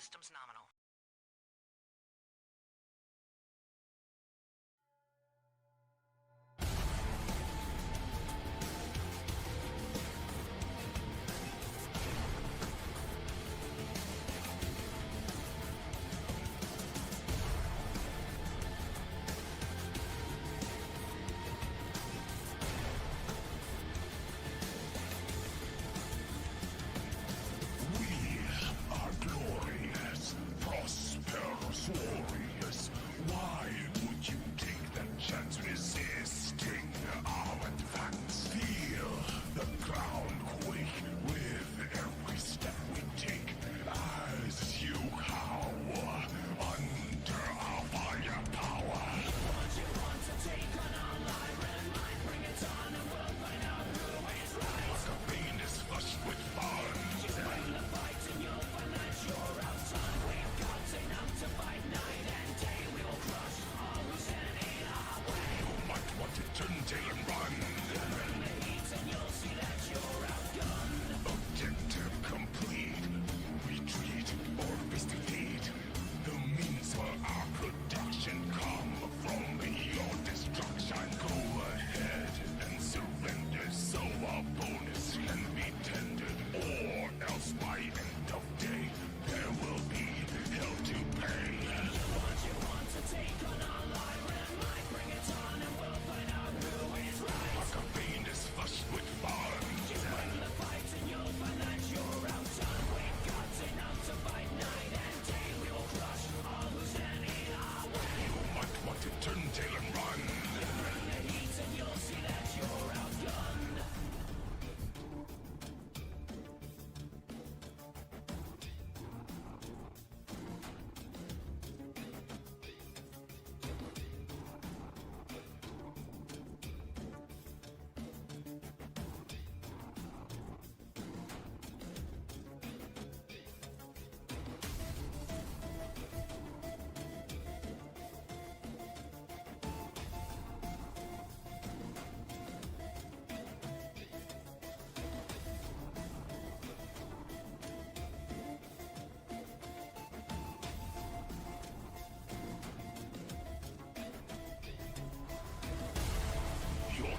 systems nominal.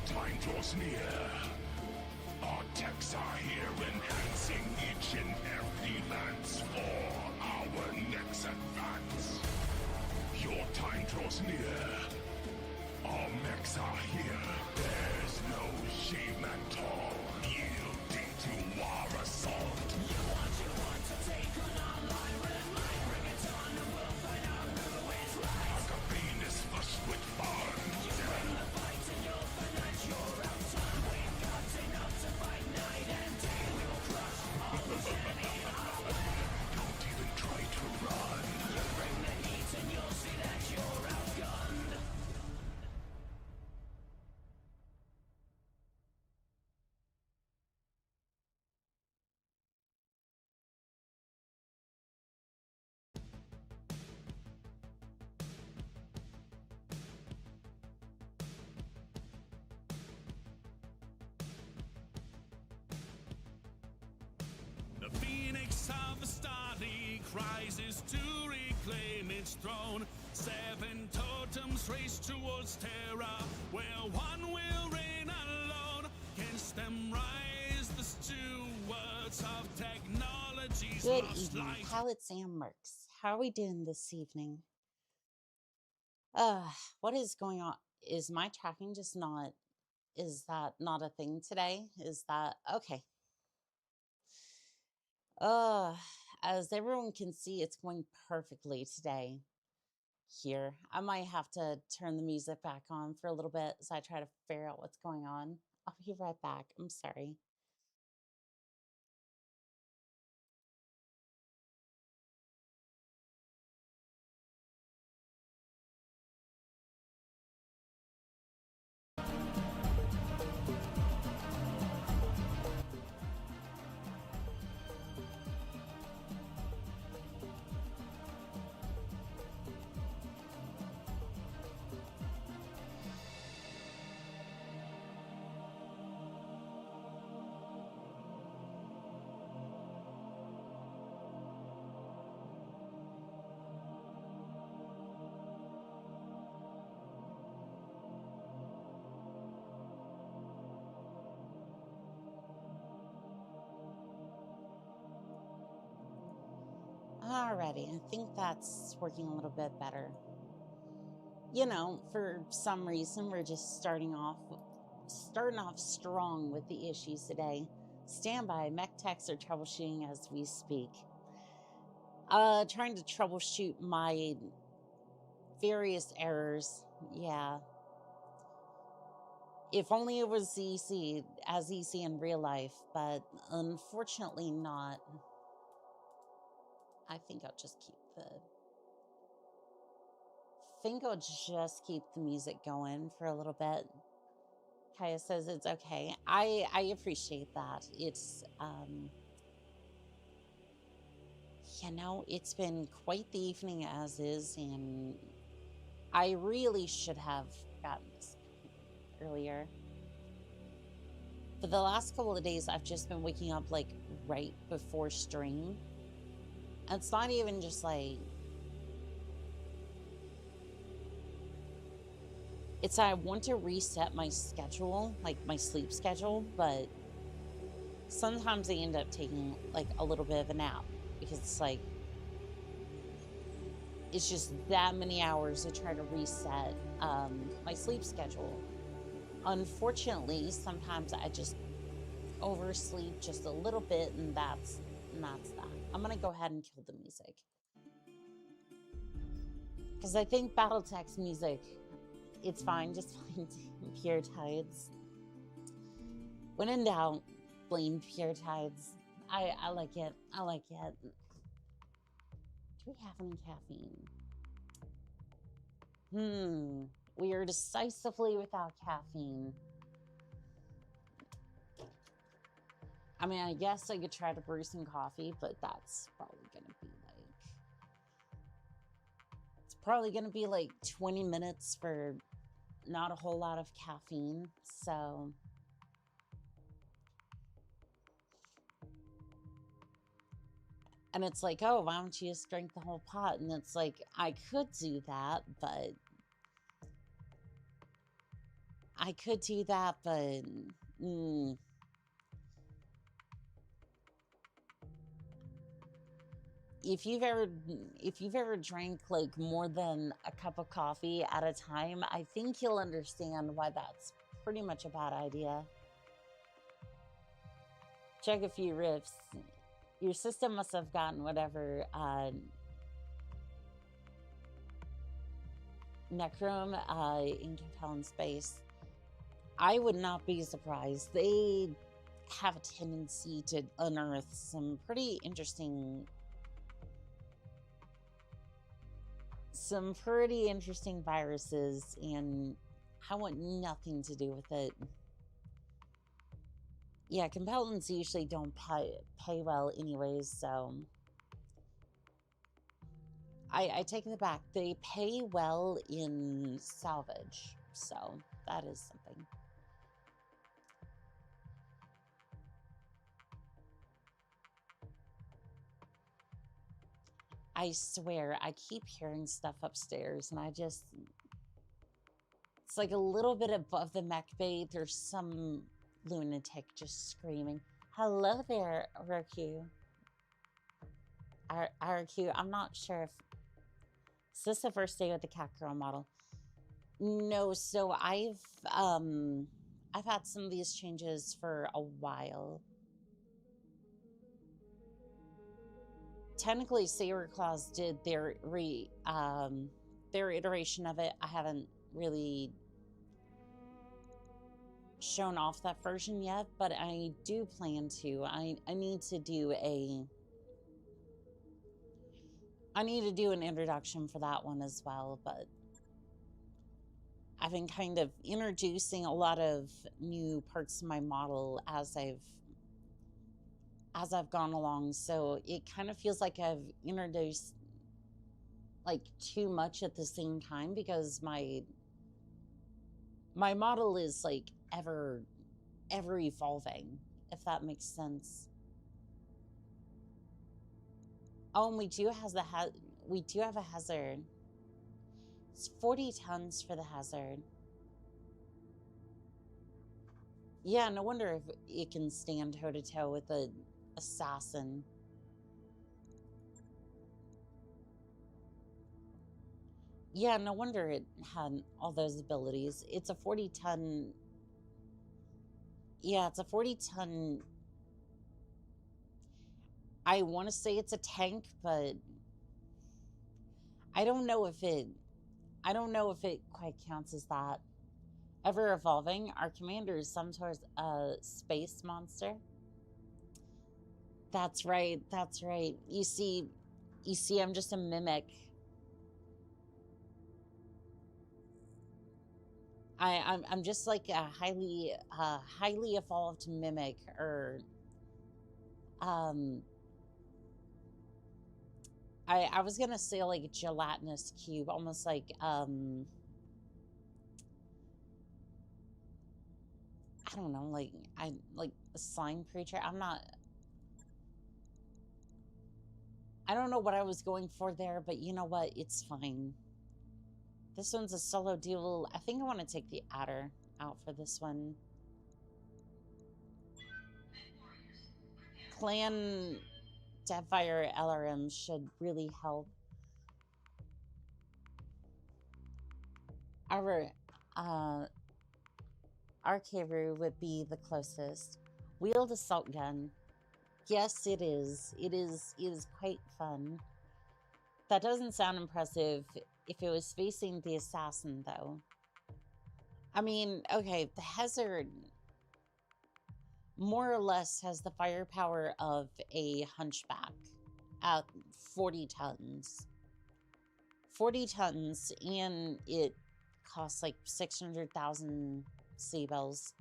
Time draws near. Our techs are here enhancing each and every lance for our next advance. Your time draws near. Our mechs are here. There's no shame at all. Yielding to our assault. You want to take on our Lyran might. Bring it on and we'll find out who is right. Our campaign is flushed with fun. You bring the fight and you'll find that you're outside. We've got enough to fight night and day. We will crush all who's standing in our way. Don't even try to run. You bring the heat and you'll see that you're outgunned. The phoenix of the starry rises to reclaim its throne. 7 totems race towards terror, where one will reign alone. Against them rise the stewards of technology's Good lost evening, light. callouts and mercs. How are we doing this evening? What is going on? Is my tracking just not, is that not a thing today? Is that, okay. As everyone can see, it's going perfectly today here. I might have to turn the music back on for a little bit as I try to figure out what's going on. I'll be right back. I'm sorry. Alrighty, I think that's working a little bit better. You know, for some reason, we're just starting off strong with the issues today. Stand by, mech techs are troubleshooting as we speak. Trying to troubleshoot my various errors. Yeah. If only it was as easy in real life, but unfortunately not. I think I'll just keep the music going for a little bit. Kaya says it's okay. I appreciate that. It's you know, it's been quite the evening as is, and I really should have gotten this earlier. For the last couple of days, I've just been waking up like right before stream. And it's not even just like, it's I want to reset my schedule, like my sleep schedule, but sometimes I end up taking like a little bit of a nap because it's like, it's just that many hours to try to reset my sleep schedule. Unfortunately, sometimes I just oversleep just a little bit, and that's that. I'm gonna go ahead and kill the music because I think Battletech's music, it's fine. Just find Pure Tides. When in doubt, blame Pure Tides. I like it. I like it. Do we have any caffeine? We are decisively without caffeine. I mean, I guess I could try to brew some coffee, but that's probably gonna be like, it's probably gonna be like 20 minutes for not a whole lot of caffeine. So and it's like, oh, why don't you just drink the whole pot? And it's like, I could do that, but if you've ever drank like more than a cup of coffee at a time, I think you'll understand why that's pretty much a bad idea. Check a few riffs. Your system must have gotten whatever Necrom in Compelling Space. I would not be surprised. They have a tendency to unearth some pretty interesting viruses, and I want nothing to do with it. Yeah, compellents usually don't pay well anyways, so I take it back. They pay well in salvage, so that is something. I swear, I keep hearing stuff upstairs, and it's like a little bit above the mech bay. There's some lunatic just screaming. Hello there, RQ. RQ, I'm not sure if... Is this the first day with the cat girl model? No, so I've had some of these changes for a while. Technically, Saber Claws did their iteration of it. I haven't really shown off that version yet, but I do plan to. I need to do an introduction for that one as well, but I've been kind of introducing a lot of new parts of my model as I've gone along, so it kind of feels like I've introduced like too much at the same time, because my model is like ever evolving, if that makes sense. Oh, and we do have a hazard. It's 40 tons for the hazard. Yeah, no wonder if it can stand toe to toe with an assassin. Yeah, no wonder it had all those abilities. It's a 40-ton... Yeah, it's a 40-ton... I want to say it's a tank, but I don't know if it quite counts as that. Ever evolving, our commander is some sort of space monster. That's right, that's right. You see, I'm just a mimic. I'm just like a highly evolved mimic, or I was gonna say like a gelatinous cube, almost like I don't know, like a slime creature. I don't know what I was going for there, but you know what? It's fine. This one's a solo duel. I think I want to take the adder out for this one. Clan Deadfire LRM should really help. Our Arcaru would be the closest. Wheeled assault gun. Yes, it is. It is quite fun. That doesn't sound impressive if it was facing the assassin, though. I mean, okay, the Hazard more or less has the firepower of a hunchback at 40 tons. 40 tons, and it costs like 600,000 C-bells.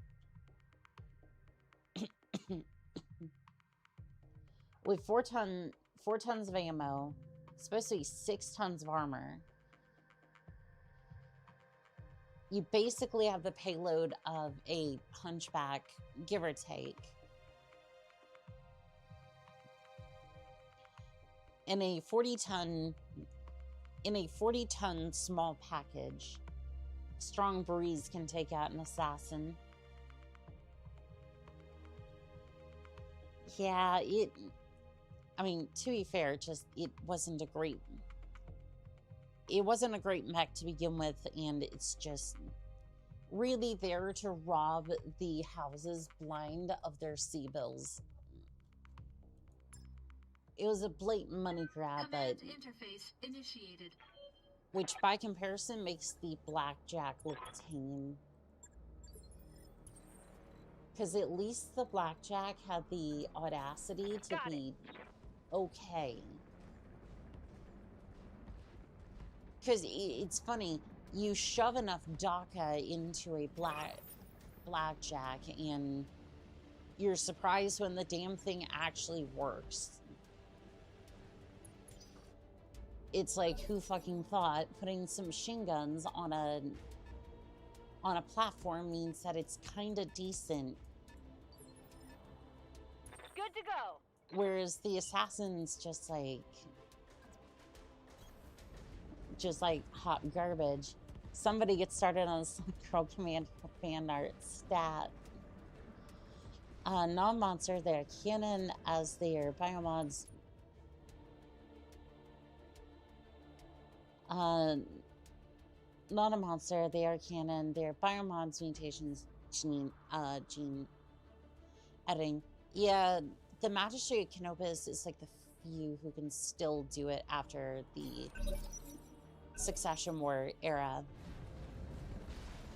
With 4 tons of ammo, supposed to be 6 tons of armor, you basically have the payload of a hunchback, give or take. In a 40-ton small package, strong breeze can take out an assassin. Yeah, I mean, to be fair, it wasn't a great mech to begin with, and it's just really there to rob the houses blind of their C-bills. It was a blatant money grab, but interface initiated. Which by comparison makes the blackjack look tame. Because at least the blackjack had the audacity to be okay. Because it's funny, you shove enough DACA into a blackjack and you're surprised when the damn thing actually works. It's like, who fucking thought putting some machine guns on a platform means that it's kind of decent. Good to go. Whereas the assassin's just like hot garbage. Somebody gets started on some Girl Command fan art stat. Non-monster, they're canon as their biomods. Not a monster, they are canon. They're biomods, mutations, gene editing. Yeah, the Magistrate Canopus is like the few who can still do it after the Succession War era.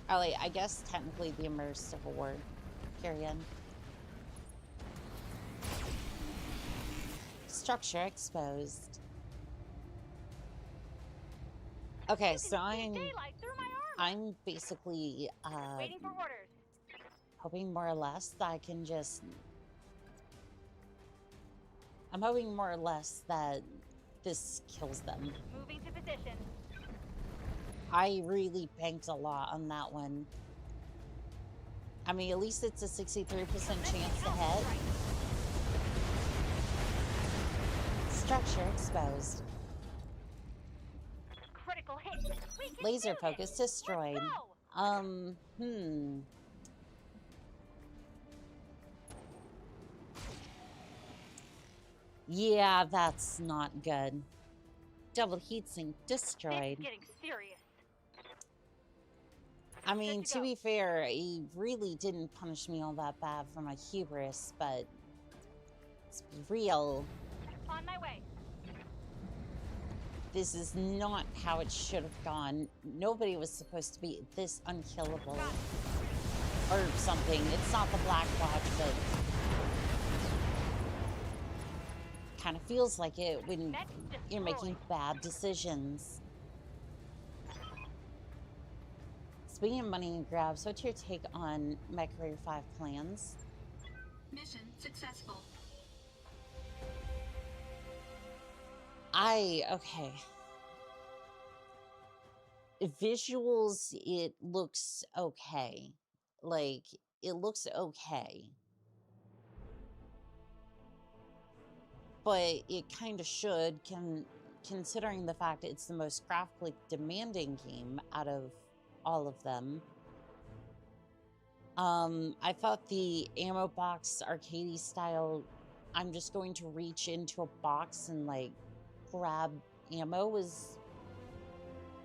I guess technically the Immersed Civil War period. Structure exposed. Okay, so I'm basically waiting for orders. Hoping more or less that I can just. I'm hoping more or less that this kills them. Moving to position. I really banked a lot on that one. I mean, at least it's a 63% chance to hit. Structure exposed. Critical hit. Laser focus destroyed. Yeah, that's not good. Double heatsink destroyed. It's getting serious. I mean, Good to to go. be fair, he really didn't punish me all that bad for my hubris, but let's be real, On my way. this is not how it should have gone. Nobody was supposed to be this unkillable. Got it. Or something. It's not the Black Watch, but kind of feels like it when That's you're making destroyed. bad decisions. Speaking of money grabs, what's your take on MechWarrior 5 plans? Mission successful. Okay. Visuals, it looks okay. Like, it looks okay. But it kind of should, considering the fact it's the most graphically demanding game out of all of them. I thought the ammo box arcadey style, I'm just going to reach into a box and like grab ammo, was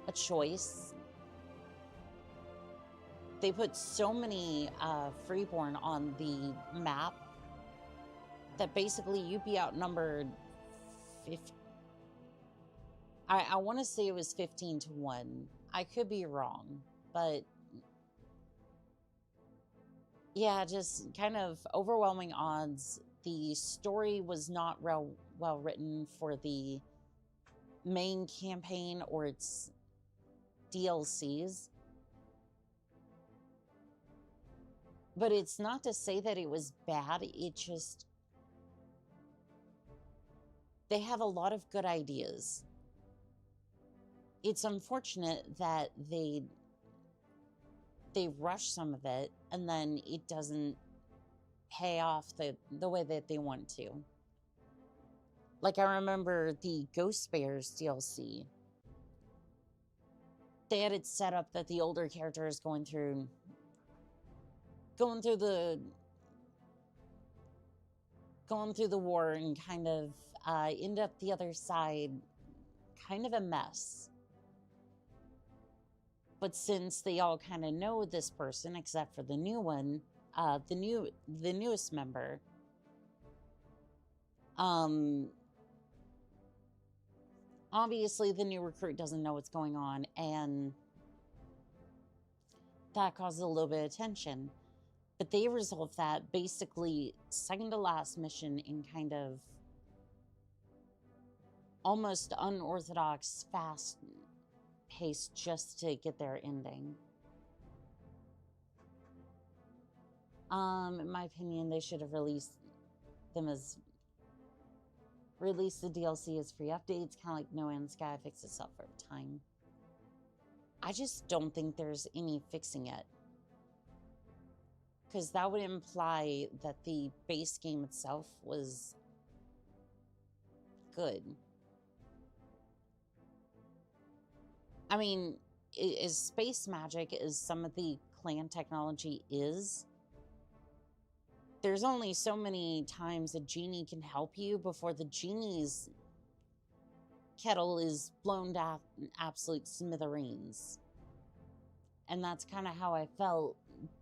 a choice. They put so many freeborn on the map that basically you'd be outnumbered 50. I want to say it was 15-1. I could be wrong, but yeah, just kind of overwhelming odds. The story was not well written for the main campaign or its DLCs. But it's not to say that it was bad, it just... They have a lot of good ideas. It's unfortunate that they rush some of it and then it doesn't pay off the way that they want to. Like, I remember the Ghost Bears DLC. They had it set up that the older character is going through the war and kind of end up the other side kind of a mess. But since they all kind of know this person, except for the new one, the newest member, obviously the new recruit doesn't know what's going on, and that causes a little bit of tension. But they resolved that basically second to last mission in kind of almost unorthodox, fast pace just to get their ending. In my opinion, they should have released the DLC as free updates, kind of like No Man's Sky fixed itself over time. I just don't think there's any fixing it. Because that would imply that the base game itself was good. I mean, as space magic as some of the clan technology is, there's only so many times a genie can help you before the genie's kettle is blown to absolute smithereens. And that's kind of how I felt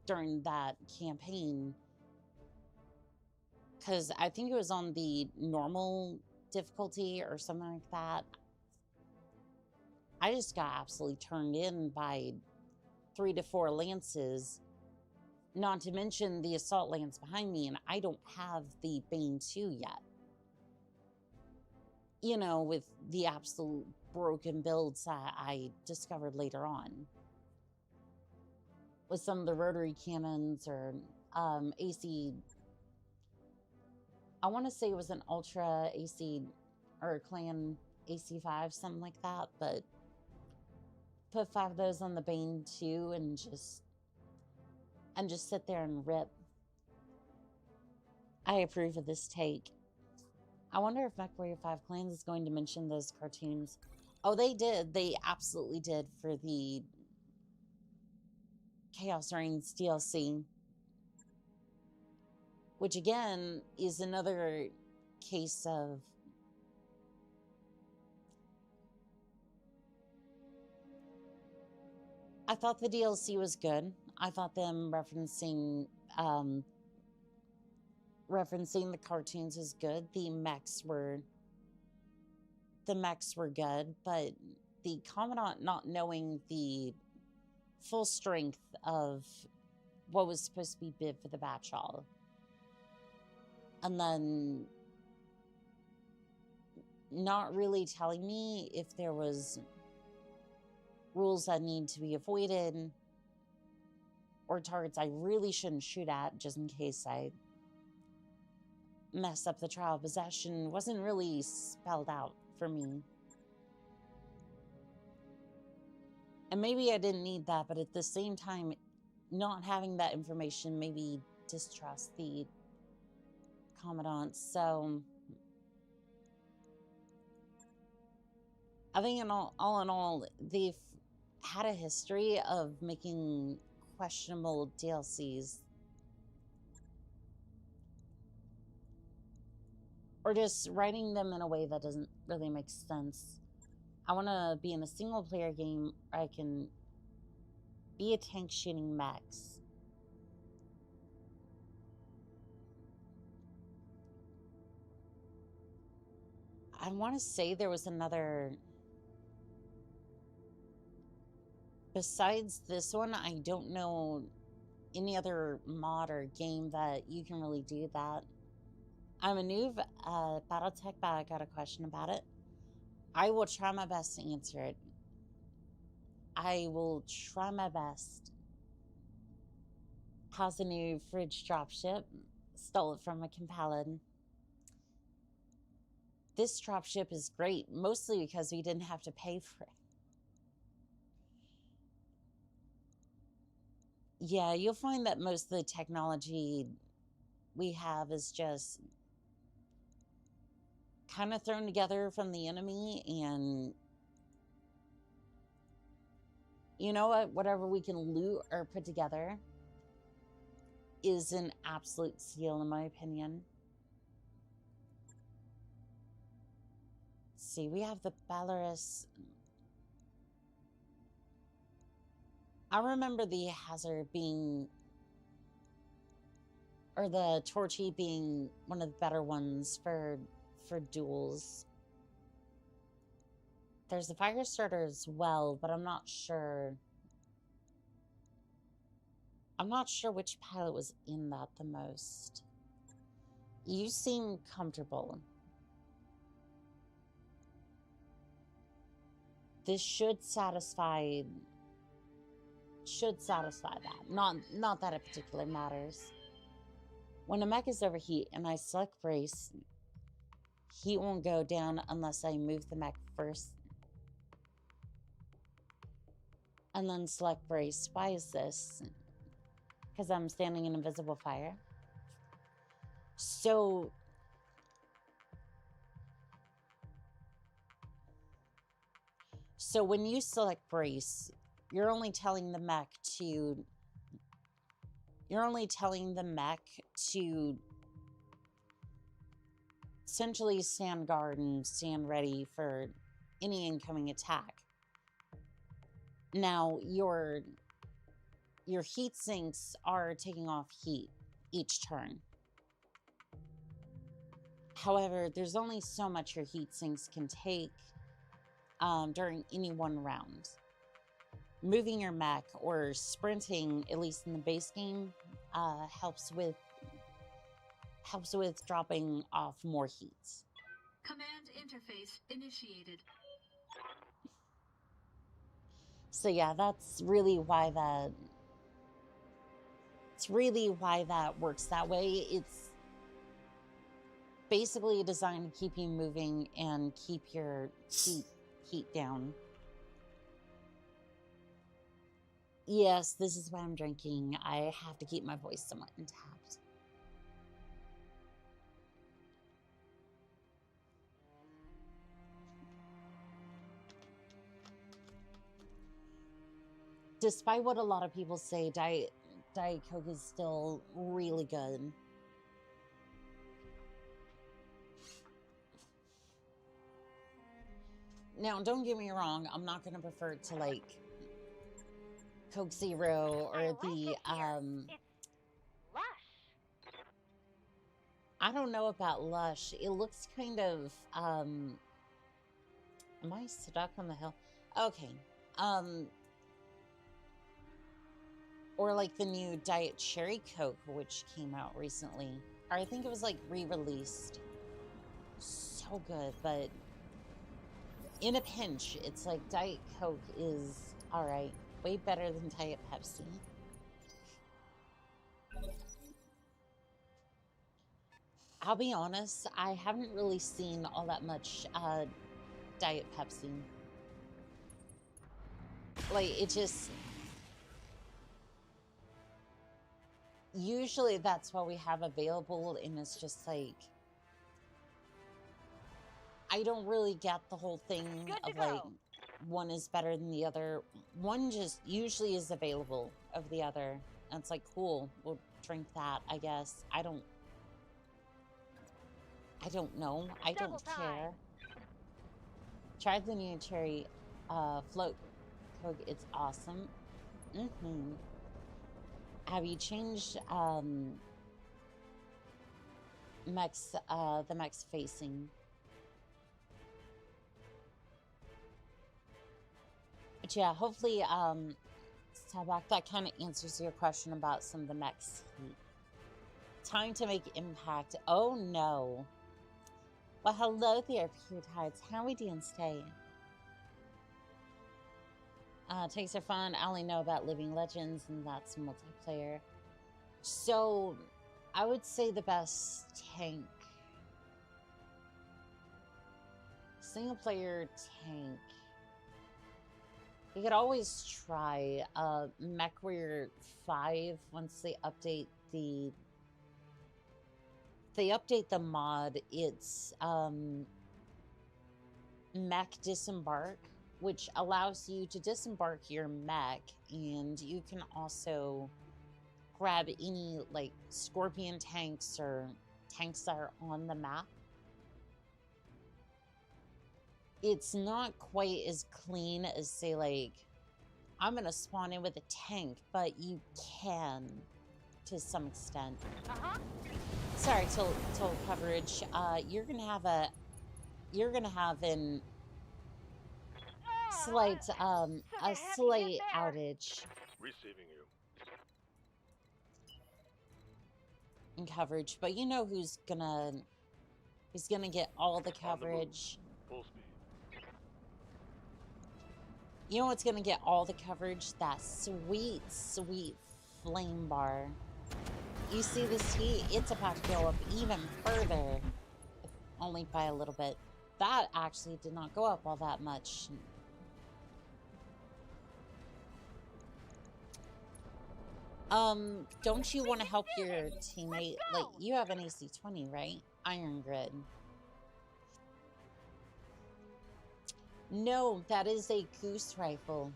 during that campaign. Because I think it was on the normal difficulty or something like that. I just got absolutely turned in by 3 to 4 lances, not to mention the assault lance behind me, and I don't have the Bane 2 yet. You know, with the absolute broken builds that I discovered later on. With some of the rotary cannons or AC... I want to say it was an Ultra AC or Clan AC5, something like that, but put 5 of those on the Bane 2 and just sit there and rip. I approve of this take. I wonder if MechWarrior 5 Clans is going to mention those cartoons. Oh, they did. They absolutely did for the Chaos Reigns DLC. Which again is another case of I thought the DLC was good. I thought them referencing the cartoons is good. The mechs were good, but the Commandant not knowing the full strength of what was supposed to be bid for the Batchall, and then not really telling me if there was rules that need to be avoided or targets I really shouldn't shoot at just in case I mess up the trial of possession wasn't really spelled out for me. And maybe I didn't need that, but at the same time, not having that information made me distrust the Commandant. So I think all in all, they've had a history of making questionable DLCs. Or just writing them in a way that doesn't really make sense. I want to be in a single player game where I can be a tank shooting mechs. I want to say there was another... Besides this one, I don't know any other mod or game that you can really do that. I'm a noob at Battletech, but I got a question about it. I will try my best to answer it. I will try my best. How's the new fridge dropship? Stole it from a companion. This dropship is great, mostly because we didn't have to pay for it. Yeah, you'll find that most of the technology we have is just kind of thrown together from the enemy, and you know what? Whatever we can loot or put together is an absolute steal, in my opinion. Let's see, we have the Belarus. I remember the Hazard being, or the Torchy being one of the better ones for duels. There's the Firestarter as well, but I'm not sure. I'm not sure which pilot was in that the most. You seem comfortable. This should satisfy that. Not that it particularly matters. When a mech is overheat and I select brace, heat won't go down unless I move the mech first and then select brace. Why is this? Because I'm standing in invisible fire. So when you select brace, you're only telling the mech to essentially stand guard and stand ready for any incoming attack. Now, your heat sinks are taking off heat each turn. However, there's only so much your heat sinks can take during any one round. Moving your mech or sprinting, at least in the base game, helps with dropping off more heat. Command interface initiated. So yeah, that's really why that works that way. It's basically designed to keep you moving and keep your heat down. Yes, this is why I'm drinking. I have to keep my voice somewhat intact. Despite what a lot of people say, Diet Coke is still really good. Now, don't get me wrong, I'm not going to prefer to, like, Coke Zero I or like the it here. It's lush. I don't know about Lush. It looks kind of am I stuck on the hill? Okay. Or like the new Diet Cherry Coke, which came out recently. Or I think it was like re-released. So good, but in a pinch, it's like Diet Coke is alright. Way better than Diet Pepsi. I'll be honest, I haven't really seen all that much Diet Pepsi. Like, it just... Usually that's what we have available, and it's just like... I don't really get the whole thing of like, one is better than the other. One just usually is available of the other. And it's like, cool, we'll drink that, I guess. I don't know. I don't care. Tried the new cherry float Coke. It's awesome. Have you changed mechs, the mechs facing? But yeah, hopefully, Sabak, that kind of answers your question about some of the mechs. Time to make impact. Oh no. Well, hello there, Pure Tides. How are we doing today? Takes are fun. I only know about Living Legends, and that's multiplayer. So, I would say the best tank. Single player tank. You could always try MechWarrior 5 once they update the... They update the mod, it's mech disembark, which allows you to disembark your mech, and you can also grab any like Scorpion tanks or tanks that are on the map. It's not quite as clean as, say, like, I'm gonna spawn in with a tank, but you can to some extent. Sorry, total coverage. You're gonna have an slight outage. Receiving you. In coverage, but you know who's gonna get all the coverage. Full speed. You know what's gonna get all the coverage? That sweet, sweet flame bar. You see this heat? It's about to go up even further. Only by a little bit. That actually did not go up all that much. Don't you want to help your teammate? Like, you have an AC-20, right? Iron Grid. No, that is a goose rifle.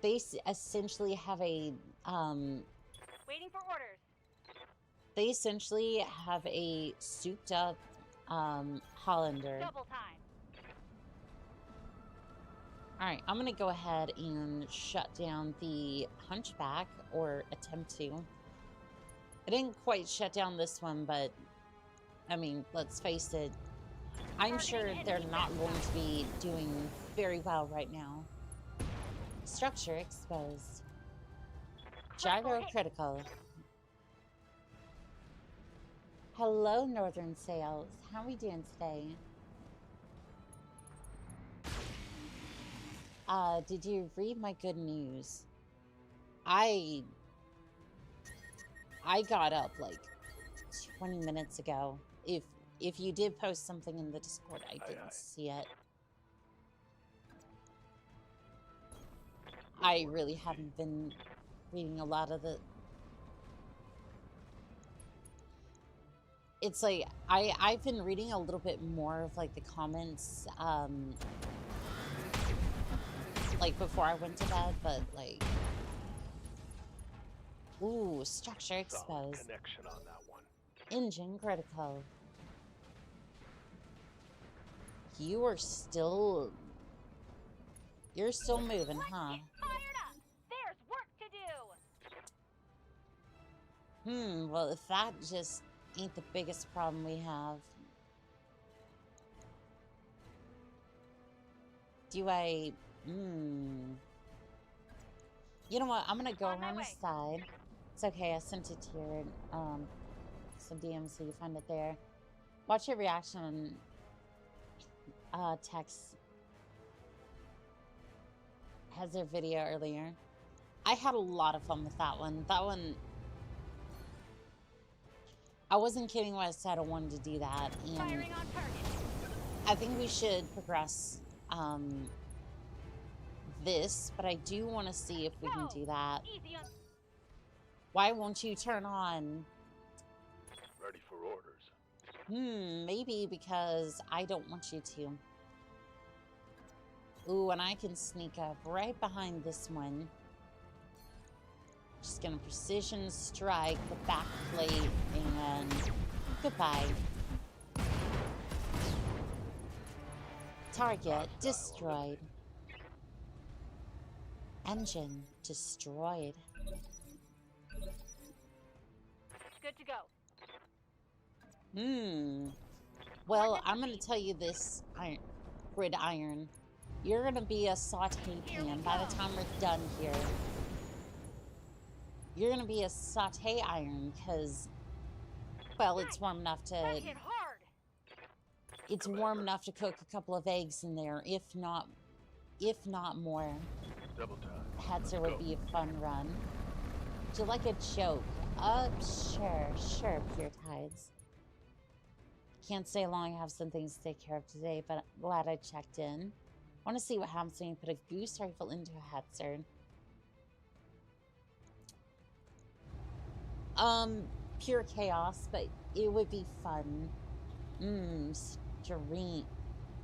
They essentially have a, Waiting for orders. They essentially have a souped up, Hollander. Double time. Alright, I'm gonna go ahead and shut down the Hunchback, or attempt to. I didn't quite shut down this one, but, I mean, let's face it, I'm sure they're not going to be doing very well right now. Structure exposed. Gyro critical. Hello, Northern Sales. How are we doing today? Did you read my good news? I got up like 20 minutes ago. If you did post something in the Discord, I didn't see it. I really haven't been reading a lot of the... It's like, I've been reading a little bit more of like the comments, like before I went to bed, but like... Ooh, structure exposed. Connection on that one. Engine critical. You are still You're still moving, Let's huh? get fired up. There's work to do. Well, if that just ain't the biggest problem we have. Do I... You know what? I'm gonna go On my around the way. side. It's okay, I sent it to your, some DMs so you find it there. Watch your reaction on, text. Has their video earlier. I had a lot of fun with that one. That one... I wasn't kidding when I said I wanted to do that, and Firing on target. I think we should progress, this, but I do want to see if we can do that. Easy on. Why won't you turn on? Ready for orders. Maybe because I don't want you to. Ooh, and I can sneak up right behind this one. Just gonna precision strike the back plate and goodbye. Target destroyed. Engine destroyed. Good to go. Well, I'm gonna tell you this, gridiron. You're gonna be a saute pan by the time we're done here. You're gonna be a saute iron, because, well, it's warm enough to... That hit hard. It's warm enough to cook a couple of eggs in there, if not more. Double time. Hetzer would be a fun run. Would you like a joke? Sure, Pure Tides. Can't stay long, I have some things to take care of today, but glad I checked in. I want to see what happens when you put a goose rifle into a Hetzer. Pure chaos, but it would be fun.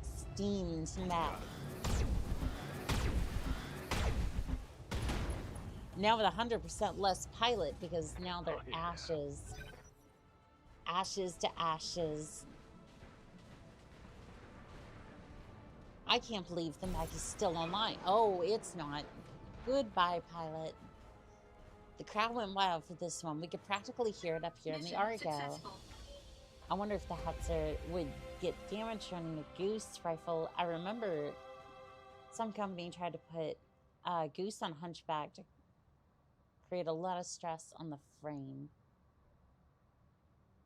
Steamed neck. Now with 100% less pilot, because now they're ashes. Ashes to ashes. I can't believe the mech is still online. Oh, it's not. Goodbye, pilot. The crowd went wild for this one. We could practically hear it up here in the Argo. Successful. I wonder if the Hetzer would get damage running a goose rifle. I remember some company tried to put goose on Hunchback to create a lot of stress on the frame.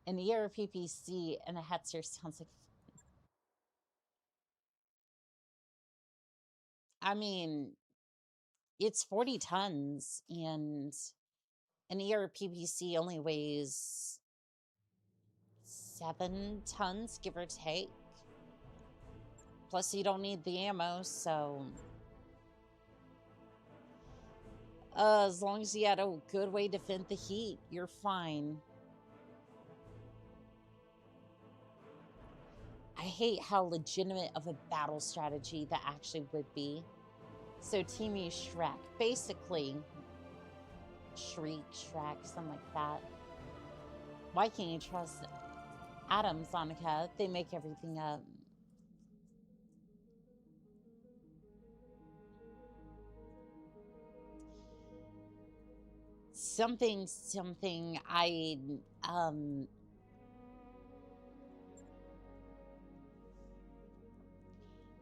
An ERPPC and a Hetzer sounds like fun. I mean, it's 40 tons, and an ERPPC only weighs 7 tons, give or take. Plus, you don't need the ammo, so... as long as you had a good way to vent the heat, you're fine. I hate how legitimate of a battle strategy that actually would be. So Team E Shrek, basically, Shriek, Shrek, something like that. Why can't you trust Adam, Sonica? They make everything up. Something I,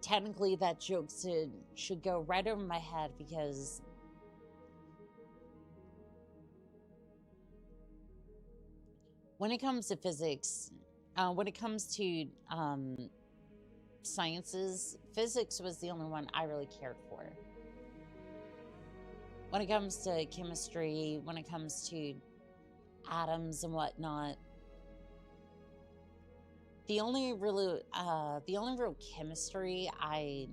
technically that joke should go right over my head, because when it comes to physics, when it comes to sciences, physics was the only one I really cared for. When it comes to chemistry, when it comes to atoms and whatnot, the only real chemistry I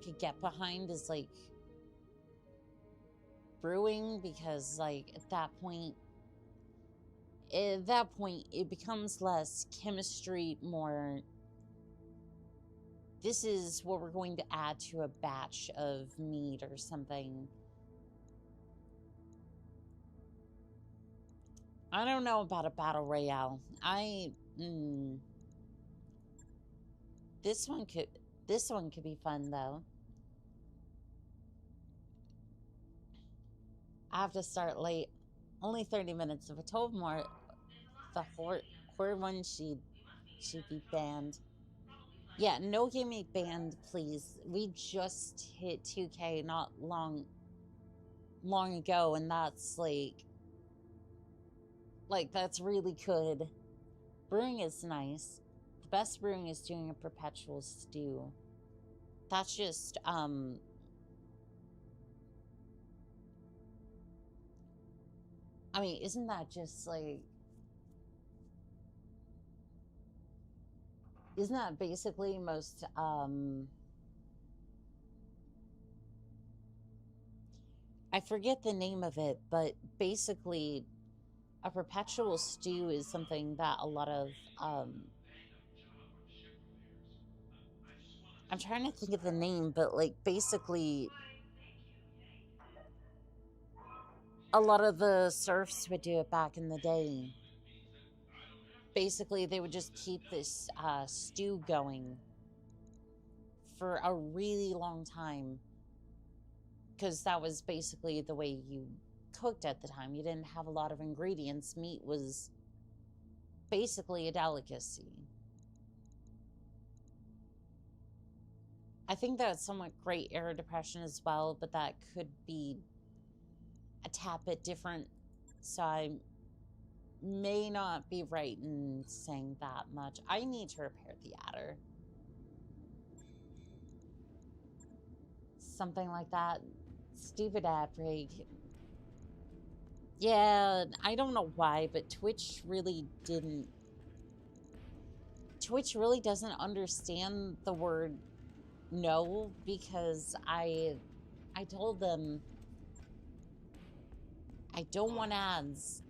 could get behind is like brewing, because like at that point it becomes less chemistry, more this is what we're going to add to a batch of meat or something. I don't know about a battle royale. This one could be fun though. I have to start late. Only 30 minutes. If I told more, the horror one, she'd be banned. Yeah, no gaming banned, please. We just hit 2K not long ago, and that's like that's really good. Brewing is nice. The best brewing is doing a perpetual stew. That's just I mean, isn't that just like, isn't that basically most I forget the name of it, but basically a perpetual stew is something that a lot of I'm trying to think of the name, but like basically a lot of the serfs would do it back in the day. Basically, they would just keep this stew going for a really long time, because that was basically the way you cooked at the time. You didn't have a lot of ingredients. Meat was basically a delicacy. I think that's somewhat Great Era Depression as well, but that could be a tad bit different, so I may not be right in saying that much. I need to repair the adder. Something like that. Stupid ad break. Yeah, I don't know why, but Twitch really doesn't understand the word no, because I told them I don't want ads,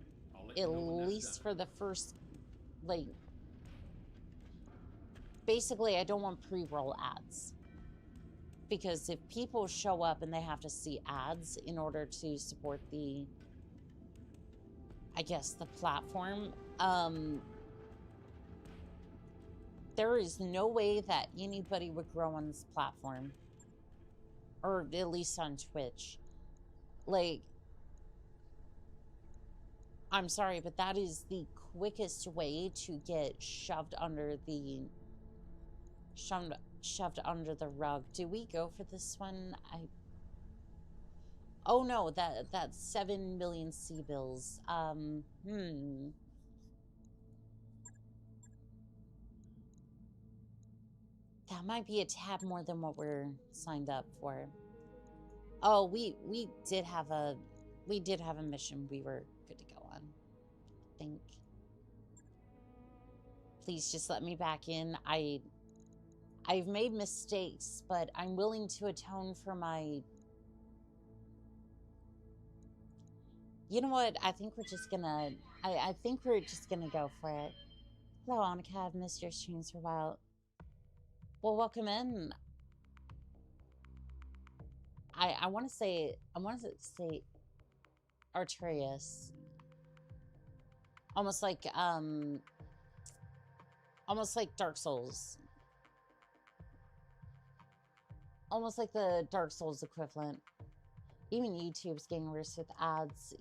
at least for the first, like, basically I don't want pre-roll ads. Because if people show up and they have to see ads in order to support the, I guess, the platform, there is no way that anybody would grow on this platform. Or at least on Twitch. Like, I'm sorry, but that is the quickest way to get shoved under the rug. Do we go for this one? Oh no, that's 7 million sea bills. That might be a tad more than what we're signed up for. Oh, we did have a mission we were good to go on. I think. Please just let me back in. I've made mistakes, but I'm willing to atone for my... You know what? I think we're just gonna... I think we're just gonna go for it. Hello, Annika. I've missed your streams for a while. Well, welcome in. I want to say Arturius. Almost like Dark Souls. Almost like the Dark Souls equivalent. Even YouTube's getting worse with ads.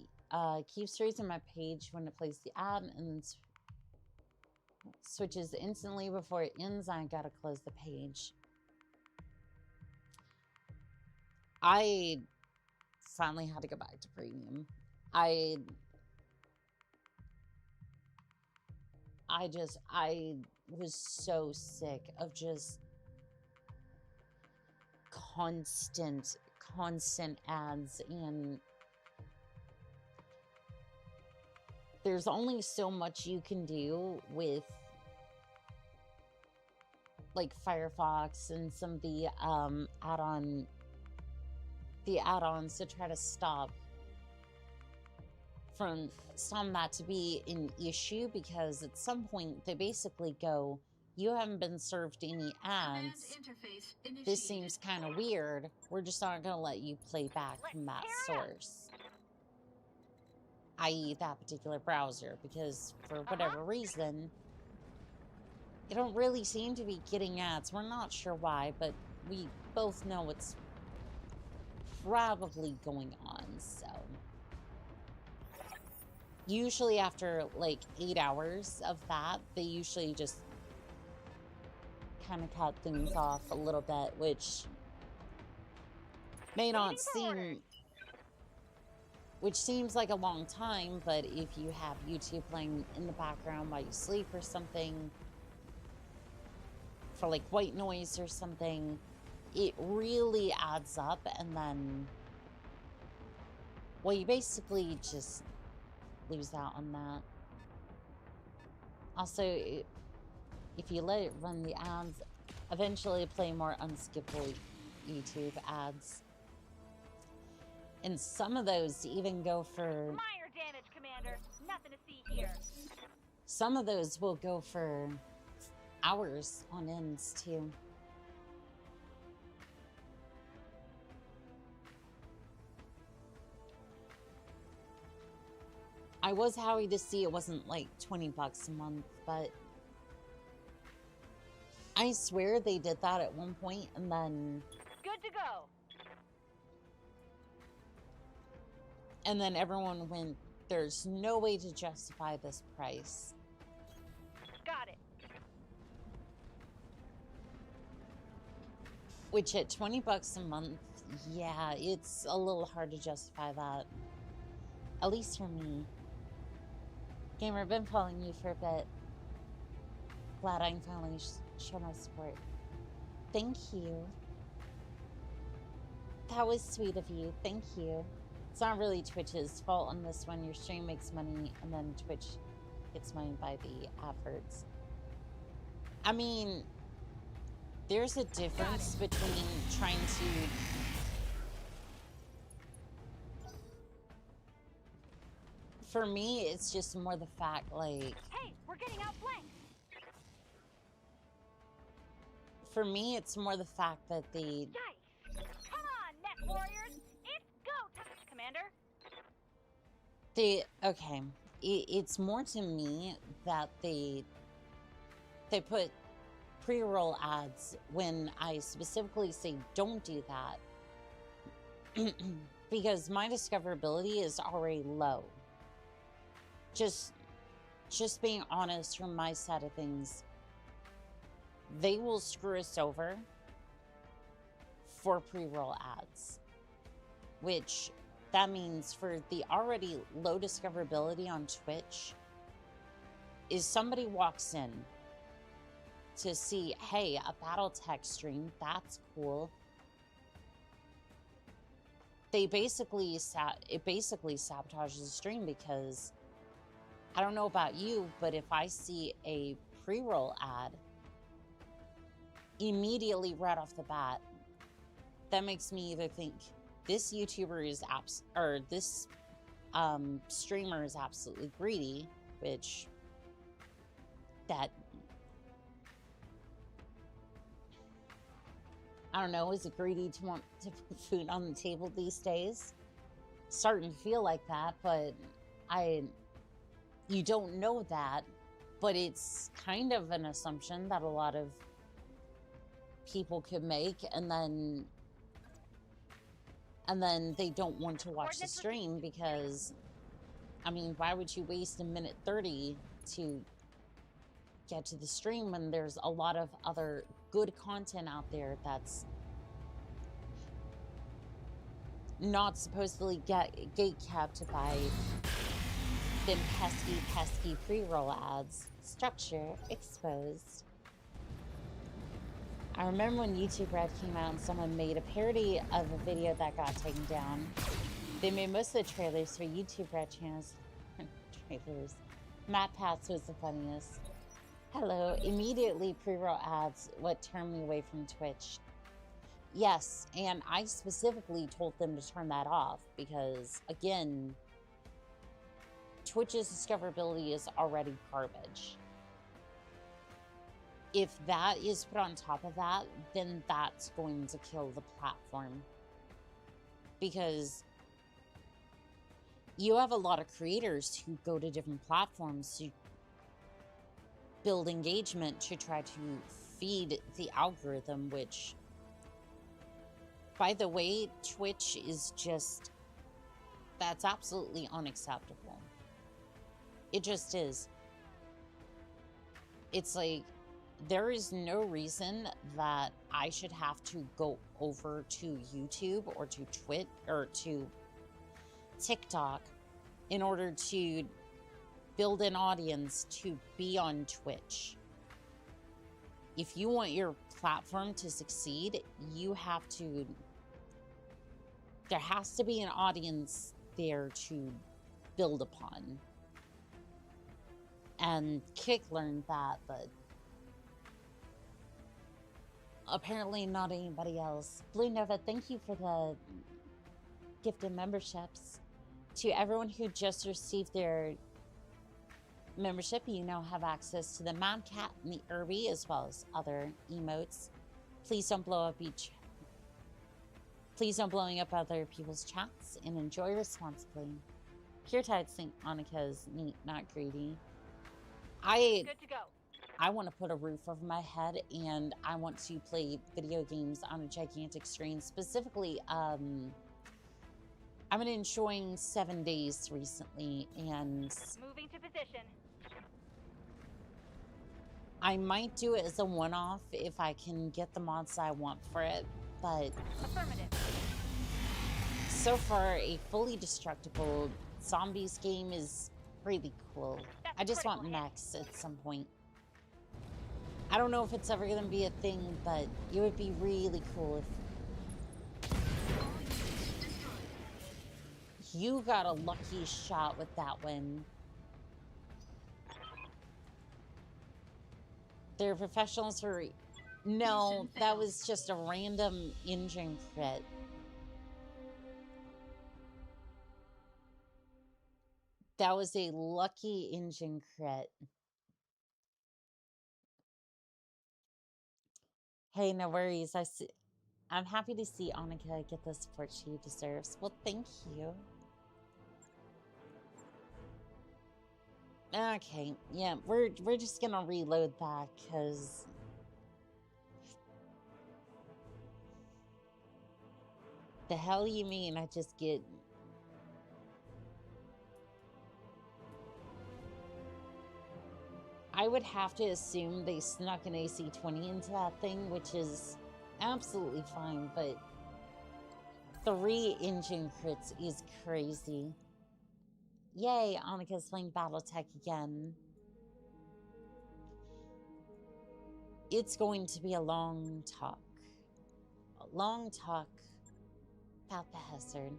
Keeps raising my page when it plays the ad and then switches instantly before it ends. I gotta close the page. I finally had to go back to premium. I was so sick of just constant ads, and there's only so much you can do with like Firefox and some of the add-ons to try to stop that to be an issue, because at some point they basically go, you haven't been served any ads. This seems kind of weird. We're just not going to let you play back from that source. I.e. that particular browser, because for whatever reason, you don't really seem to be getting ads. We're not sure why, but we both know what's probably going on, so... usually after like 8 hours of that, they usually just kind of cut things off a little bit, which may not seem, which seems like a long time, but if you have YouTube playing in the background while you sleep or something, for like white noise or something, it really adds up. And then, well, you basically just lose out on that. Also, if you let it run the ads, eventually play more unskippable YouTube ads. And some of those even go for... Minor damage, Commander. Nothing to see here. Some of those will go for hours on ends, too. I was happy to see it wasn't like 20 bucks a month, but I swear they did that at one point, and then... Good to go. And then everyone went, there's no way to justify this price. Got it. Which at 20 bucks a month, yeah, it's a little hard to justify that. At least for me. Gamer, I've been following you for a bit. Glad I can finally show my support. Thank you. That was sweet of you. Thank you. It's not really Twitch's fault on this one. Your stream makes money, and then Twitch gets money by the adverts. I mean, there's a difference between trying to... For me, it's just more the fact, like... Hey, we're getting outflanked. For me, it's more the fact that the... Yikes. Come on, Mech Warriors. It's go time, Commander. Okay, it's more to me that they put pre-roll ads when I specifically say don't do that. Because my discoverability is already low. Just being honest from my side of things, they will screw us over for pre-roll ads, which that means for the already low discoverability on Twitch is somebody walks in to see, hey, a Battletech stream, that's cool. It basically sabotages the stream, because I don't know about you, but if I see a pre-roll ad immediately right off the bat, that makes me either think this YouTuber is this streamer is absolutely greedy, which that, I don't know, is it greedy to want to put food on the table these days? Starting to feel like that, but you don't know that, but it's kind of an assumption that a lot of people could make, and then they don't want to watch the stream because, I mean, why would you waste a minute 30 to get to the stream when there's a lot of other good content out there that's not supposedly gate-kept by them pesky pre-roll ads. Structure exposed. I remember when YouTube Red came out and someone made a parody of a video that got taken down. They made most of the trailers for YouTube Red channels. Trailers. Matt Pats was the funniest. Hello, immediately pre-roll ads, what turned me away from Twitch. Yes, and I specifically told them to turn that off because, again, Twitch's discoverability is already garbage. If that is put on top of that, then that's going to kill the platform. Because you have a lot of creators who go to different platforms to build engagement to try to feed the algorithm, which, by the way, Twitch is just, that's absolutely unacceptable. It just is. It's like, there is no reason that I should have to go over to YouTube or to Twitch or to TikTok in order to build an audience to be on Twitch. If you want your platform to succeed, you have to, there has to be an audience there to build upon. And Kick learned that, but apparently not anybody else. Blue Nova, thank you for the gifted memberships. To everyone who just received their membership, you now have access to the Mad Cat and the Irby, as well as other emotes. Please don't blow up Please don't blowing up other people's chats, and enjoy responsibly. Pure Tide St. Monica is neat, not greedy. Good to go. I want to put a roof over my head, and I want to play video games on a gigantic screen. Specifically, I've been enjoying 7 Days recently, and Moving to position. I might do it as a one-off if I can get the mods I want for it, but Affirmative. so far, a fully destructible zombies game is really cool. That's I just want critical hit. mechs at some point. I don't know if it's ever going to be a thing, but it would be really cool if... You got a lucky shot with that one. They're professionals for... No, that was just a random engine crit. That was a lucky engine crit. Hey, no worries. I'm happy to see Annika get the support she deserves. Well, thank you. Okay, yeah, we're just gonna reload that because the hell you mean I just get... I would have to assume they snuck an AC-20 into that thing, which is absolutely fine, but 3 engine crits is crazy. Yay, Annika's playing Battletech again. It's going to be a long talk. A long talk about the hazard.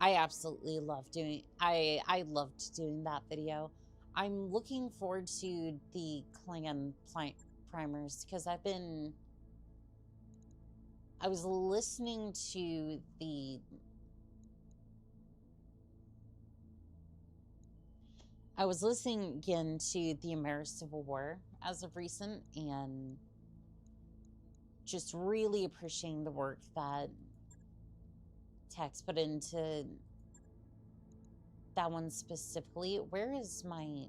I absolutely love doing... I loved doing that video. I'm looking forward to the clan primers because I was listening to the... I was listening again to the American Civil War as of recent, and just really appreciating the work that Tex put into that one specifically. Where is my...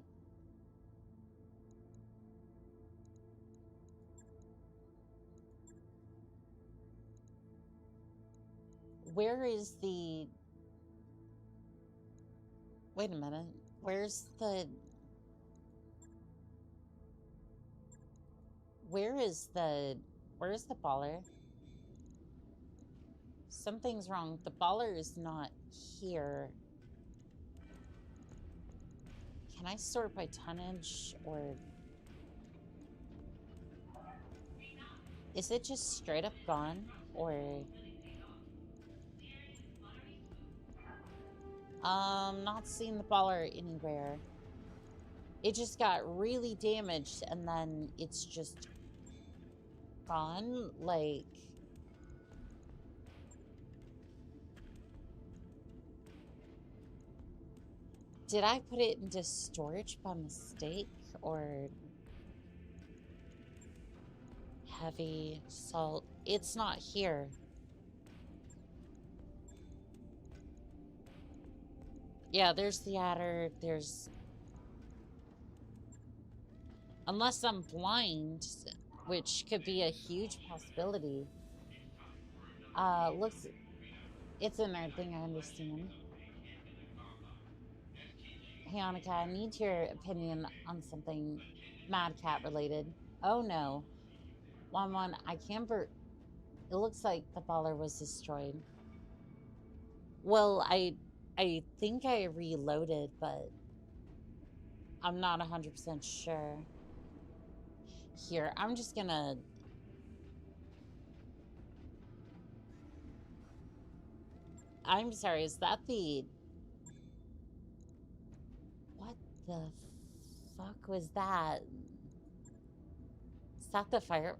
Where is the... Wait a minute. Where's the... Where's the baller? Something's wrong. The baller is not here. Can I sort by tonnage, or... Is it just straight up gone, or... Not seeing the baller anywhere. It just got really damaged, and then it's just gone, like... Did I put it into storage by mistake, or... Heavy salt? It's not here. Yeah, there's the adder, there's... Unless I'm blind, which could be a huge possibility. It's a nerd thing, I understand. Hey, Annika, I need your opinion on something Mad Cat related. Oh no. 1-1, I can't it looks like the baller was destroyed. Well, I think I reloaded, but I'm not 100% sure. Here, I'm just gonna... I'm sorry, is that the... What the fuck was that? Is that the fire?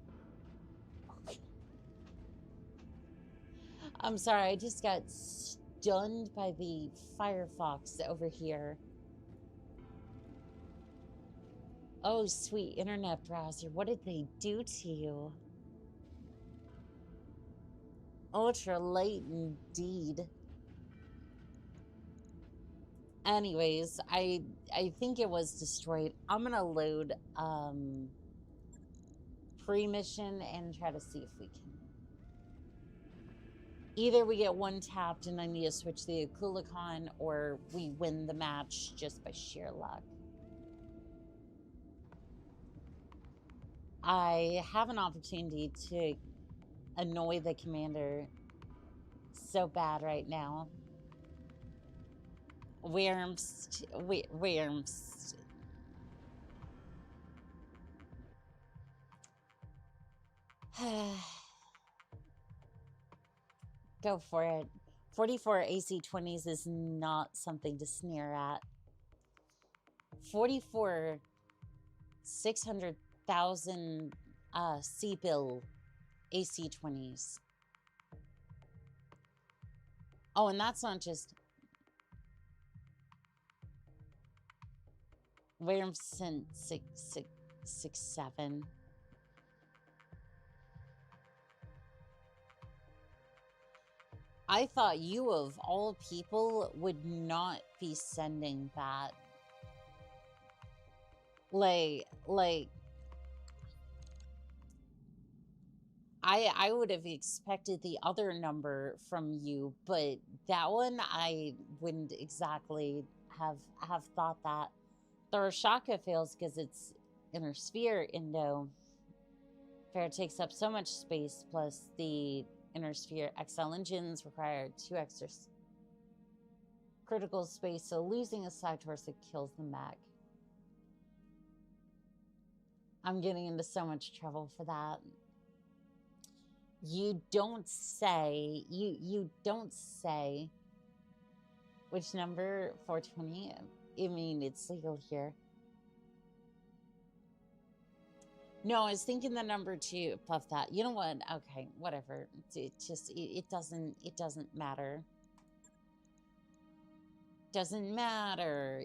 I'm sorry, I just got stunned by the Firefox over here. Oh, sweet internet browser, what did they do to you? Ultra late indeed. Anyways, I think it was destroyed. I'm gonna load pre-mission and try to see if we can. Either we get one tapped and I need to switch the Akulikon, or we win the match just by sheer luck. I have an opportunity to annoy the commander so bad right now. Worms. Go for it. 44 AC-20s is not something to sneer at. 44 600,000 C-bill AC-20s. Oh, and that's not just... Worms sent 667. I thought you, of all people, would not be sending that. Like, I would have expected the other number from you, but that one I wouldn't exactly have thought that. The Rashaka fails because it's inner sphere Indo. Fair takes up so much space, plus the inner sphere XL engines require 2 extra critical space, so losing a side torso kills the mech. I'm getting into so much trouble for that. You don't say. You don't say. Which number? 420? I mean, it's legal here. No, I was thinking the number 2 above that. You know what? Okay, whatever. It doesn't matter. Doesn't matter.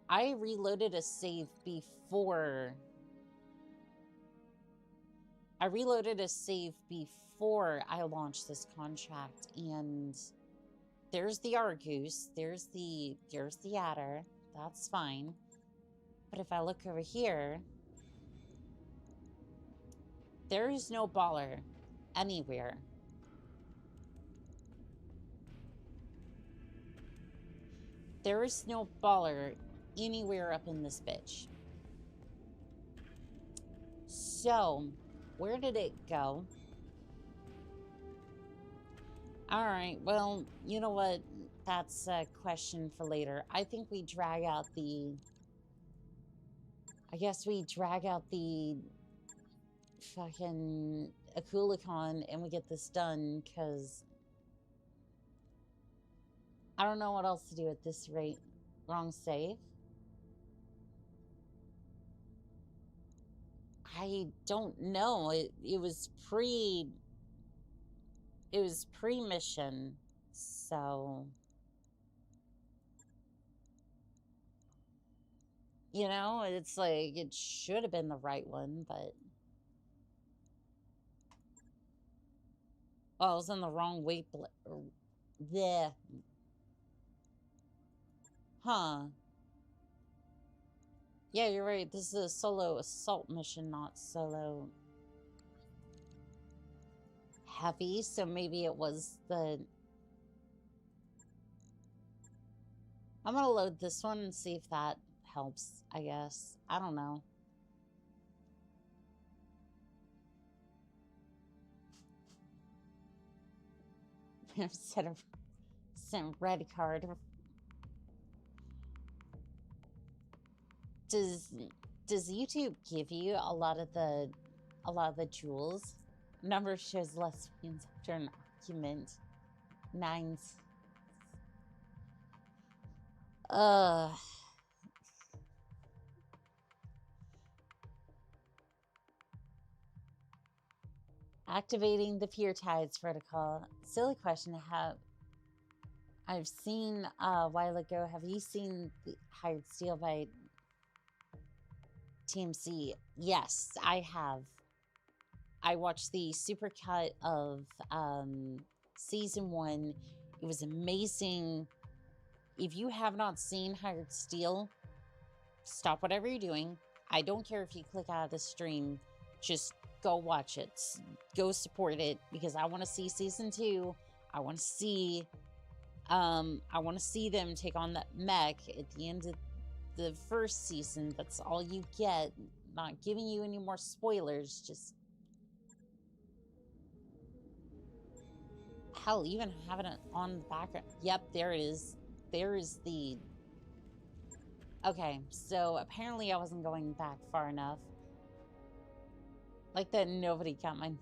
I reloaded a save before. I launched this contract, and there's the Argus, there's the adder. That's fine. But if I look over here, there is no baller anywhere. There is no baller anywhere up in this bitch. So, where did it go? Alright, well, you know what? That's a question for later. I think we drag out the... I guess we drag out the fucking Akulikon and we get this done, because I don't know what else to do at this rate. Wrong save? I don't know. It was pre-mission, so... You know, it's like, it should have been the right one, but... Oh, I was in the wrong weight... Yeah. Huh. Yeah, you're right. This is a solo assault mission, not solo... heavy, so maybe it was the... I'm gonna load this one and see if that helps, I guess. I don't know. Set a red card. Does YouTube give you a lot of the jewels? Number shows less wins after an argument. 9s. Activating the Fear Tides protocol. Silly question. I've seen a while ago. Have you seen the Hired Steel by TMC? Yes, I have. I watched the supercut of season 1. It was amazing. If you have not seen Hired Steel, stop whatever you're doing. I don't care if you click out of the stream. Just go watch it. Go support it because I want to see season 2. I want to see them take on that mech at the end of the first season. That's all you get. Not giving you any more spoilers. Just hell, even having it on the background. Yep, there it is. There is the... Okay, so apparently I wasn't going back far enough. Like that nobody got my number.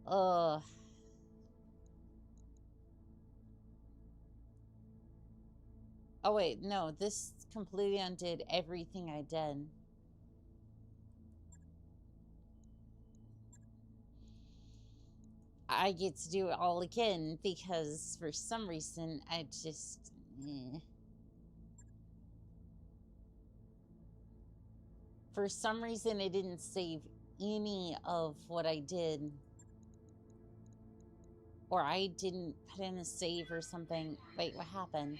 Ugh. Oh wait, no, this completely undid everything I did. I get to do it all again because for some reason I just... For some reason it didn't save any of what I did. Or I didn't put in a save or something. Wait, what happened?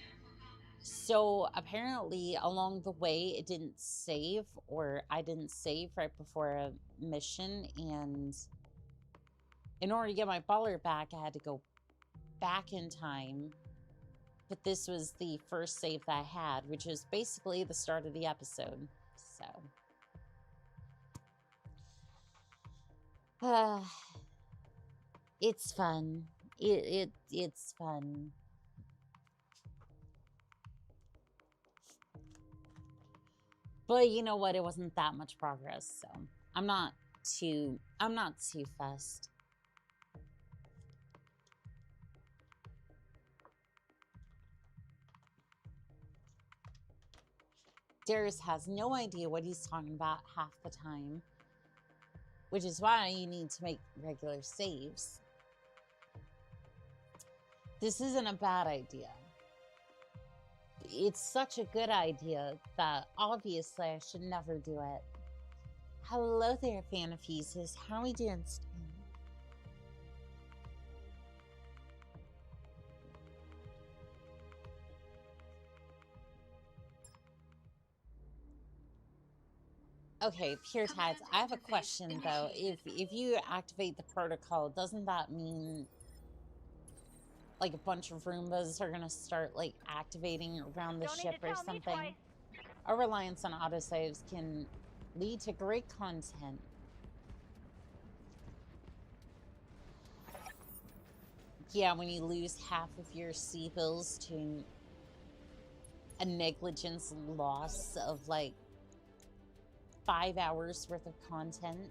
So apparently along the way it didn't save, or I didn't save right before a mission, and in order to get my baller back, I had to go back in time. But this was the first save that I had, which is basically the start of the episode. So it's fun. It's fun. But you know what? It wasn't that much progress, so I'm not too fussed. Darius has no idea what he's talking about half the time, which is why you need to make regular saves. This isn't a bad idea. It's such a good idea that obviously I should never do it. Hello there, Fanafesis. How are we doing today? Okay, Pure Tides, I have a question though. If you activate the protocol, doesn't that mean like a bunch of Roombas are gonna start like activating around the ship or something? Our reliance on autosaves can lead to great content. Yeah, when you lose half of your sea bills to a negligence loss of like 5 hours worth of content.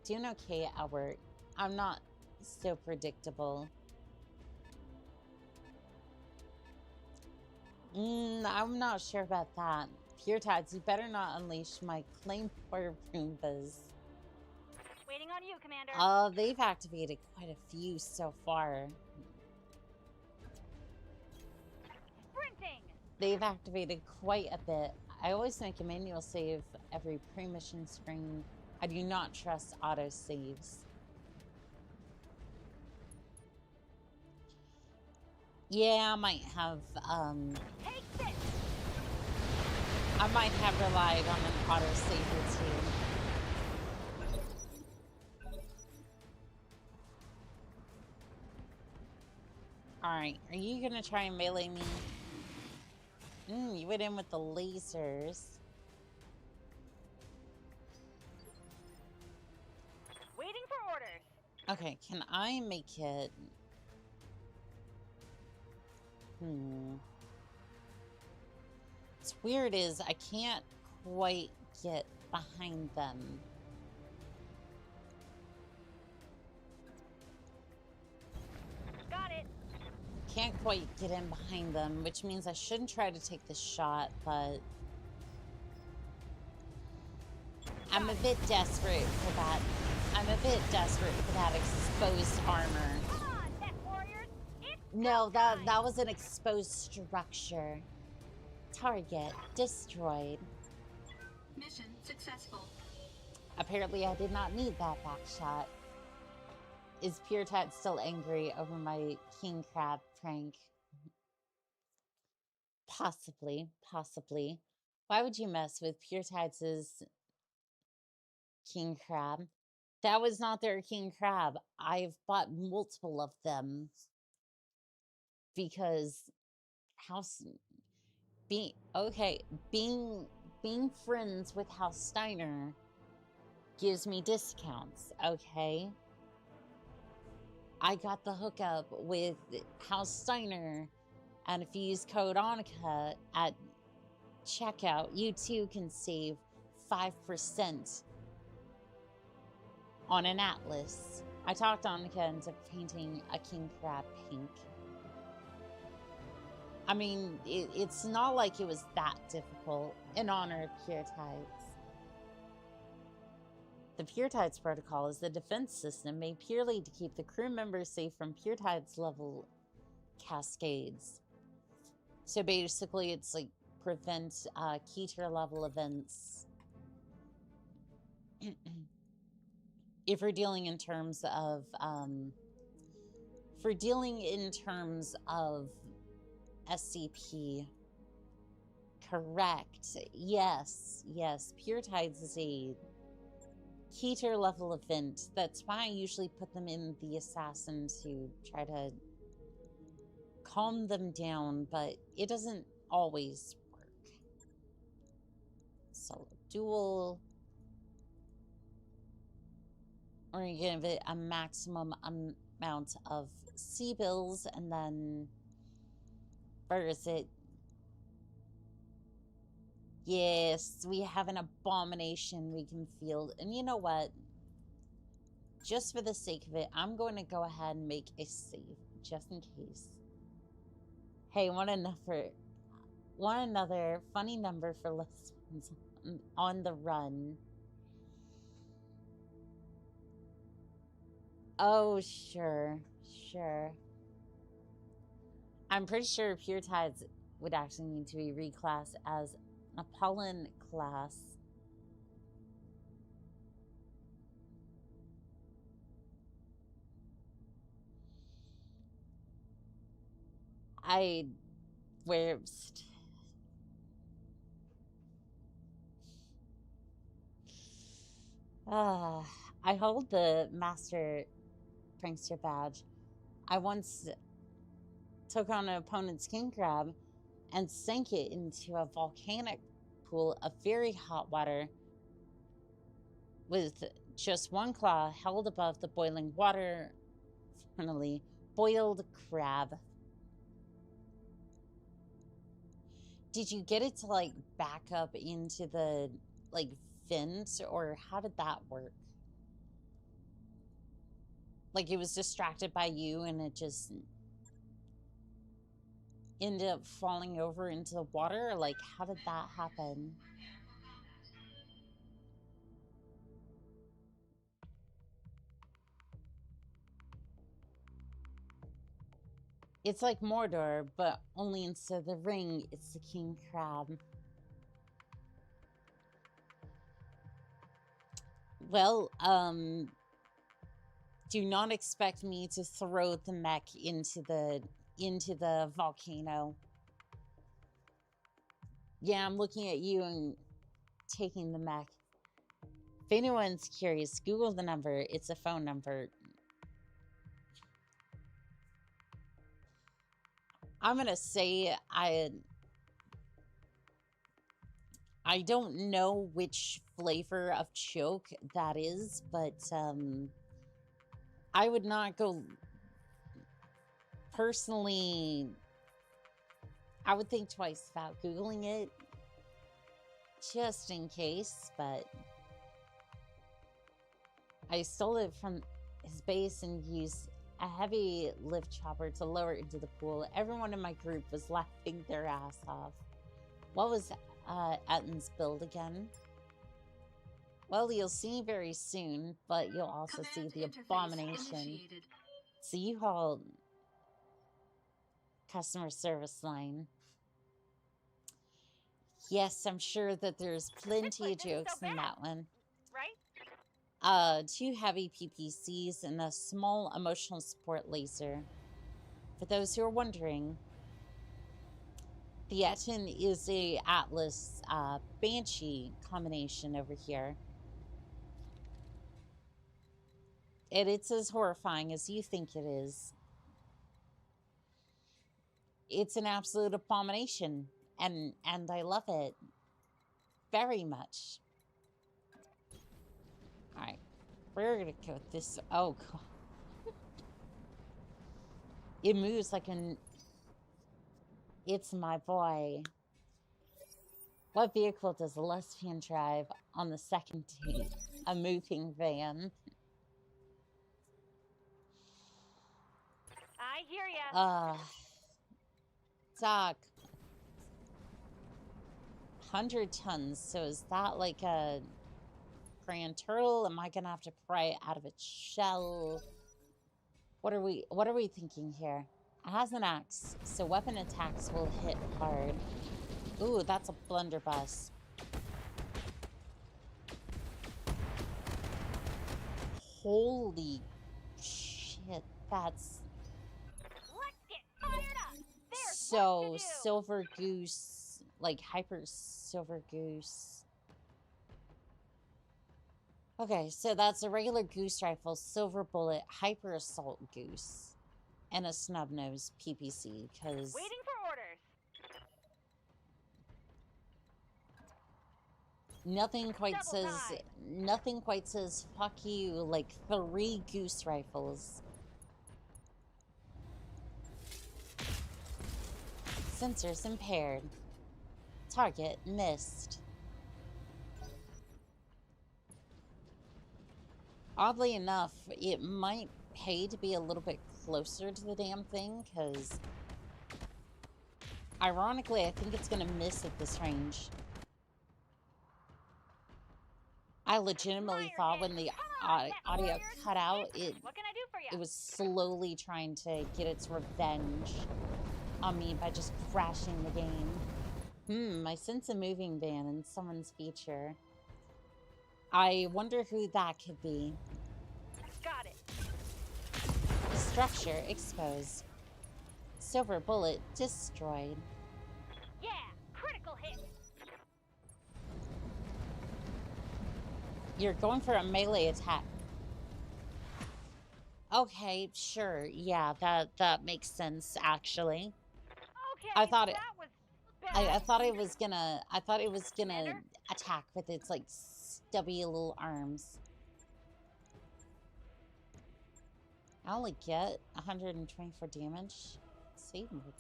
Doing okay at work. I'm not so predictable. I'm not sure about that. Pure Tides, you better not unleash my claim for Roombas. Waiting on you, Commander. They've activated quite a few so far. Sprinting. They've activated quite a bit. I always make a manual save every pre-mission screen. I do not trust auto saves. Yeah, I might have, Take this. I might have relied on an autosave or two. Alright, are you gonna try and melee me? You went in with the lasers. Waiting for orders. Okay, can I make it... What's weird is I can't quite get behind them. Got it. Can't quite get in behind them, which means I shouldn't try to take this shot, but... I'm a bit desperate for that. I'm a bit desperate for that exposed armor. Come on, Net Warriors. It's No, that was an exposed structure. Target destroyed. Mission successful. Apparently I did not need that back shot. Is Pure Tide still angry over my king crab prank? Possibly, possibly. Why would you mess with Pure Tide's king crab? That was not their king crab. I've bought multiple of them because being friends with House Steiner gives me discounts, okay? I got the hookup with House Steiner, and if you use code Onica at checkout, you too can save 5% on an atlas. I talked Onica into painting a king crab pink. I mean, it's not like it was that difficult in honor of Pure Tides. The Pure Tides protocol is the defense system made purely to keep the crew members safe from Pure Tides level cascades. So basically, it's like prevent Keter level events. If we're dealing in terms of, SCP, correct. Yes, Pure Tides is a Keter level event. That's why I usually put them in the assassin to try to calm them down, but it doesn't always work. Solo duel. We're gonna give it a maximum amount of C-bills and then burst it. Yes, we have an abomination we can field. And you know what? Just for the sake of it, I'm going to go ahead and make a save, just in case. Hey, want another funny number for lessons on the run. Oh, sure. I'm pretty sure Pure Tides would actually need to be reclassed as an Apollon class. I hold the Master Prankster badge. I once took on an opponent's king crab and sank it into a volcanic pool of very hot water with just one claw held above the boiling water. Finally, boiled crab. Did you get it to like back up into the like vent, or how did that work? Like it was distracted by you and it just ended up falling over into the water? Like, how did that happen? It's like Mordor, but only instead of the ring, it's the king crab. Well, do not expect me to throw the mech into the volcano. Yeah, I'm looking at you and taking the mech. If anyone's curious, Google the number. It's a phone number. I'm gonna say I don't know which flavor of choke that is, but I would not go personally. I would think twice about Googling it just in case, but I stole it from his base and used a heavy lift chopper to lower it into the pool. Everyone in my group was laughing their ass off. What was Etton's build again? Well, you'll see very soon, but you'll also see the abomination. So you haul customer service line. Yes, I'm sure that there's plenty of jokes in that one. Right? 2 heavy PPCs and a small emotional support laser. For those who are wondering, the Etten is a Atlas Banshee combination over here. And it's as horrifying as you think it is. It's an absolute abomination, and I love it very much. All right, we're gonna go with this. Oh god, it moves like an. It's my boy. What vehicle does a lesbian drive on the second date? A moving van. I hear ya. Doc. 100 tons. So is that like a grand turtle? Am I gonna have to pry it out of its shell? What are we thinking here? It has an axe, so weapon attacks will hit hard. Ooh, that's a blunderbuss. Holy shit, that's Let's get fired up. There's so work to do. silver goose, like hyper silver goose. Okay, so that's a regular goose rifle, silver bullet, hyper assault goose, and a snub nose PPC. Because Waiting for orders. nothing quite Double says time. nothing quite says fuck you like 3 goose rifles. Sensors impaired. Target missed. Oddly enough, it might pay to be a little bit closer to the damn thing, because ironically, I think it's going to miss at this range. I legitimately thought when the audio cut out, What can I do for it you? was slowly trying to get its revenge on me by just crashing the game. I sense a moving van in someone's feature. I wonder who that could be. Got it. Structure exposed. Silver bullet destroyed. Yeah, critical hit. You're going for a melee attack. Okay, sure. Yeah, that makes sense actually. Okay, I thought that was bad. I thought it was gonna Commander? attack with its like stubby little arms. I only get 124 damage. Save me with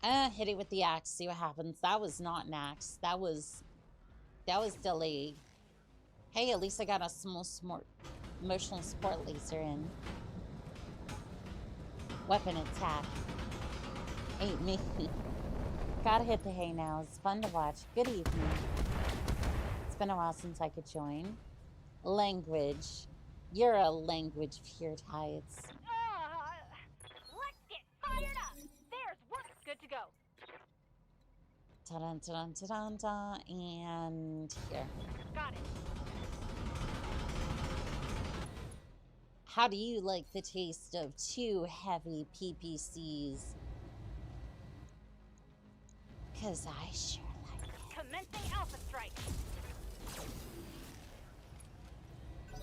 that. Hit it with the axe, see what happens. That was not an axe. That was delayed. Hey, at least I got a small emotional support laser in. Weapon attack. Ain't me. Gotta hit the hay now. It's fun to watch. Good evening. It's been a while since I could join. Language. You're a language pure tides. Let's get fired up. There's work. Good to go. Ta-dun, ta-dun, ta-dun, ta, and here. Got it. How do you like the taste of 2 heavy PPCs 'Cause I sure like it. Commencing Alpha Strike.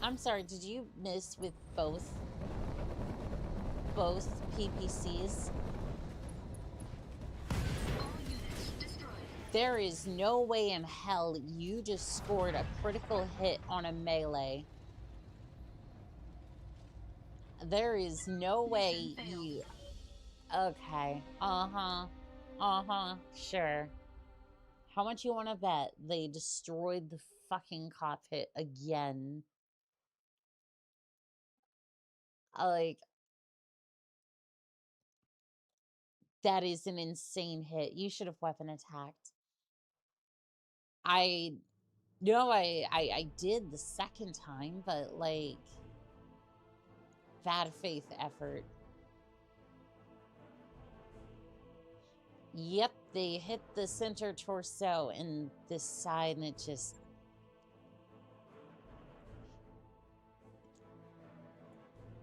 I'm sorry, did you miss with both PPCs? All units destroyed. There is no way in hell you just scored a critical hit on a melee. There is no way Mission failed. you... Okay. Sure. How much you want to bet they destroyed the fucking cockpit again? Like... That is an insane hit. You should have weapon attacked. I did the second time, but like... Bad faith effort. Yep, they hit the center torso and this side, and it just...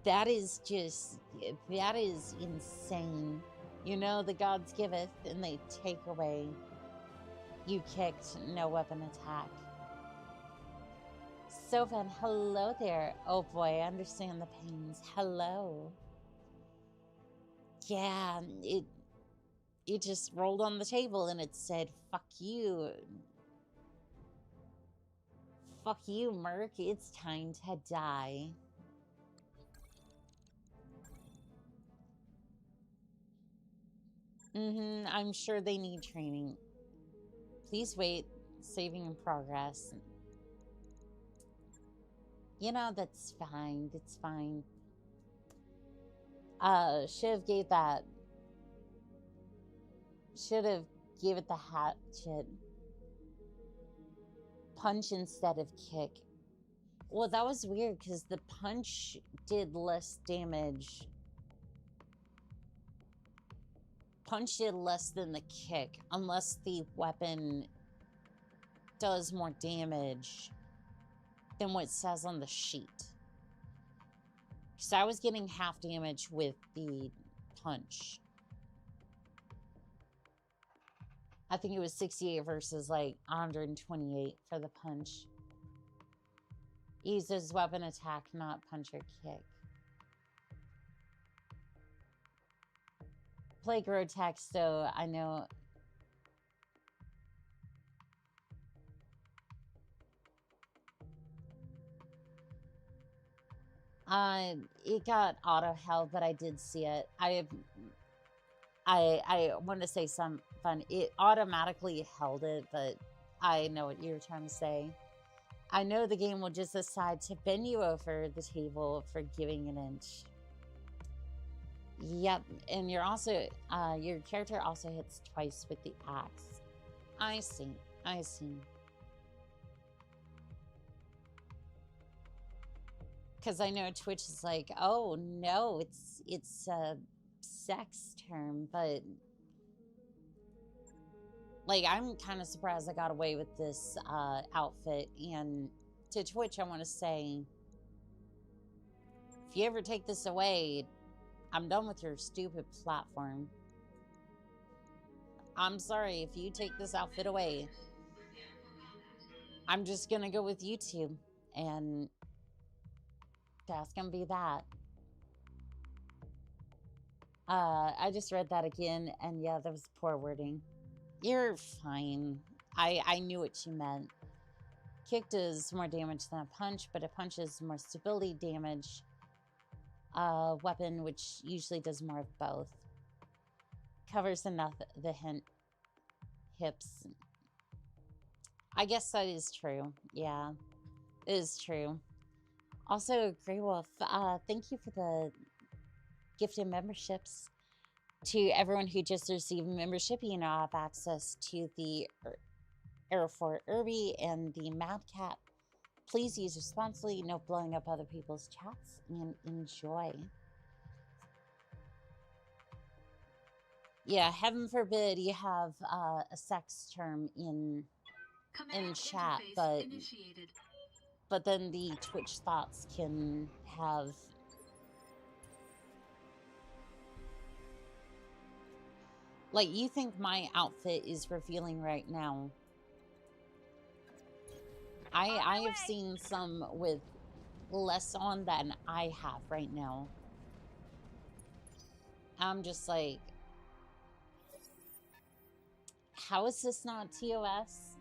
That is just... That is insane. You know, the gods giveth, and they take away. You kicked, no weapon attack. Sophan, hello there. Oh boy, I understand the pains. Hello. Yeah, it just rolled on the table and it said, fuck you. Fuck you, Merc. It's time to die. I'm sure they need training. Please wait. Saving in progress. You know, that's fine. That's fine. Should have gave it the hatchet. Punch instead of kick. Well, that was weird because the punch did less damage. Punch did less than the kick, unless the weapon does more damage than what it says on the sheet. Because I was getting half damage with the punch. I think it was 68 versus like 128 for the punch. Uses weapon attack, not punch or kick. Play Grotech, so I know. It got auto held, but I did see it. I want to say some fun. It automatically held it, but I know what you're trying to say. I know the game will just decide to bend you over the table for giving an inch. Yep, and you're also your character also hits twice with the axe. I see. I see. Because I know Twitch is like, oh no, it's a sex term, but like I'm kind of surprised I got away with this outfit. And to Twitch, I want to say, if you ever take this away, I'm done with your stupid platform. I'm sorry, if you take this outfit away, I'm just gonna go with YouTube, and that's gonna be that. I just read that again, and yeah, that was poor wording. You're fine. I knew what you meant. Kick does more damage than a punch, but a punch is more stability damage. Weapon, which usually does more of both. Covers enough the hips. I guess that is true. Yeah, it is true. Also, Grey Wolf, thank you for the gifted memberships. To everyone who just received membership, you now have access to the Aerofor Irby and the Mad Cat. Please use responsibly, no blowing up other people's chats, and enjoy. Yeah, heaven forbid you have a sex term in chat, but then the Twitch thoughts can have Like, you think my outfit is revealing right now. I have seen some with less on than I have right now. I'm just like, how is this not TOS?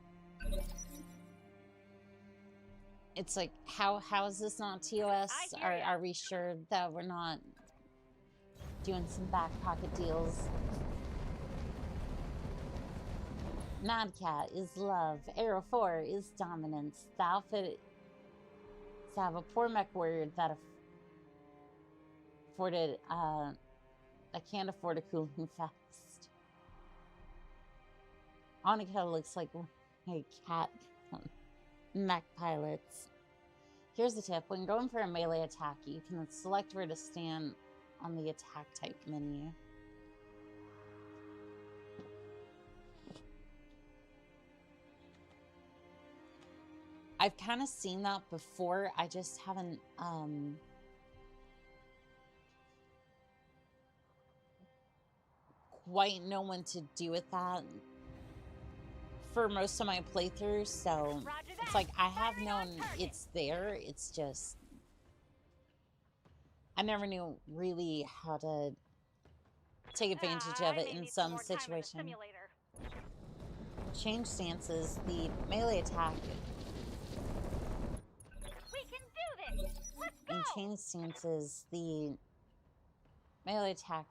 It's like, how is this not TOS? Are we sure that we're not doing some back pocket deals? Mad Cat is love. Arrow 4 is dominance. The outfit to have a poor mech warrior that afforded, I can't afford a cooling fast. Oni-chan looks like a cat. Mech pilots. Here's the tip. When going for a melee attack, you can select where to stand on the attack type menu. I've kind of seen that before. I just haven't quite known when to do with that for most of my playthroughs, so it's like I have known it's there, it's just I never knew really how to take advantage of it in some situation. Change stances, the melee attack. We can do this. Let's go. In change stances, the melee attack,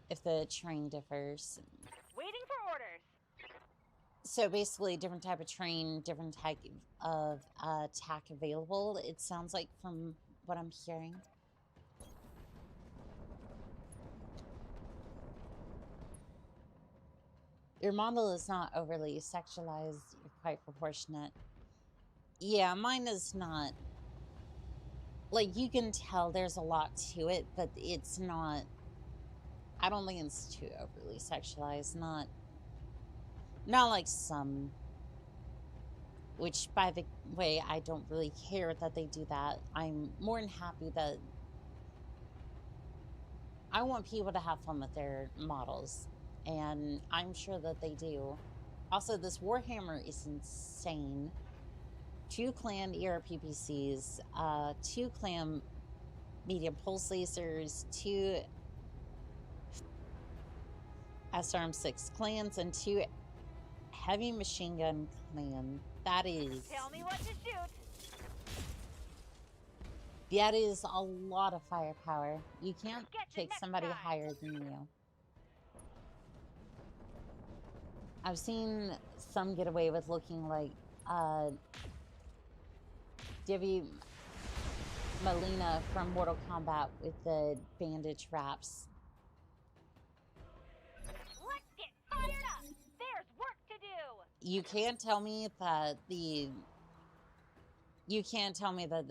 if the terrain differs. Waiting for orders. So basically, different type of terrain, different type of attack available, it sounds like, from what I'm hearing. Your model is not overly sexualized, you're quite proportionate. Yeah, mine is not. Like, you can tell there's a lot to it, but it's not. I don't think it's too overly sexualized. Not like some. Which, by the way, I don't really care that they do that. I'm more than happy that I want people to have fun with their models. And I'm sure that they do. Also, this Warhammer is insane. 2 clan ERPPCs, 2 clan medium pulse lasers, 2 SRM6 clans, and 2 heavy machine gun clan. That is... Tell me what to shoot. That is a lot of firepower. You can't kick somebody time. higher than you. I've seen some get away with looking like Divi Melina from Mortal Kombat with the bandage wraps. Let's get fired up. There's work to do. You can't tell me that the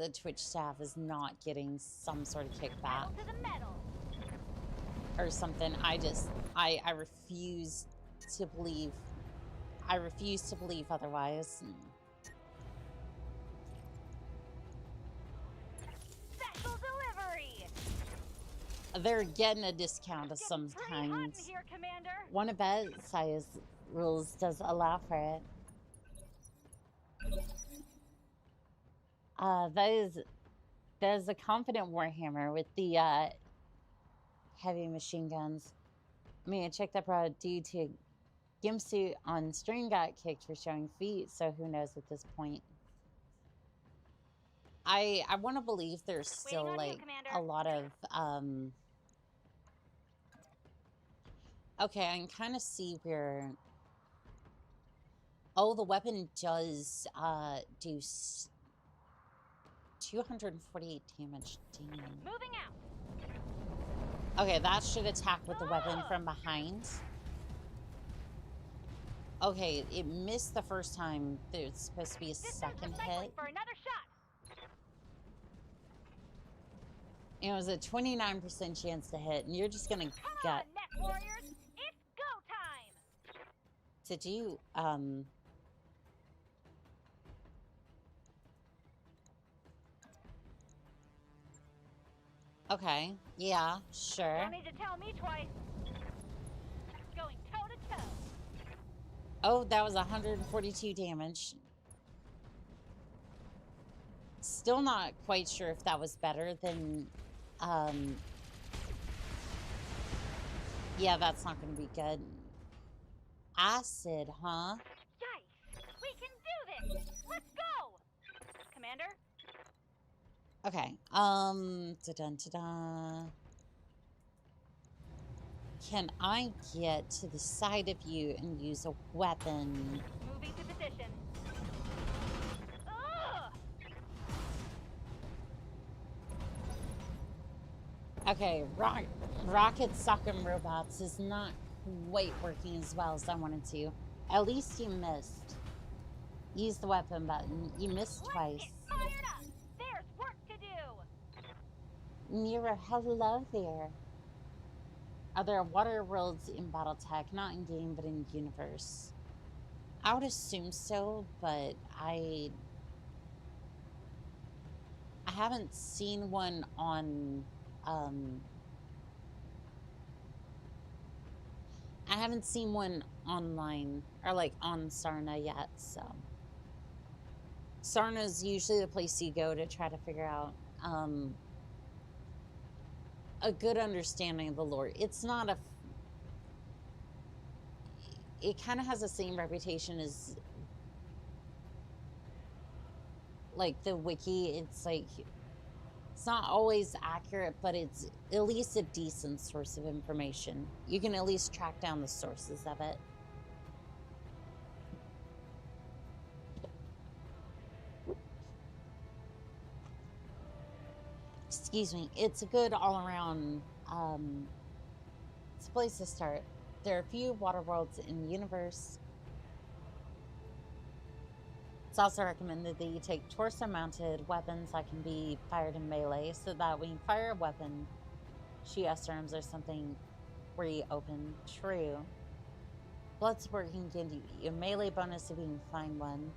Twitch staff is not getting some sort of kickback Pedal to the metal. or something. I refuse to believe. I refuse to believe otherwise. Special delivery. They're getting a discount of Getting some pretty hot in kind. here, Commander. One of bet size rules does allow for it. That is a confident Warhammer with the heavy machine guns. I mean, I checked that brought due to Gimsuit on stream got kicked for showing feet, so who knows at this point. I want to believe there's still like a lot of okay, I can kind of see where. Oh, the weapon does do 248 damage. Damn. Moving out. Okay, that should attack with the weapon from behind. Okay, it missed the first time. There's supposed to be a second hit. For another shot. And it was a 29% chance to hit, and you're just gonna Come gut. on, Neck Warriors. It's go time. Did you Okay. Yeah, sure. Don't need to tell me twice. Going toe to toe. Oh, that was 142 damage. Still not quite sure if that was better than, yeah, that's not going to be good. Acid, huh? Yikes! We can do this. Let's go, Commander. Okay. Da-dun-da-da. Can I get to the side of you and use a weapon? Moving to position. Ugh! Okay, Rocket Sock'em Robots is not quite working as well as I wanted to. At least you missed. Use the weapon button. You missed Let's twice. get fired up. There's work to do. Mira, hello there. Are there water worlds in Battletech? Not in game, but in universe. I would assume so, but I haven't seen one on I haven't seen one online or like on Sarna yet, so Sarna's usually the place you go to try to figure out a good understanding of the lore. It's not a it kind of has the same reputation as like the wiki. It's like it's not always accurate, but it's at least a decent source of information. You can at least track down the sources of it. Excuse me. It's a good all-around, it's a place to start. There are a few water worlds in the universe. It's also recommended that you take torso-mounted weapons that can be fired in melee, so that when you fire a weapon, shoot S-arms or something where you open. True. Blood support can give you a melee bonus if you can find one.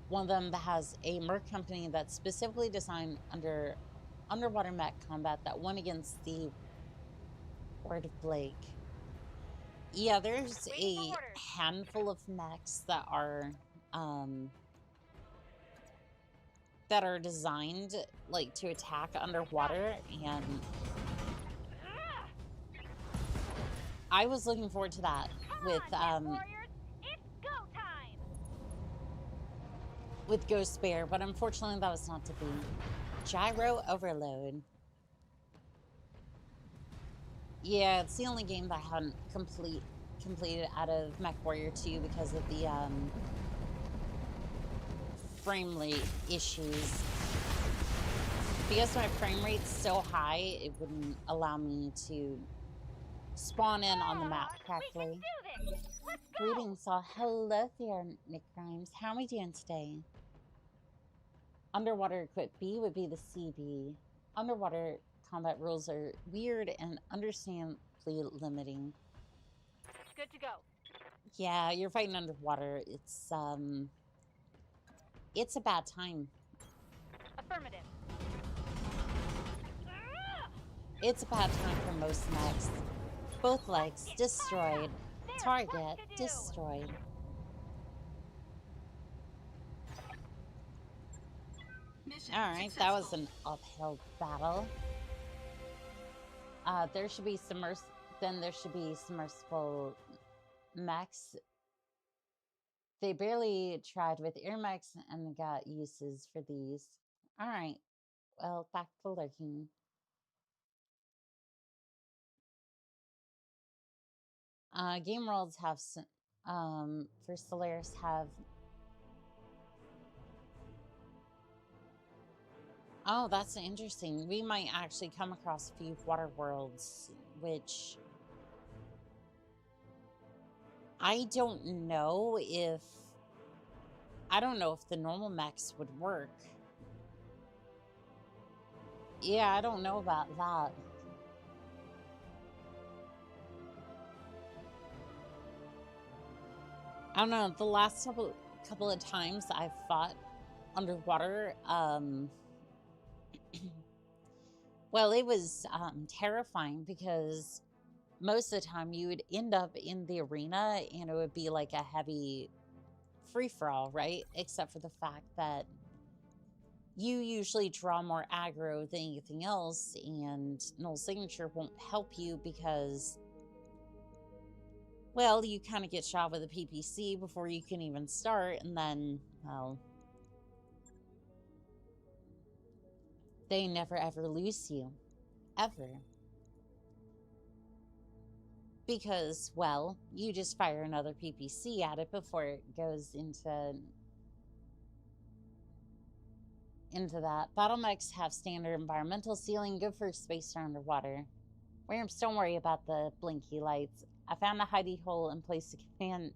One of them that has a merc company that's specifically designed under underwater mech combat that won against the Word of Blake. Yeah, there's a handful of mechs that are designed like to attack underwater, and I was looking forward to that with with Ghost Bear, but unfortunately that was not to be. Gyro Overload. Yeah, it's the only game that I haven't completed out of MechWarrior 2 because of the frame rate issues. Because my frame rate's so high, it wouldn't allow me to spawn in on the map correctly. Greetings all. Hello there, Nick Grimes. How are we doing today? Underwater equip B would be the CB. Underwater combat rules are weird and understandably limiting. Good to go. Yeah, you're fighting underwater. It's a bad time. Affirmative. It's a bad time for most mechs. Both legs destroyed. Target destroyed. Alright, that was an uphill battle. There should be submersible mechs. They barely tried with air mechs and got uses for these. Alright, well, back to lurking. Game worlds have for Solaris have. Oh, that's interesting. We might actually come across a few water worlds, which I don't know if the normal mechs would work. Yeah, I don't know about that. I don't know. The last couple of times I've fought underwater, Well, it was terrifying because most of the time you would end up in the arena and it would be like a heavy free-for-all, right? Except for the fact that you usually draw more aggro than anything else, and null signature won't help you because, well, you kind of get shot with a PPC before you can even start, and then, well, they never ever lose you. Ever. Because, well, you just fire another PPC at it before it goes into that. Battlemechs have standard environmental sealing, good for space or underwater. Williams, don't worry about the blinky lights. I found a hidey hole and placed a command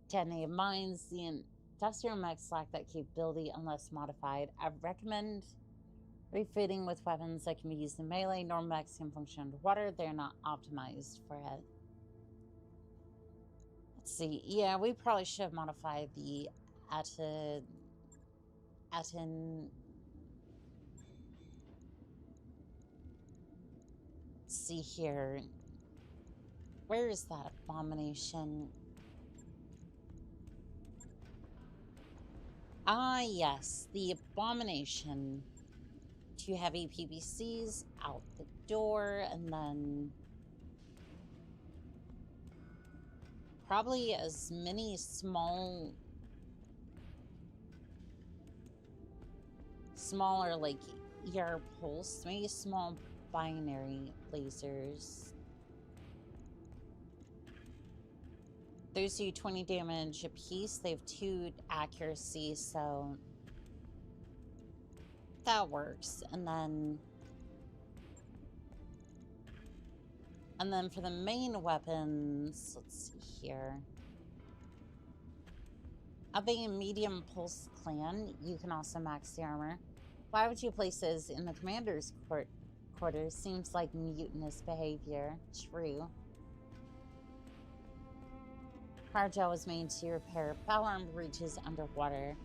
detonated mines. The industrial mechs lack that capability unless modified. I recommend refitting with weapons that can be used in melee. Normal mechs can function underwater. They're not optimized for it. Let's see. Yeah, we probably should have modified the Aten. Let's see here. Where is that abomination? Ah, yes, the abomination. 2 heavy PPCs out the door, and then probably as many smaller, like ER pulse, maybe small binary lasers. Those do 20 damage a piece. They have 2 accuracy, so that works. And then for the main weapons, let's see here. Up being a medium pulse clan, you can also max the armor. Why would you place this in the commander's quarters? Seems like mutinous behavior. True. Hard gel was made to repair battle armor breaches underwater.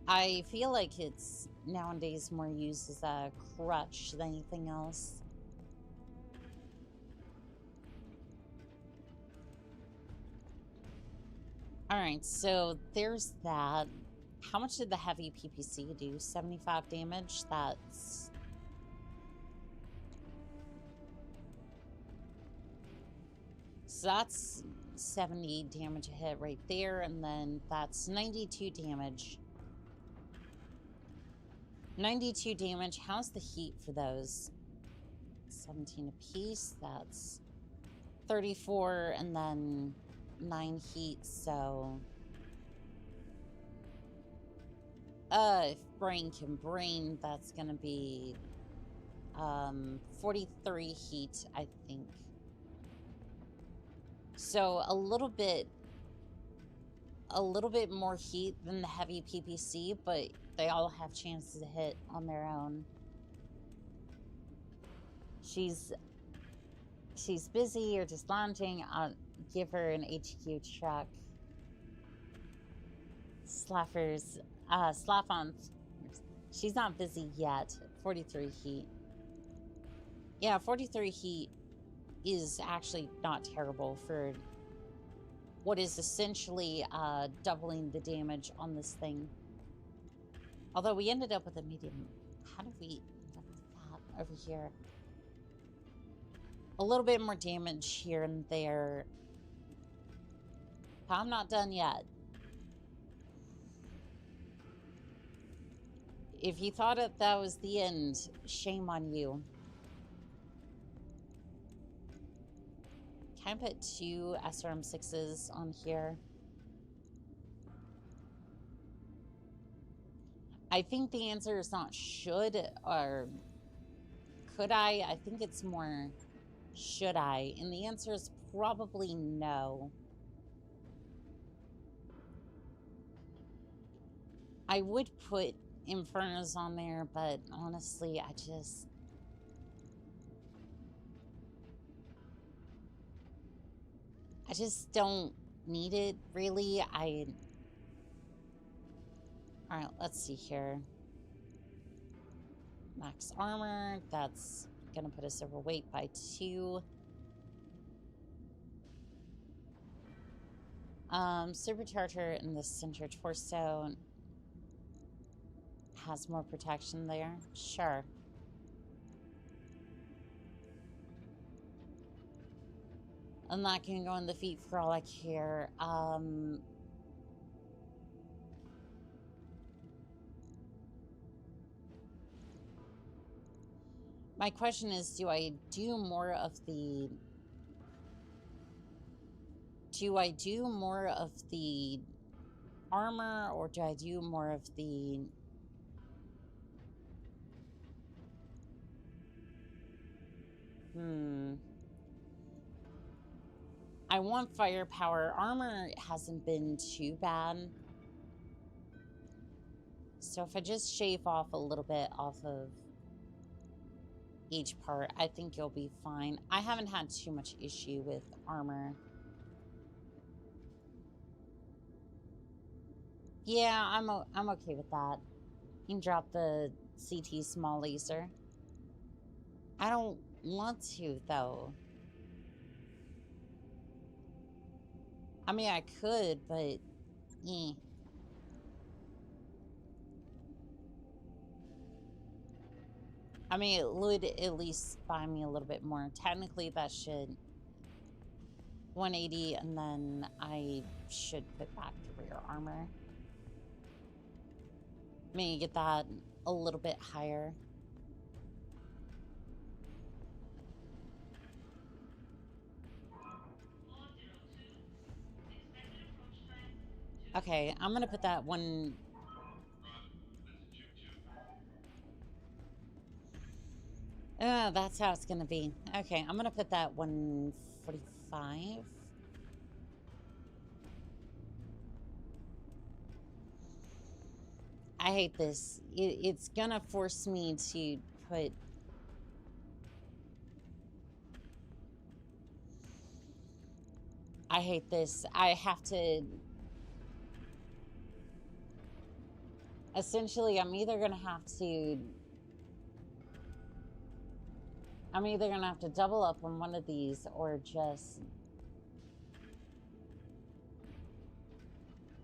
I feel like it's nowadays more used as a crutch than anything else. Alright, so there's that. How much did the heavy PPC do? 75 damage? So that's 70 damage a hit right there, and then that's 92 damage. 92 damage. How's the heat for those? 17 apiece. That's 34, and then 9 heat, so... if brain can brain, that's gonna be 43 heat, I think. So a little bit more heat than the heavy PPC, but they all have chances to hit on their own. She's busy or just lounging. I'll give her an HQ truck. Slaffers, slap on. She's not busy yet. 43 heat. Yeah, 43 heat is actually not terrible for what is essentially doubling the damage on this thing. Although we ended up with a medium. How did we end up with that over here? A little bit more damage here and there. I'm not done yet. If you thought that was the end, shame on you. Can I put 2 SRM6s on here? I think the answer is not should or could I? I think it's more should I? And the answer is probably no. I would put Infernos on there, but honestly, I just don't need it, really. Alright, let's see here. Max armor. That's gonna put us overweight by 2. Supercharger in the center torso has more protection there. Sure. I'm not gonna go in the feet for all I care. My question is, do I do more of the armor, or do I do more of the I want firepower. Armor hasn't been too bad. So if I just shave off a little bit off of each part, I think you'll be fine. I haven't had too much issue with armor. Yeah, I'm okay with that. You can drop the CT small laser. I don't want to, though. I mean, I could, but... eh. I mean, it would at least buy me a little bit more. Technically, that should... 180, and then I should put back the rear armor. Maybe get that a little bit higher. Okay, I'm gonna put that one... that's how it's gonna be. Okay, I'm gonna put that 145. I hate this. It's gonna force me to put... I hate this. I have to... Essentially, I'm either gonna have to double up on one of these, or just...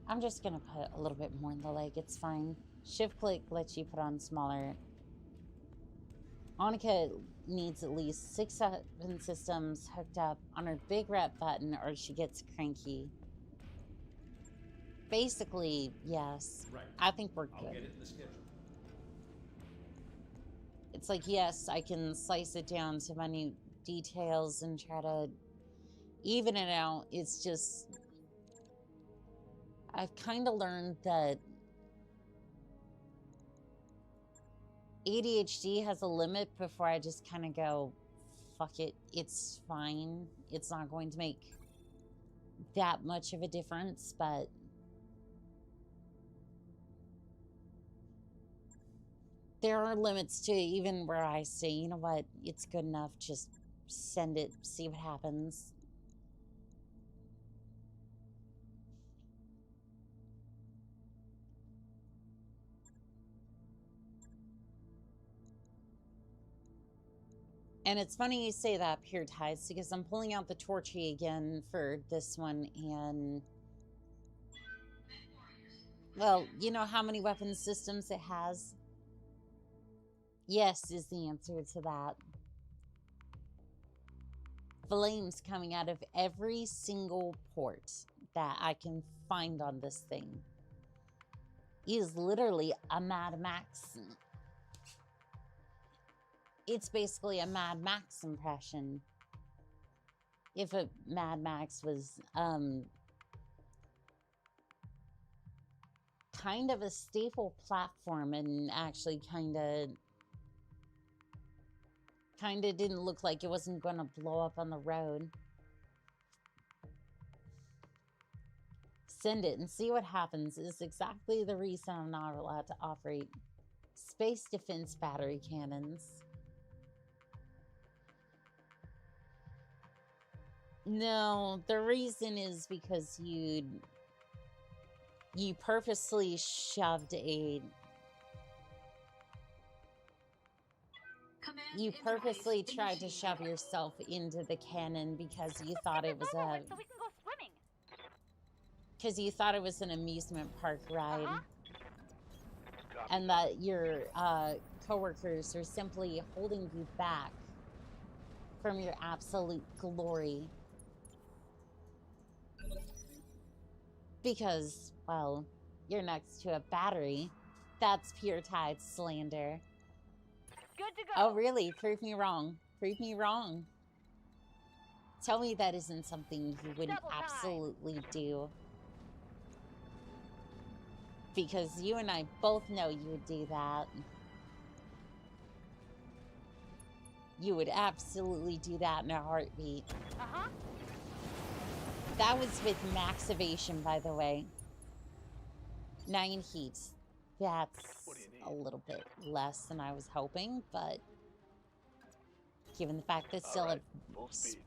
I'm just gonna put a little bit more in the leg. It's fine. Shift click lets you put on smaller. Monica needs at least 6 weapon systems hooked up on her big rep button, or she gets cranky. Basically, yes. Right. I think we're good. I'll get it in the schedule. It's like, yes, I can slice it down to minute details and try to even it out. It's just... I've kind of learned that ADHD has a limit before I just kind of go, fuck it, it's fine. It's not going to make that much of a difference, but there are limits to even where I say, you know what, it's good enough, just send it, see what happens. And it's funny you say that, Pure Tides, because I'm pulling out the Torchy again for this one, and... well, you know how many weapon systems it has? Yes is the answer to that. Flames coming out of every single port that I can find on this thing. It is literally a Mad Max. It's basically a Mad Max impression. If a Mad Max was kind of a staple platform and actually kind of didn't look like it wasn't going to blow up on the road. Send it and see what happens is exactly the reason I'm not allowed to operate space defense battery cannons. No, the reason is because you'd You purposely shoved a... Command You interface purposely tried to initiated. shove yourself into the cannon because you thought it was Over a... with so we can go swimming. Because you thought it was an amusement park ride. Uh-huh. Copy And that your coworkers are simply holding you back from your absolute glory. Because, well, you're next to a battery. That's pure tide slander. Good to go. Oh, really? Prove me wrong. Prove me wrong. Tell me that isn't something you wouldn't Double time. absolutely do. Because you and I both know you would do that. You would absolutely do that in a heartbeat. Uh-huh. That was with maxivation, by the way. 9 heats. That's What do you need? a little bit less than I was hoping, but given the fact that still All have right, full speed.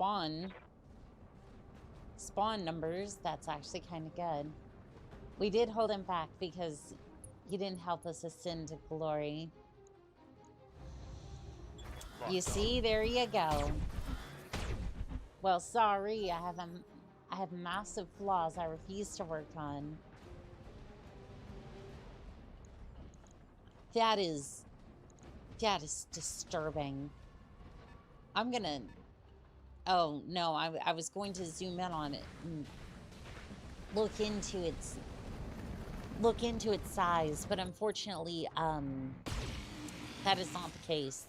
spawn numbers, that's actually kind of good. We did hold him back because he didn't help us ascend to glory. You see, there you go. Well, sorry, I have massive flaws I refuse to work on. That is disturbing. I'm gonna... Oh, no, I was going to zoom in on it and look into its size, but unfortunately, that is not the case.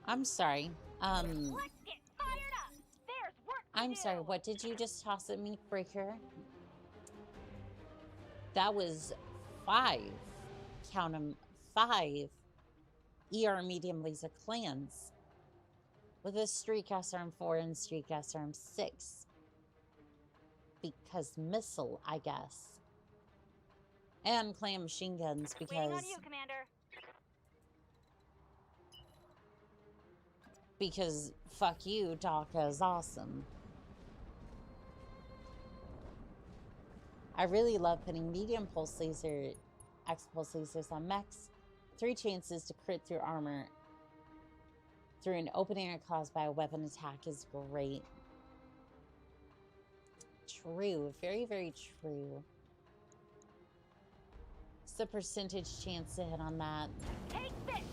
I'm sorry. Let's get fired up. There's work to I'm do. sorry, what did you just toss at me, Breaker? That was 5. Count them, 5 ER medium laser clans with a streak SRM 4 and streak SRM 6. Because missile, I guess. And clan machine guns because... Waiting on you, Commander. Because fuck you, Daka is awesome. I really love putting medium pulse laser, X-pulse lasers on mechs. 3 chances to crit through armor through an open area caused by a weapon attack is great. True, very, very true. What's the percentage chance to hit on that? Take this.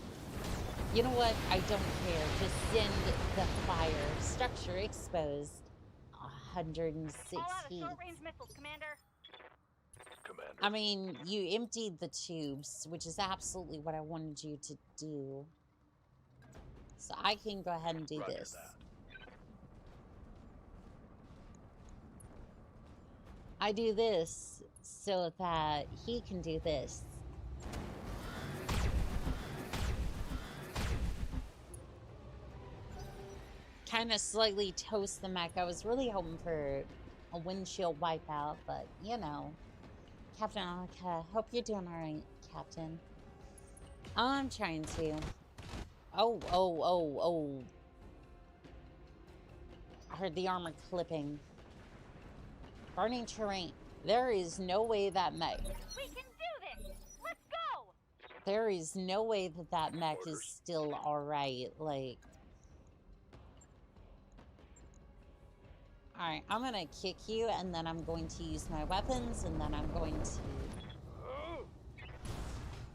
You know what? I don't care. Just send the fire. Structure exposed. 106 All out of heat. short-range missiles, Commander. Commander. I mean, you emptied the tubes, which is absolutely what I wanted you to do. So I can go ahead and do Roger this. that. I do this so that he can do this. Kind of slightly toast the mech. I was really hoping for a windshield wipeout, but you know. Captain Annika, hope you're doing alright, Captain. I'm trying to. Oh. I heard the armor clipping. Burning terrain. There is no way that mech... We can do this. Let's go. There is no way that that mech is still alright, like... Alright, I'm gonna kick you, and then I'm going to use my weapons, and then I'm going to...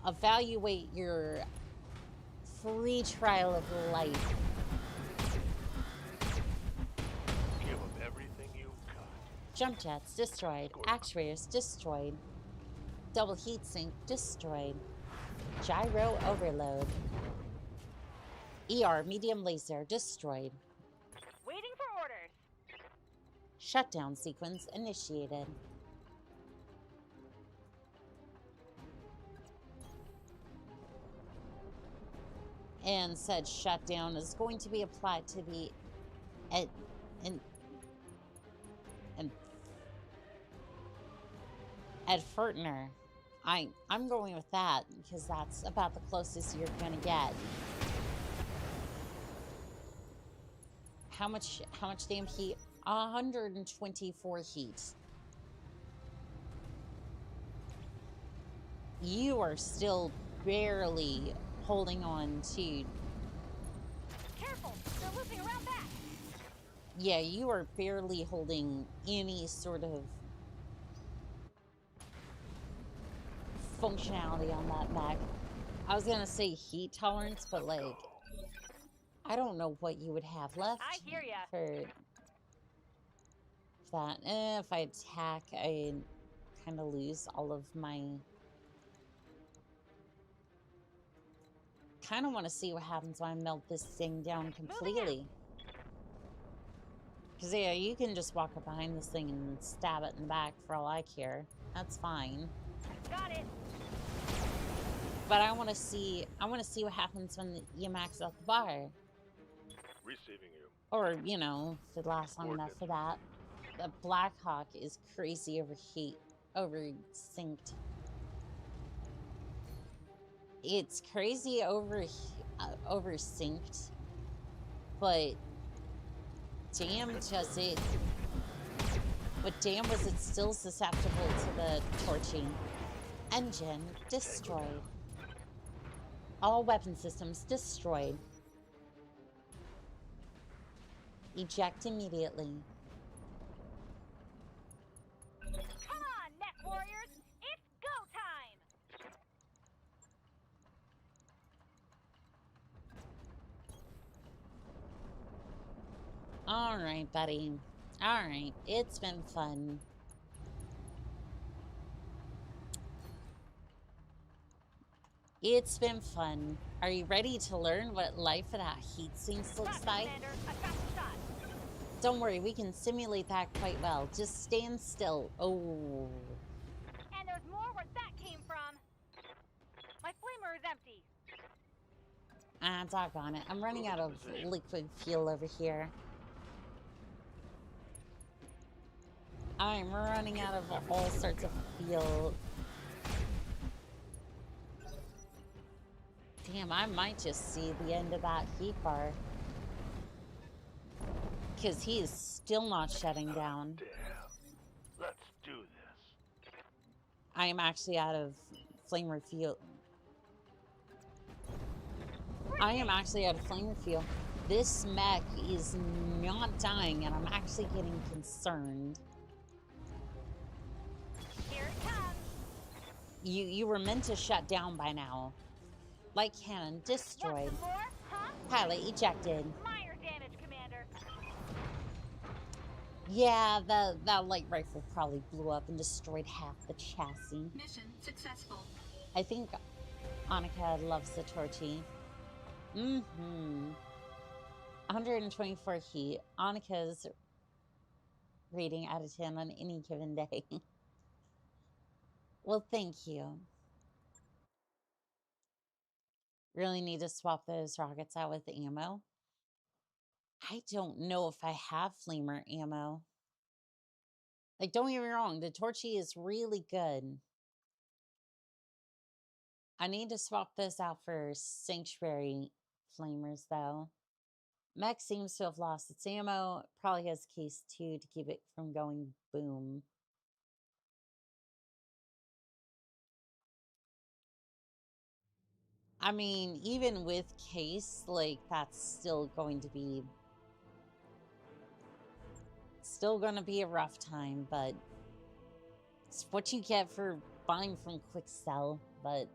evaluate your free trial of life. Give them everything you've got. Jump jets destroyed. Actuators destroyed. Double heatsink destroyed. Gyro overload. ER medium laser destroyed. Waiting for orders. Shutdown sequence initiated. And said shutdown is going to be applied to the Ed Furtner. I'm going with that because that's about the closest you're gonna get. How much damn heat 124 heat. You are still barely holding on to... Careful, they're looping around back. Yeah, you are barely holding any sort of functionality on that mech. I was gonna say heat tolerance, but like, I don't know what you would have left I hear ya. for that. If I attack, I kind of lose all of my... Kind of want to see what happens when I melt this thing down completely. Because yeah, you can just walk up behind this thing and stab it in the back for all I care. That's fine. Got it. But I want to see what happens when you max out the bar. Receiving you. Or, you know, if it lasts long enough for that. The Blackhawk is crazy oversynced. It's crazy oversynced, but damn does it. But damn was it still susceptible to the torching. Engine destroyed. All weapon systems destroyed. Eject immediately. Come on, Neck Warriors. It's go time. All right, buddy. All right, it's been fun. It's been fun. Are you ready to learn what life without heat sinks looks like? Commander, a fast shot. Don't worry, we can simulate that quite well. Just stand still. Oh. And there's more where that came from. My flamer is empty. Ah, doggone it. I'm running out of liquid fuel over here. I'm running out of all sorts of fuel. Damn, I might just see the end of that heat bar. Because he is still not shutting down. Damn. Let's do this. I am actually out of flamer fuel. I am actually out of flamer fuel. This mech is not dying, and I'm actually getting concerned. Here it comes. You were meant to shut down by now. Light cannon destroyed. Want some more? Huh? Pilot ejected. Minor damage, Commander. Yeah, that light rifle probably blew up and destroyed half the chassis. Mission successful. I think Annika loves the torchy. 124 heat. Annika's rating out of 10 on any given day. Well, thank you. Really need to swap those rockets out with ammo. I don't know if I have flamer ammo. Like, don't get me wrong, the torchy is really good. I need to swap this out for sanctuary flamers, though. Mech seems to have lost its ammo. Probably has case 2 to keep it from going boom. I mean, even with case, like, that's still going to be a rough time, but it's what you get for buying from Quick Sell. But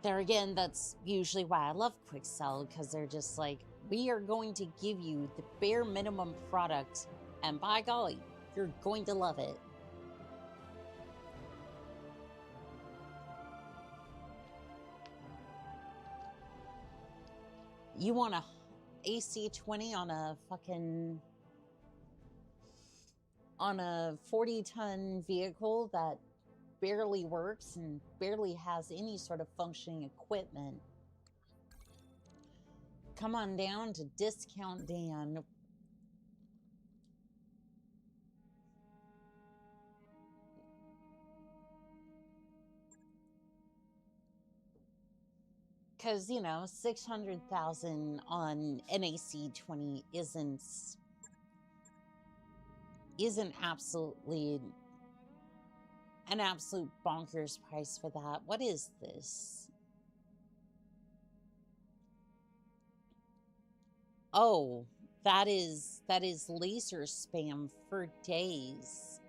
there again, that's usually why I love Quick Sell, because they're just like, we are going to give you the bare minimum product, and by golly, you're going to love it. You want a AC-20 on a fucking... on a 40-ton vehicle that barely works and barely has any sort of functioning equipment. Come on down to Discount Dan. Because, you know, 600,000 on NAC-20 isn't absolutely an absolute bonkers price for that. What is this? Oh, that is laser spam for days.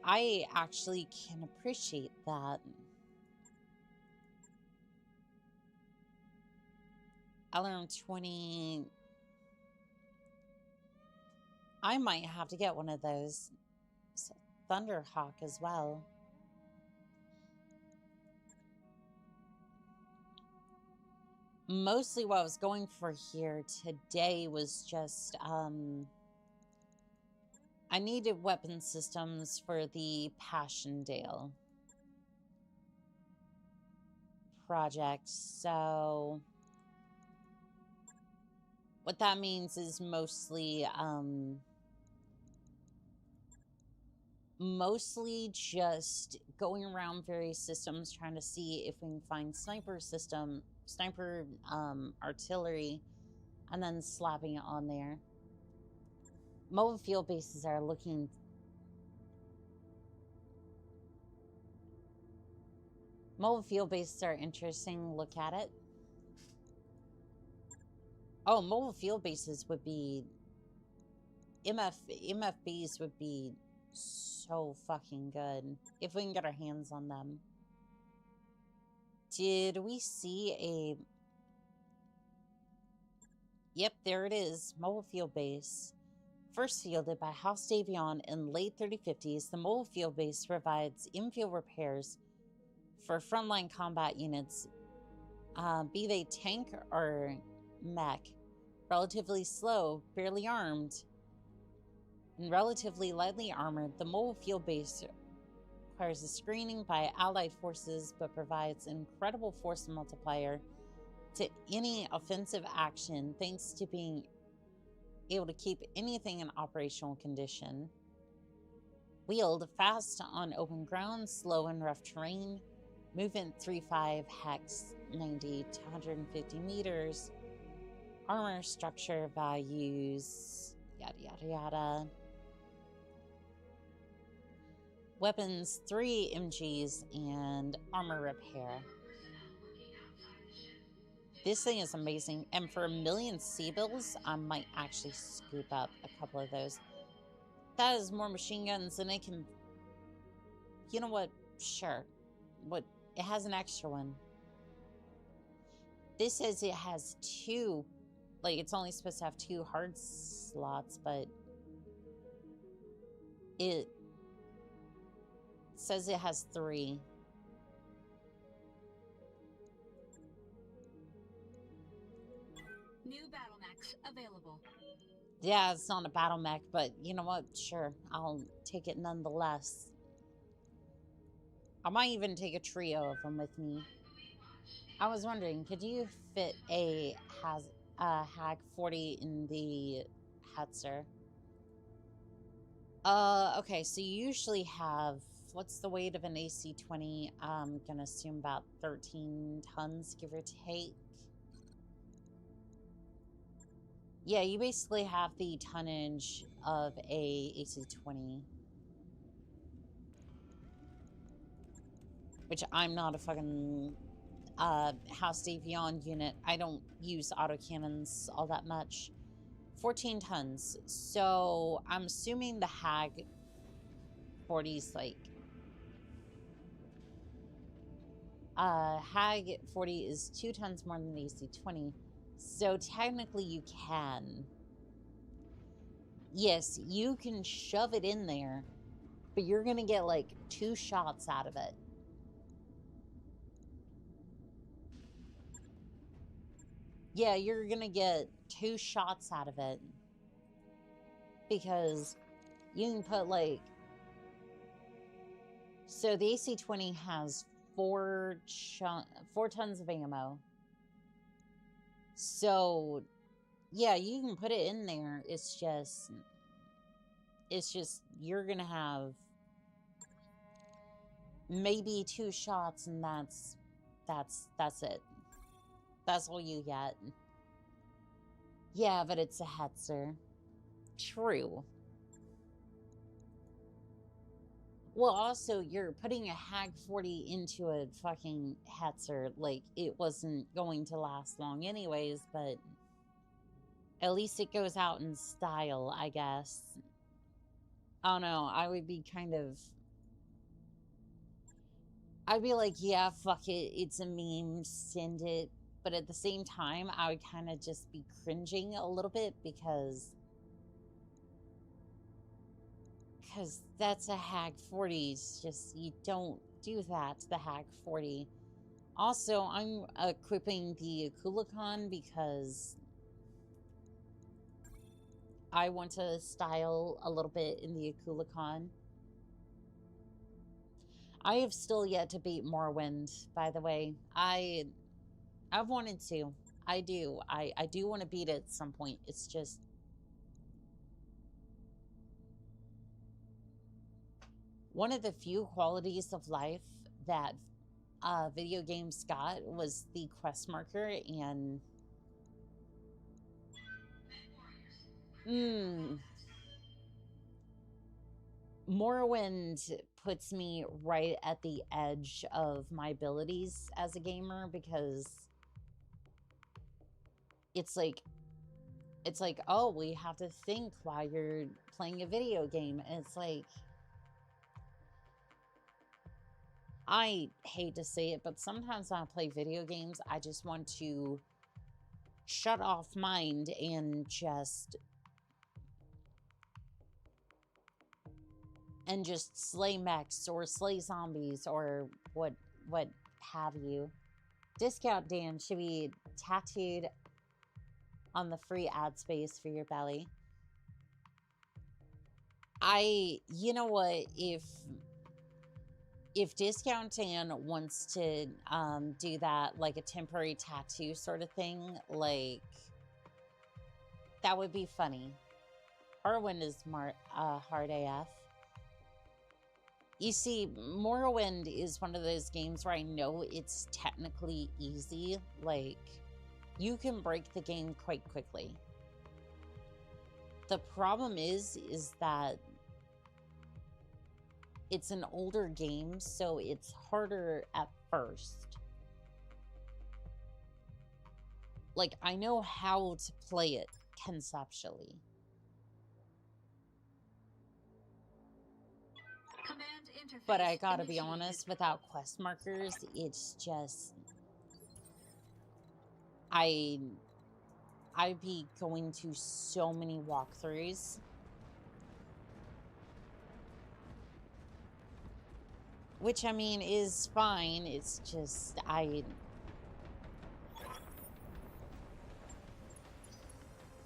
I actually can appreciate that. Alarm 20. I might have to get one of those. So, Thunderhawk as well. Mostly what I was going for here today was just, I needed weapon systems for the Passchendaele project, so what that means is mostly just going around various systems trying to see if we can find sniper artillery, and then slapping it on there. Mobile field bases are looking... Mobile field bases are interesting. Look at it. Oh, mobile field bases would be... MFBs would be so fucking good if we can get our hands on them. Did we see a... Yep, there it is. Mobile field base. First fielded by House Davion in late 3050s, the mobile field base provides in-field repairs for frontline combat units, be they tank or mech, relatively slow, barely armed, and relatively lightly armored. The mobile field base requires a screening by allied forces, but provides an incredible force multiplier to any offensive action, thanks to being able to keep anything in operational condition. Wheeled fast on open ground, slow in rough terrain, movement 3-5 hex 90 to 150 meters, armor structure values, yada yada yada. Weapons 3 MGs and armor repair. This thing is amazing, and for 1 million C-bills, I might actually scoop up a couple of those. That is more machine guns than it can... You know what? Sure. What? It has an extra one. This says it has 2... Like, it's only supposed to have 2 hard slots, but... It says it has 3. New battle mechs available. Yeah, it's not a battle mech, but you know what? Sure, I'll take it nonetheless. I might even take a trio of them with me. I was wondering, could you fit a Hag 40 in the Hetzer? Okay, so you usually have... What's the weight of an AC-20? I'm gonna assume about 13 tons, give or take. Yeah, you basically have the tonnage of a AC-20. Which I'm not a fucking House Davion unit. I don't use autocannons all that much. 14 tons. So I'm assuming the Hag 40's like... Hag 40 is 2 tons more than the AC-20. So technically you can. Yes, you can shove it in there, but you're going to get like 2 shots out of it. Yeah, you're going to get 2 shots out of it. Because you can put like... So the AC-20 has 4 tons of ammo. So, yeah, you can put it in there. It's just, you're going to have maybe 2 shots, and that's That's it. That's all you get. Yeah, but it's a Hetzer. True. Well, also, you're putting a Hag 40 into a fucking Hetzer. Like, it wasn't going to last long anyways, but at least it goes out in style, I guess. I don't know. I would be kind of... I'd be like, yeah, fuck it. It's a meme. Send it. But at the same time, I would kind of just be cringing a little bit because that's a Hag 40. It's just, you don't do that to the Hag 40. Also, I'm equipping the Akula-Khan because I want to style a little bit in the Akula-Khan. I have still yet to beat Morrowind, by the way. I've wanted to. I do. I do want to beat it at some point. It's just... one of the few qualities of life that video games got was the quest marker, and... Morrowind puts me right at the edge of my abilities as a gamer because it's like, oh, we have to think while you're playing a video game. And it's like, I hate to say it, but sometimes when I play video games, I just want to shut off mind and just slay mechs or slay zombies or what have you. Discount Dan should be tattooed on the free ad space for your belly. You know what, if Discount Dan wants to do that, like a temporary tattoo sort of thing, like, that would be funny. Morrowind is hard AF. You see, Morrowind is one of those games where I know it's technically easy. Like, you can break the game quite quickly. The problem is that it's an older game, so it's harder at first. Like, I know how to play it conceptually. But I gotta be honest, without quest markers, it's just... I'd be going to so many walkthroughs. Which, I mean, is fine. It's just,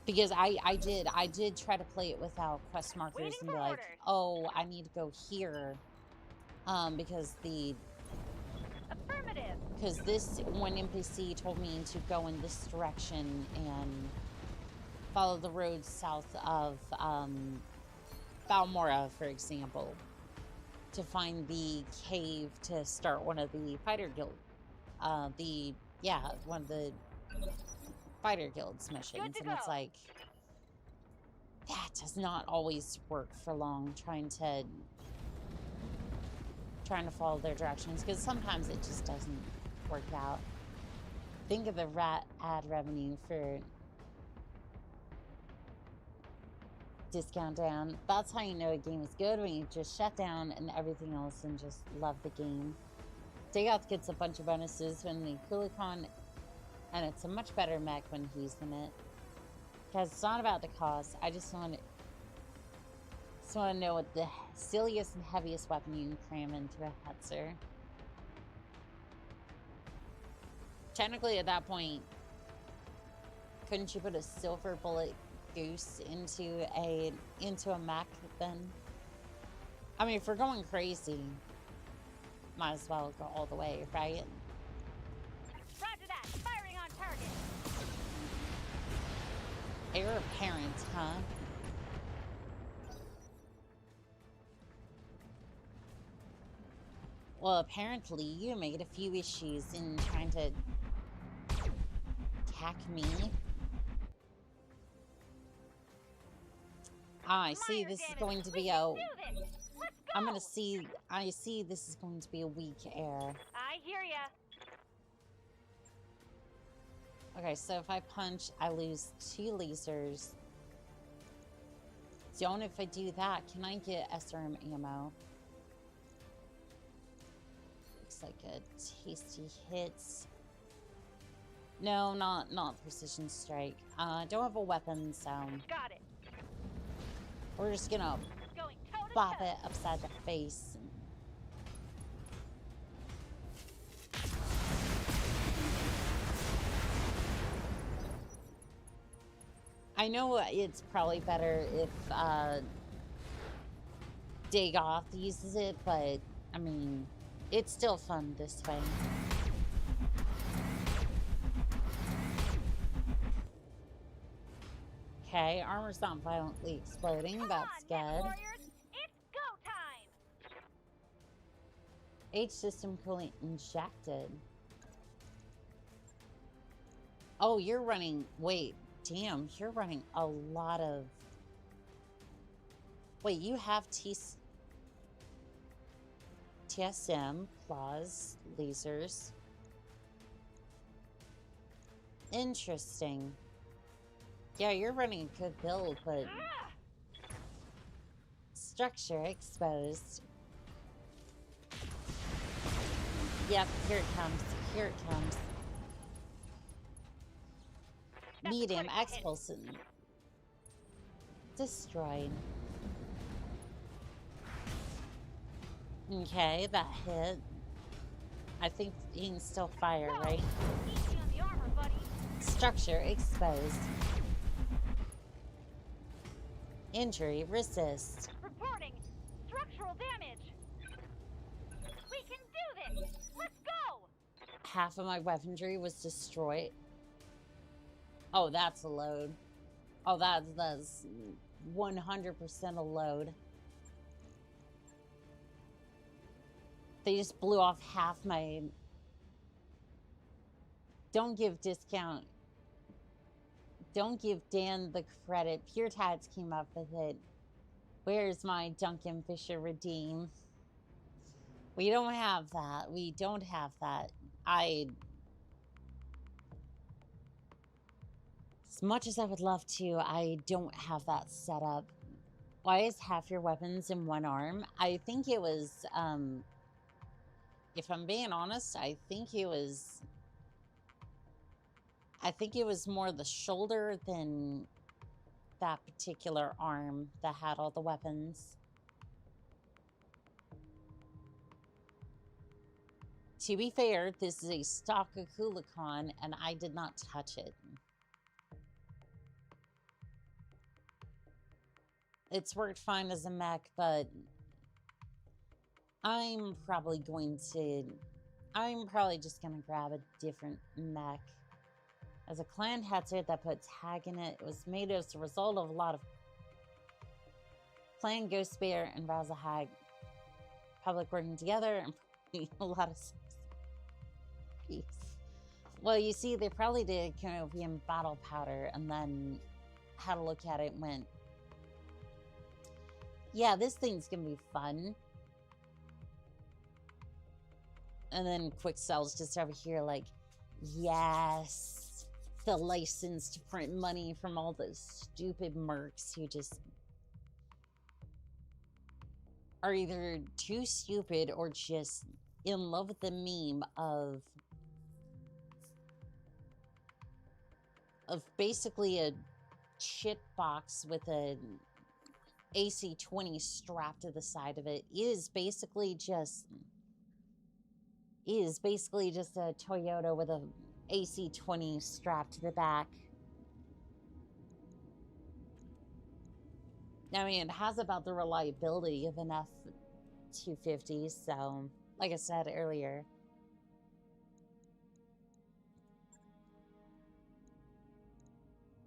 because I did try to play it without quest markers and be like, oh, I need to go here. Because this one NPC told me to go in this direction and follow the road south of Balmora, for example, to find the cave to start one of the fighter guild, one of the fighter guild's missions, and it's like, that does not always work for long, trying to follow their directions, because sometimes it just doesn't work out. Think of the ad revenue for Discount down. That's how you know a game is good, when you just shut down and everything else and just love the game. Dagoth gets a bunch of bonuses when the Akula-Khan, and it's a much better mech when he's in it. Because it's not about the cost, I just want to know what the silliest and heaviest weapon you can cram into a Hetzer. Technically, at that point, couldn't you put a silver bullet goose into a mech then? I mean, if we're going crazy, might as well go all the way, right? Roger that. Firing on target. Heir apparent, huh? Well, apparently you made a few issues in trying to attack me. I see this is going to be a... I'm gonna see... I see this is going to be a weak air. I hear ya. Okay, so if I punch, I lose 2 lasers. Don't if I do that, can I get SRM ammo? Looks like a tasty hit. No, not precision strike. Don't have a weapon, so Got it. we're just gonna Going toe to bop toe. it upside the face. I know it's probably better if Dagoth uses it, but I mean, it's still fun this way. Okay, armor's not violently exploding. Come That's on, Net good. Warriors. It's go time. H system coolant injected. Oh, you're running. Wait, damn, you're running a lot of. Wait, you have TSM, claws, lasers. Interesting. Yeah, you're running a good build, but Ah! structure exposed. Yep, here it comes. Here it comes. That's a Medium critical hit. expulsion. Destroyed. Okay, that hit. I think he can still fire, Whoa! right? Easy on the armor, buddy. Structure exposed. Injury resist. Reporting structural damage. We can do this. Let's go. Half of my weaponry was destroyed. Oh, that's a load. Oh, that's 100% a load. They just blew off half my... Don't give discount. Don't give Dan the credit. Pure Tats came up with it. Where's my Duncan Fisher redeem? We don't have that. We don't have that. As much as I would love to, I don't have that set up. Why is half your weapons in one arm? I think it was, if I'm being honest, I think it was more the shoulder than that particular arm that had all the weapons. To be fair, this is a stock Akulikon, and I did not touch it. It's worked fine as a mech, but I'm probably just gonna grab a different mech. As a clan hetzer that put tag in it, it was made as a result of a lot of clan Ghost Bear and Razahag public working together and a lot of peace. Well, you see, they probably did Canopian battle powder and then had a look at it and went, yeah, this thing's gonna be fun. And then Quickcell's just over here like, yes, the license to print money from all those stupid mercs who just are either too stupid or just in love with the meme of basically a shit box with a AC-20 strapped to the side of it. It is basically just a Toyota with a AC-20 strapped to the back. I mean, it has about the reliability of an F-250, so, like I said earlier.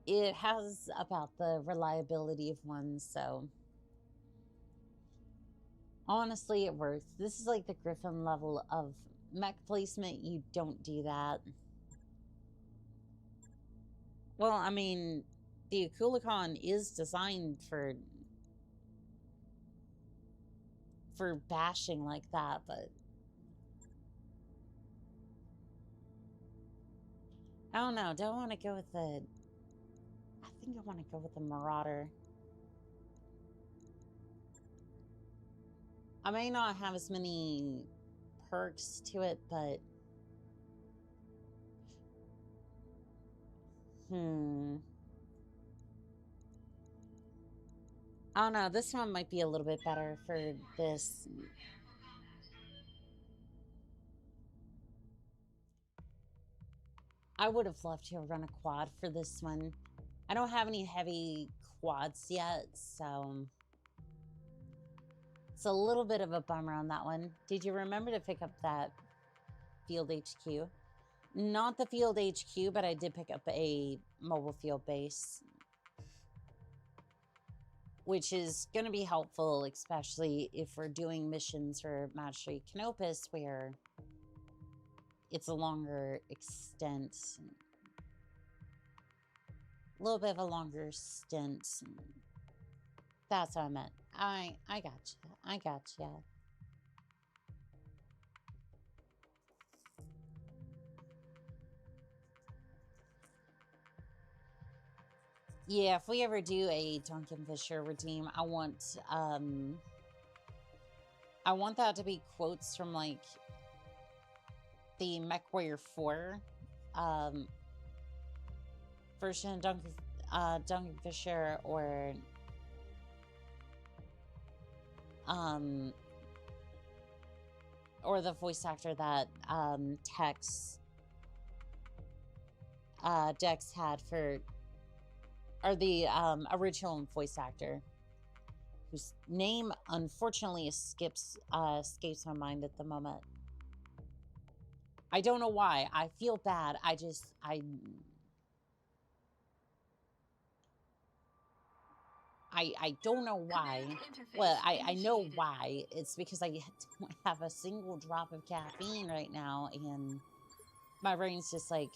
It has about the reliability of one, so... Honestly, it works. This is like the Griffin level of mech placement. You don't do that. Well, I mean, the Akulikon is designed for bashing like that, but I don't know. Don't want to go with the... I think I want to go with the Marauder. I may not have as many perks to it, but... I don't know. This one might be a little bit better for this. I would have loved to have run a quad for this one. I don't have any heavy quads yet, so it's a little bit of a bummer on that one. Did you remember to pick up that field HQ? Not the field HQ, but I did pick up a mobile field base, which is going to be helpful, especially if we're doing missions for Magistrate Canopus, where it's a longer extent. A little bit of a longer stint. That's what I meant. I gotcha. I gotcha. Yeah, if we ever do a Duncan Fisher redeem, I want that to be quotes from like the MechWarrior 4 version of Duncan Fisher, or the voice actor that Dex had for, or the original voice actor, whose name unfortunately escapes my mind at the moment. I don't know why. I feel bad. I don't know why. Well, I know why. It's because I don't have a single drop of caffeine right now, and my brain's just like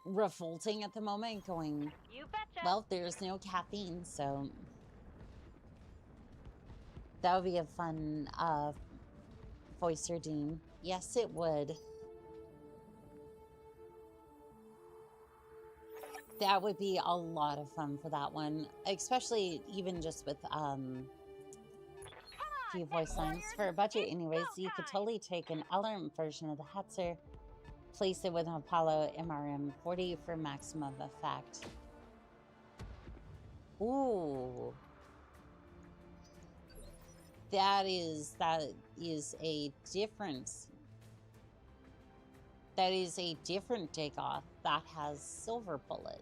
revolting at the moment, going, You betcha. well, there's no caffeine, so that would be a fun voice redeem. Yes, it would. That would be a lot of fun for that one, especially even just with a few voice lines. For a budget anyways, you could totally take an Elrond version of the Hetzer, place it with an Apollo MRM 40 for maximum effect. Ooh. That is a different takeoff. That has silver bullet.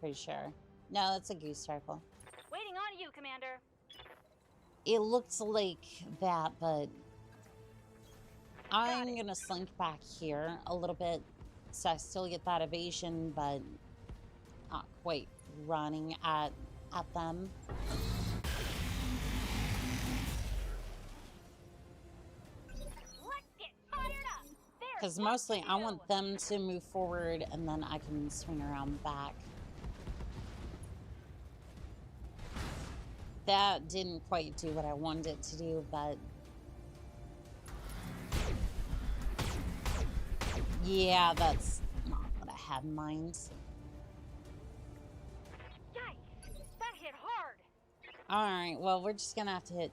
Pretty sure. No, that's a goose rifle. Waiting on you, Commander. It looks like that, but I'm gonna slink back here a little bit so I still get that evasion, but not quite running at them. Because mostly I want them to move forward and then I can swing around back. That didn't quite do what I wanted it to do, but yeah, that's not what I had in mind. Yikes! That hit hard. Alright, well, we're just gonna have to hit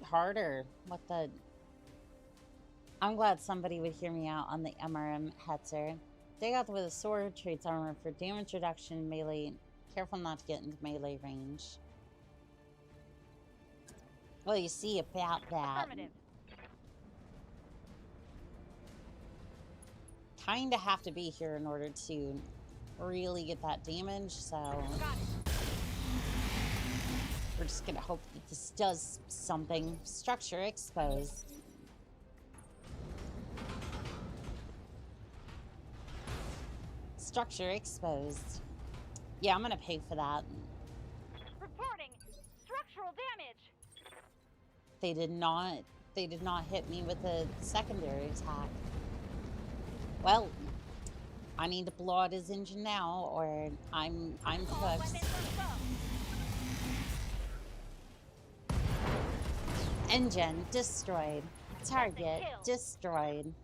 harder. What the... I'm glad somebody would hear me out on the MRM Hetzer. Dig out with a sword, traits armor for damage reduction in melee. Careful not to get into melee range. Well, you see about that. Kinda have to be here in order to really get that damage, so we're just gonna hope that this does something. Structure exposed. Structure exposed. Yeah, I'm gonna pay for that. Reporting. Structural collateral damage. They did not hit me with a secondary attack. Well, I need to blow out his engine now, or I'm All cooked. weapons are go. Engine destroyed. Target kill. destroyed.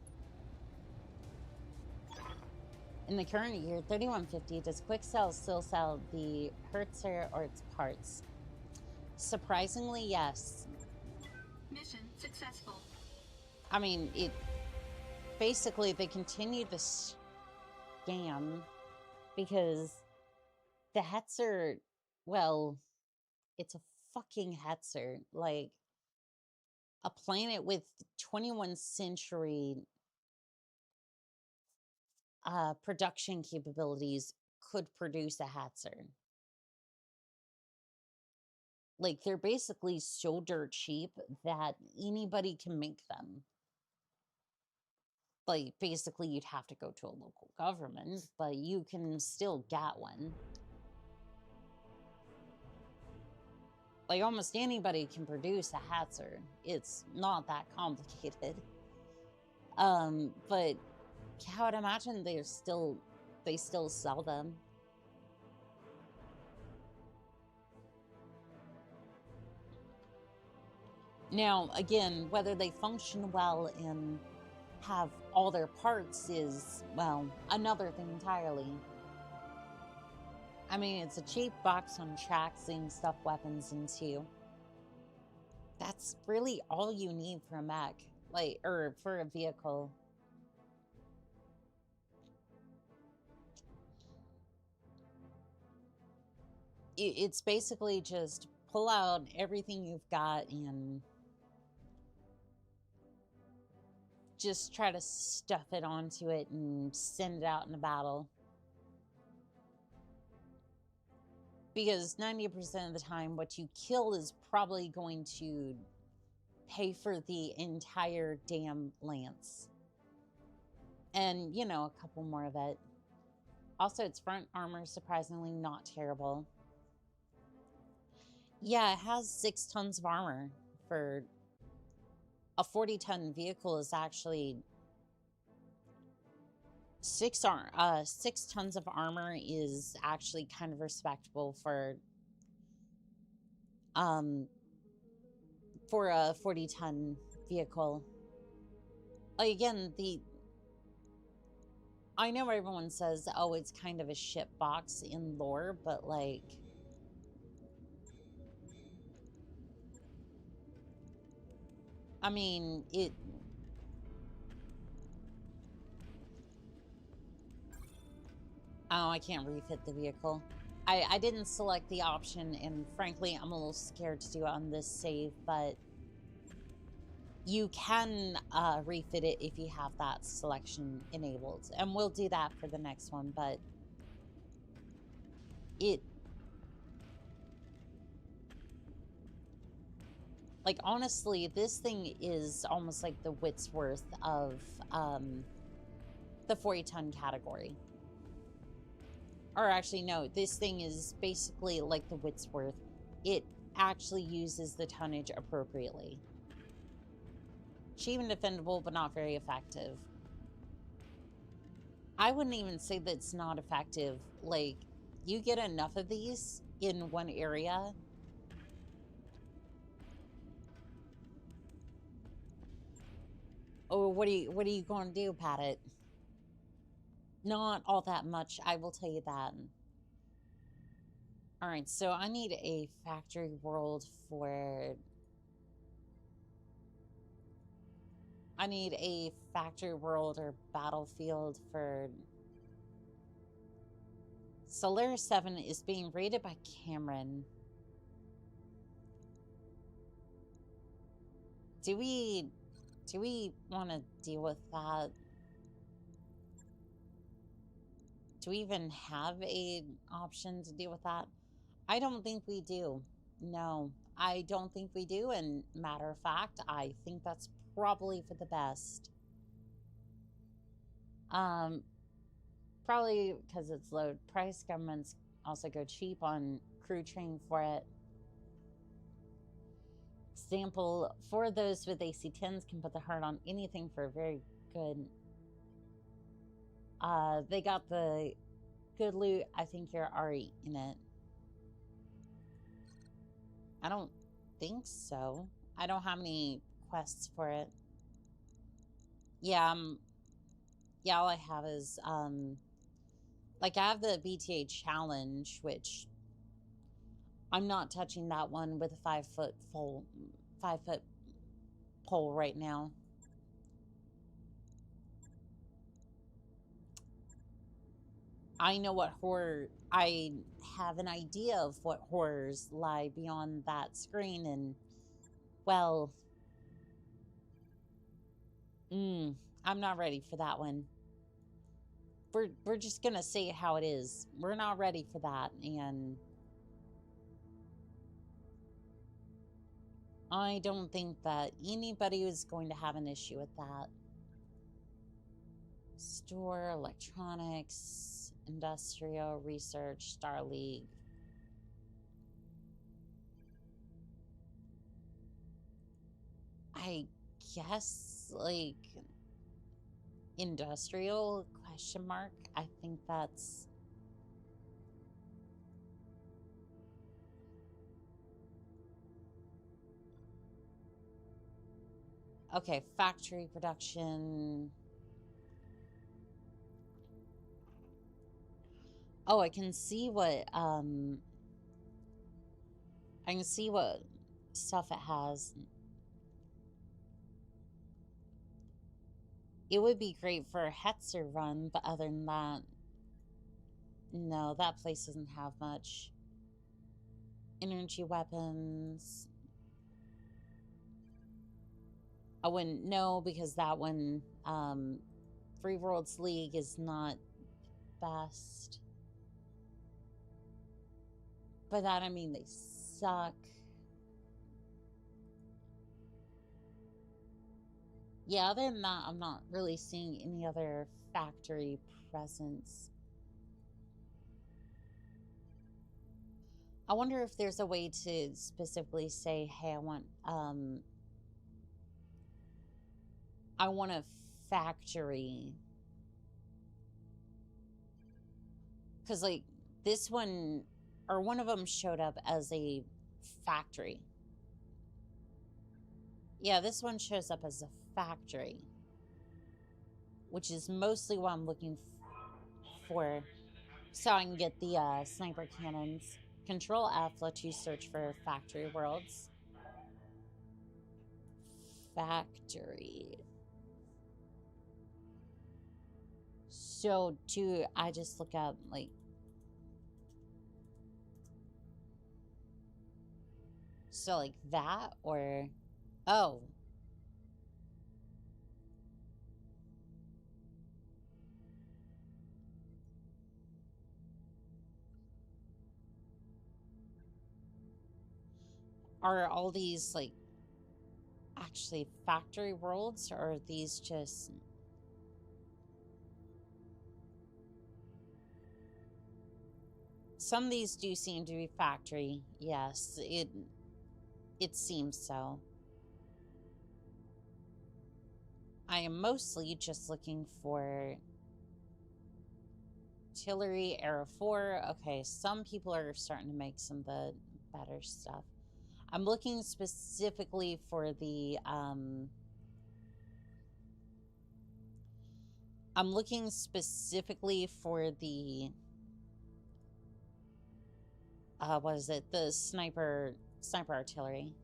In the current year, 3150, does Quicksell still sell the Hertzer or its parts? Surprisingly, yes. Mission successful. I mean, it basically they continue the scam because the Hetzer, well, it's a fucking Hetzer, like a planet with 21st century production capabilities could produce a Hetzer. Like, they're basically so dirt cheap that anybody can make them. Like, basically, you'd have to go to a local government, but you can still get one. Like, almost anybody can produce a Hetzer. It's not that complicated. But I would imagine they still sell them. Now, again, whether they function well and have all their parts is, well, another thing entirely. I mean, it's a cheap box on tracks and stuff weapons into. That's really all you need for a mech, like, or for a vehicle. It's basically just pull out everything you've got and just try to stuff it onto it and send it out in a battle. Because 90% of the time, what you kill is probably going to pay for the entire damn lance. And, you know, a couple more of it. Also, its front armor is surprisingly not terrible. Yeah, it has 6 tons of armor. For a 40-ton vehicle is actually 6 tons of armor is actually kind of respectable for a 40-ton vehicle. Like, again, I know everyone says, oh, it's kind of a shit box in lore, but like, I mean, oh, I can't refit the vehicle. I didn't select the option, and frankly, I'm a little scared to do it on this save, but you can refit it if you have that selection enabled. And we'll do that for the next one, but like, honestly, this thing is almost like the wit's worth of the 40-ton category. Or actually, no, this thing is basically like the wit's worth. It actually uses the tonnage appropriately. Cheap and defendable, but not very effective. I wouldn't even say that it's not effective. Like, you get enough of these in one area. Oh, what are you going to do, Pat? Not all that much, I will tell you that. All right, so I need a factory world for... I need a factory world or battlefield for... Solaris 7 is being raided by Cameron. Do we want to deal with that? Do we even have an option to deal with that? I don't think we do. No, I don't think we do. And matter of fact, I think that's probably for the best. Probably because it's low price. Governments also go cheap on crew training for it. Example, for those with AC-10s can put the heart on anything for a very good. They got the good loot. I think you're already in it. I don't think so. I don't have any quests for it. Yeah, yeah, all I have is, like, I have the BTA challenge, which I'm not touching that one with a 5-foot pole right now. I know what horror, I have an idea of what horrors lie beyond that screen, and, well, I'm not ready for that one. We're just gonna say it how it is. We're not ready for that, and I don't think that anybody is going to have an issue with that. Store, electronics, industrial, research, Star League. I guess, like, industrial, question mark. I think that's... Okay, factory production. Oh, I can see what, I can see what stuff it has. It would be great for a Hetzer run, but other than that, no, that place doesn't have much. Energy weapons. I wouldn't know because that one, Free Worlds League is not best. By that I mean they suck. Yeah, other than that, I'm not really seeing any other factory presence. I wonder if there's a way to specifically say, hey, I want a factory. Because, like, this one, or one of them showed up as a factory. Yeah, this one shows up as a factory, which is mostly what I'm looking for, so I can get the sniper cannons. Control F lets you search for factory worlds. Factory. So, do I just look up, like... So, like that, or... Oh. Are all these, like, actually factory worlds, or are these just... Some of these do seem to be factory. Yes, it seems so. I am mostly just looking for artillery, Arrow 4. Okay, some people are starting to make some of the better stuff. I'm looking specifically for the what is it? The sniper artillery.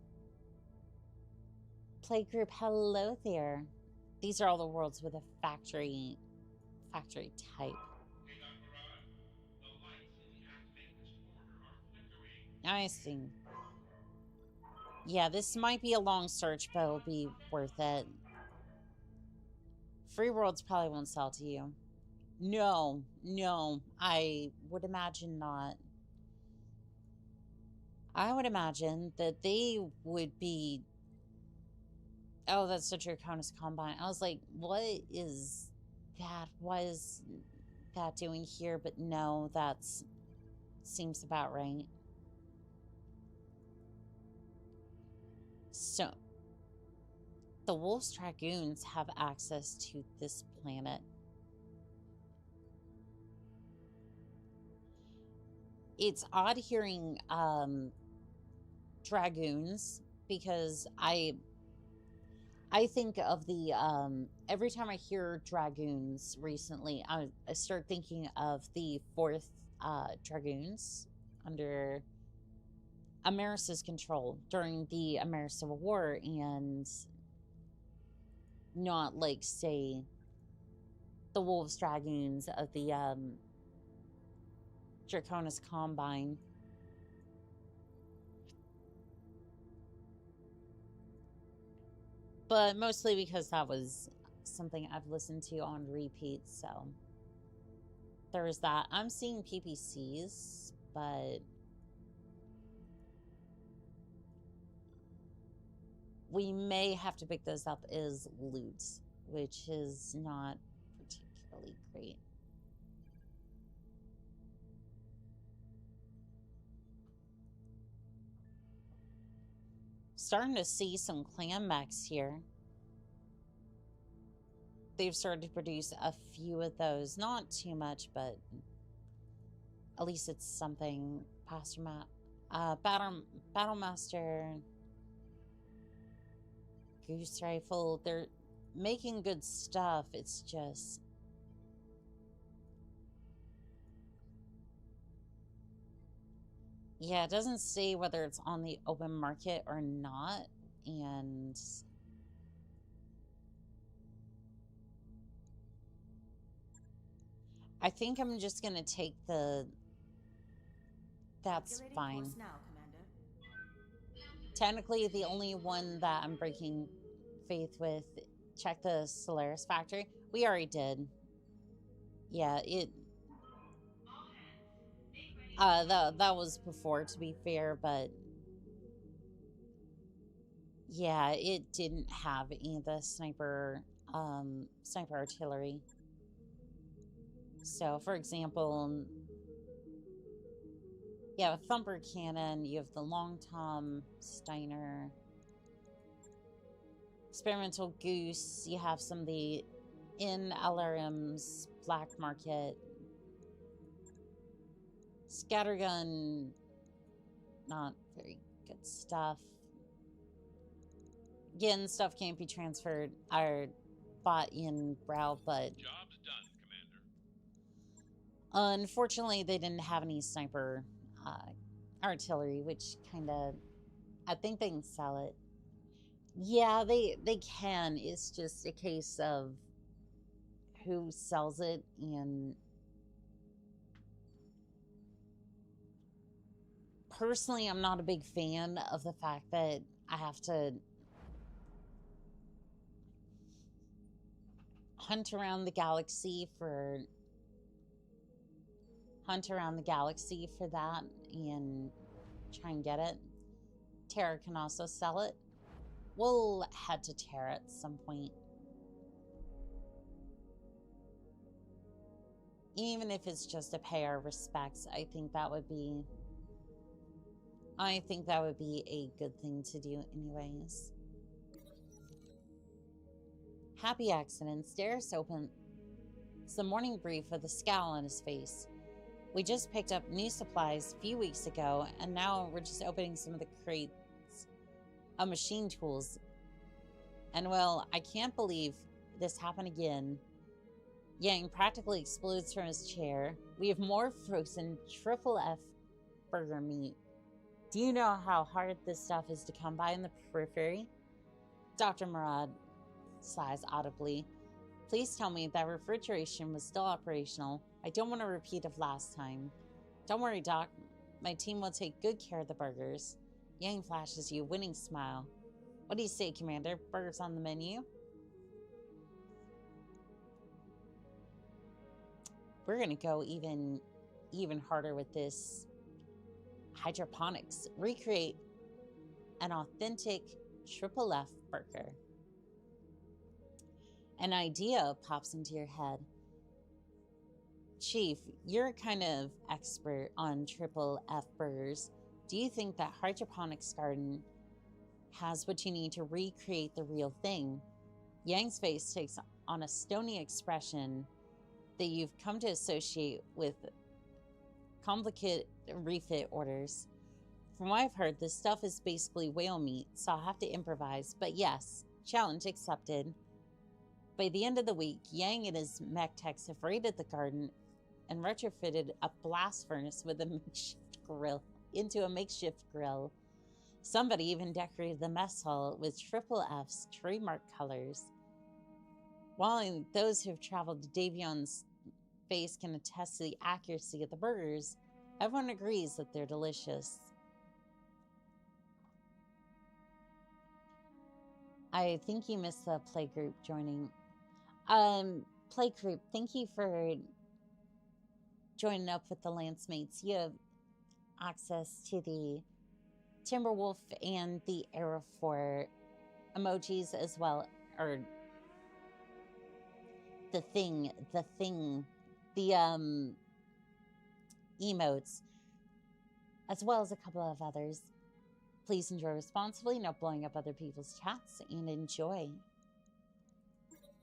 Playgroup, hello there. These are all the worlds with a factory type. I see. Yeah, this might be a long search, but it'll be worth it. Free worlds probably won't sell to you. No, I would imagine not. I would imagine that they would be... Oh, that's the Draconis Combine. I was like, what is that? What is that doing here? But no, that's... Seems about right. So, the Wolf's Dragoons have access to this planet. It's odd hearing dragoons because I think of the every time I hear dragoons recently, I start thinking of the 4th dragoons under America's control during the American Civil War, and not like, say, the Wolves Dragoons of the Draconis Combine. But mostly because that was something I've listened to on repeat, so there was that. I'm seeing PPCs, but we may have to pick those up as loot, which is not particularly great. Starting to see some clan mechs here. They've started to produce a few of those. Not too much, but at least it's something. Pastor Battlemaster, Goose Rifle. They're making good stuff. It's just... yeah, it doesn't say whether it's on the open market or not, and I think I'm just gonna take the... that's fine. Now, Commander. Technically, the only one that I'm breaking faith with, check the Solaris factory. We already did. Yeah, it... that was before, to be fair, but yeah, it didn't have any of the sniper artillery. So, for example, you have a thumper cannon, you have the long tom Steiner, experimental goose, you have some of the in LRM's black market. Scattergun, not very good stuff. Again, stuff can't be transferred or bought in Brow, but Job's done, Commander. unfortunately they didn't have any sniper artillery, which kind of... I think they can sell it. Yeah, they can. It's just a case of who sells it, and personally, I'm not a big fan of the fact that I have to hunt around the galaxy for that and try and get it. Terra can also sell it. We'll head to Terra at some point. Even if it's just to pay our respects, I think that would be a good thing to do anyways. Happy accidents. Darius opens the morning brief with a scowl on his face. We just picked up new supplies a few weeks ago, and now we're just opening some of the crates of machine tools. And well, I can't believe this happened again. Yang practically explodes from his chair. We have more frozen triple F burger meat. Do you know how hard this stuff is to come by in the periphery? Dr. Murad sighs audibly. Please tell me that refrigeration was still operational. I don't want a repeat of last time. Don't worry, Doc. My team will take good care of the burgers. Yang flashes you a winning smile. What do you say, Commander? Burgers on the menu? We're gonna go even harder with this hydroponics. Recreate an authentic triple F burger. An idea pops into your head. Chief, you're kind of expert on triple F burgers. Do you think that hydroponics garden has what you need to recreate the real thing. Yang's face takes on a stony expression that you've come to associate with complicated refit orders. From what I've heard, this stuff is basically whale meat, so I'll have to improvise. But yes, challenge accepted. By the end of the week, Yang and his mech techs have raided the garden and retrofitted a blast furnace with a makeshift grill. Somebody even decorated the mess hall with Triple F's trademark colors. While those who have traveled to Davion's base can attest to the accuracy of the burgers, everyone agrees that they're delicious. I think you missed the playgroup joining. Playgroup, thank you for joining up with the Lance mates. You have access to the Timberwolf and the Era 4 emojis as well, or the emotes, as well as a couple of others. Please enjoy responsibly, not blowing up other people's chats, and enjoy.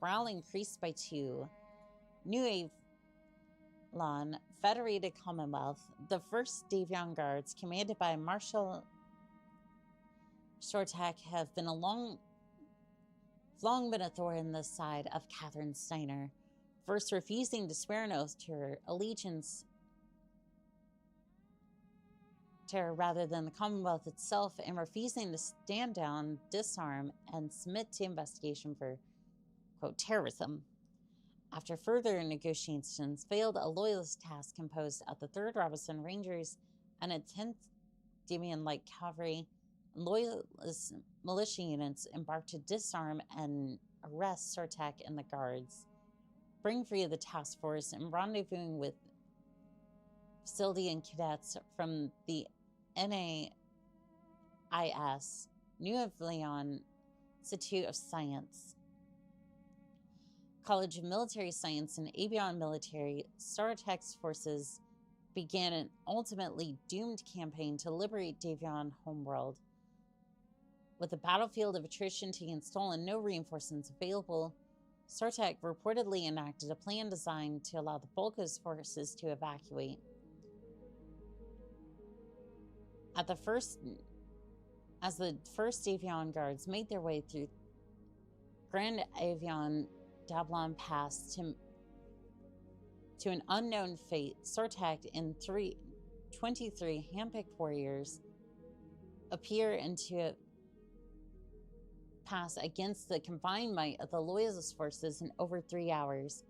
Morale increased by 2. New Avlon, Federated Commonwealth, the 1st Davion Guards, commanded by Marshal Shortak, have been long been a thorn in the side of Catherine Steiner, first refusing to swear an oath to her allegiance to her rather than the Commonwealth itself, and refusing to stand down, disarm, and submit to investigation for, quote, terrorism. After further negotiations failed, a loyalist task composed of the 3rd Robinson Rangers and a 10th Davion Light Cavalry and loyalist militia units embarked to disarm and arrest Sortak and the guards, bring free of the task force, and rendezvousing with facility and cadets from the NAIS, New of Leon Institute of Science, College of Military Science, and Avion Military. Sortak's forces began an ultimately doomed campaign to liberate Davion homeworld. With the battlefield of attrition taken stolen, no reinforcements available, Sortak reportedly enacted a plan designed to allow the bulk of his forces to evacuate. As the first Avion Guards made their way through Grand Avion Dablon Pass to an unknown fate, Sortak and 23 handpicked warriors appear into pass against the combined might of the Loyalist forces in over 3 hours.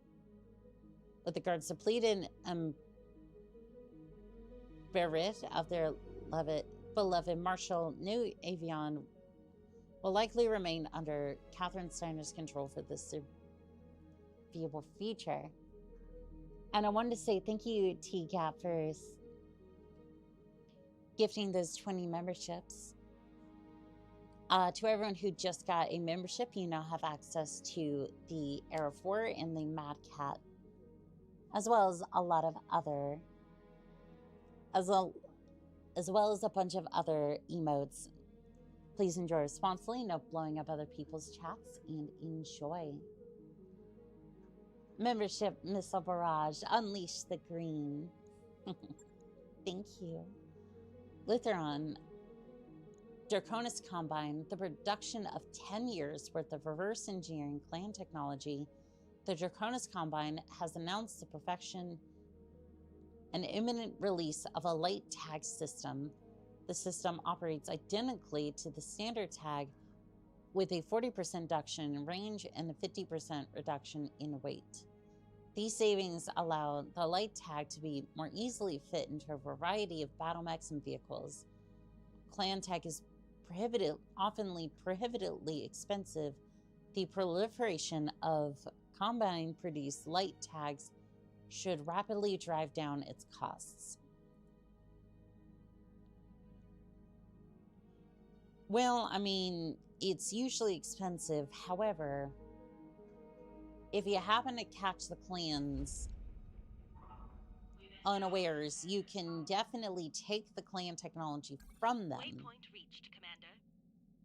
With the guards depleted and bereft of their beloved Marshal, New Avion will likely remain under Catherine Steiner's control for this foreseeable future. And I wanted to say thank you, T-Gap, for gifting those 20 memberships. To everyone who just got a membership, you now have access to the Era 4 and the Mad Cat, as well as a lot of other, as well as a bunch of other emotes. Please enjoy responsibly, no blowing up other people's chats, and enjoy. Membership, Missile Barrage, unleash the green. Thank you. Lutheron, Draconis Combine, the production of 10 years worth of reverse engineering clan technology. The Draconis Combine has announced the perfection and imminent release of a light tag system. The system operates identically to the standard tag with a 40% reduction in range and a 50% reduction in weight. These savings allow the light tag to be more easily fit into a variety of battle mechs and vehicles. Clan tag is often prohibitively expensive. The proliferation of combine-produced light tags should rapidly drive down its costs. Well, I mean, it's usually expensive. However, if you happen to catch the clans unawares, you can definitely take the clan technology from them. Waypoint reached, Commander.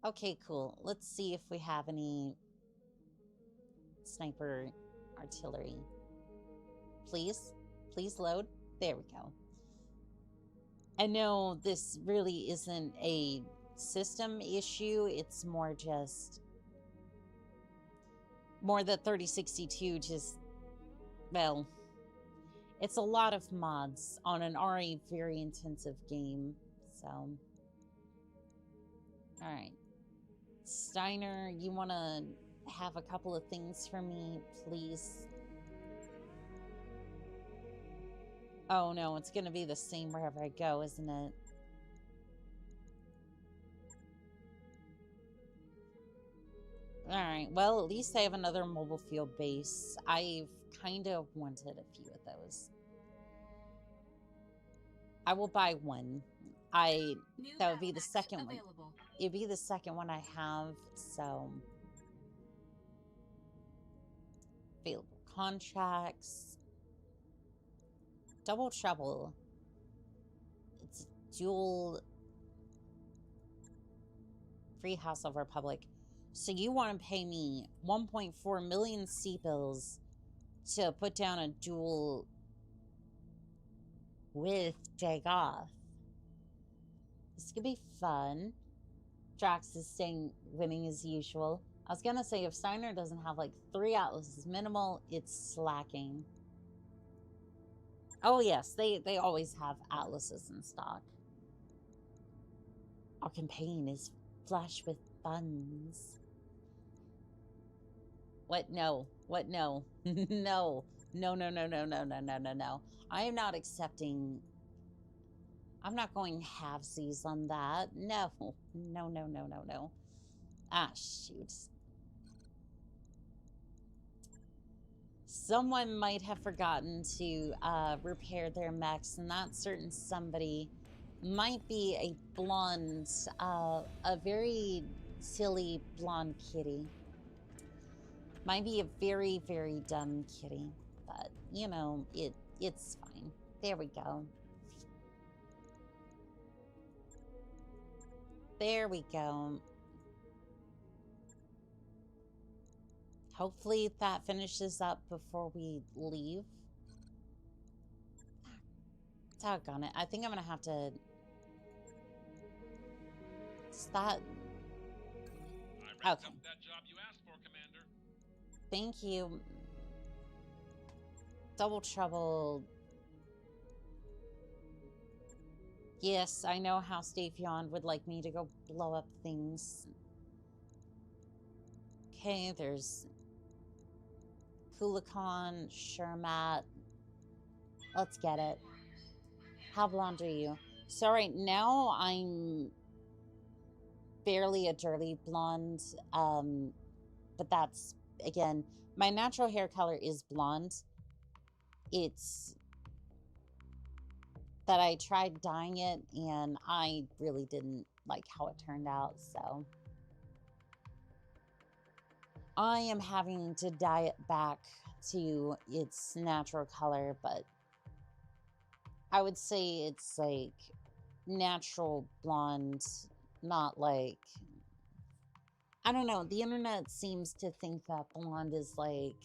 Okay, cool. Let's see if we have any sniper artillery. Please? Please load? There we go. I know this really isn't a system issue. It's more just... More that 3062 just... Well... It's a lot of mods on an already very intensive game, so... Alright. Steiner, you want to have a couple of things for me, please? Oh no, it's going to be the same wherever I go, isn't it? Alright, well, at least I have another mobile field base. I've kind of wanted a few of those. I will buy one. That would be the second one. It'd be the second one I have, so... Available contracts. Double trouble. It's dual... Free House of Republic. So you want to pay me 1.4 million C-bills to put down a duel with Dagoth. This could be fun. Drax is staying winning as usual. I was gonna say, if Steiner doesn't have like 3 atlases minimal, it's slacking. Oh yes, they always have atlases in stock. Our campaign is flush with funds. What? No. What? No. No. No, no, no, no, no, no, no, no, no. I am not accepting... I'm not going halvesies on that. No. No, no, no, no, no. Ah, shoot. Someone might have forgotten to repair their mechs, and that certain somebody might be a blonde, a very silly blonde kitty. Might be a very, very dumb kitty, but, you know, it's fine. There we go. There we go. Hopefully that finishes up before we leave. Doggone it. I think I'm gonna have to... Stop. I wrapped Okay. up that job you asked for, Commander. Thank you. Double trouble. Yes, I know how Stavion would like me to go blow up things. Okay, there's Kulikon, Shermat. Let's get it. How blonde are you? So right now I'm barely a dirty blonde, but that's, again, my natural hair color is blonde. It's that I tried dyeing it and I really didn't like how it turned out, so I am having to dye it back to its natural color, but I would say it's like natural blonde, not like, I don't know, the internet seems to think that blonde is like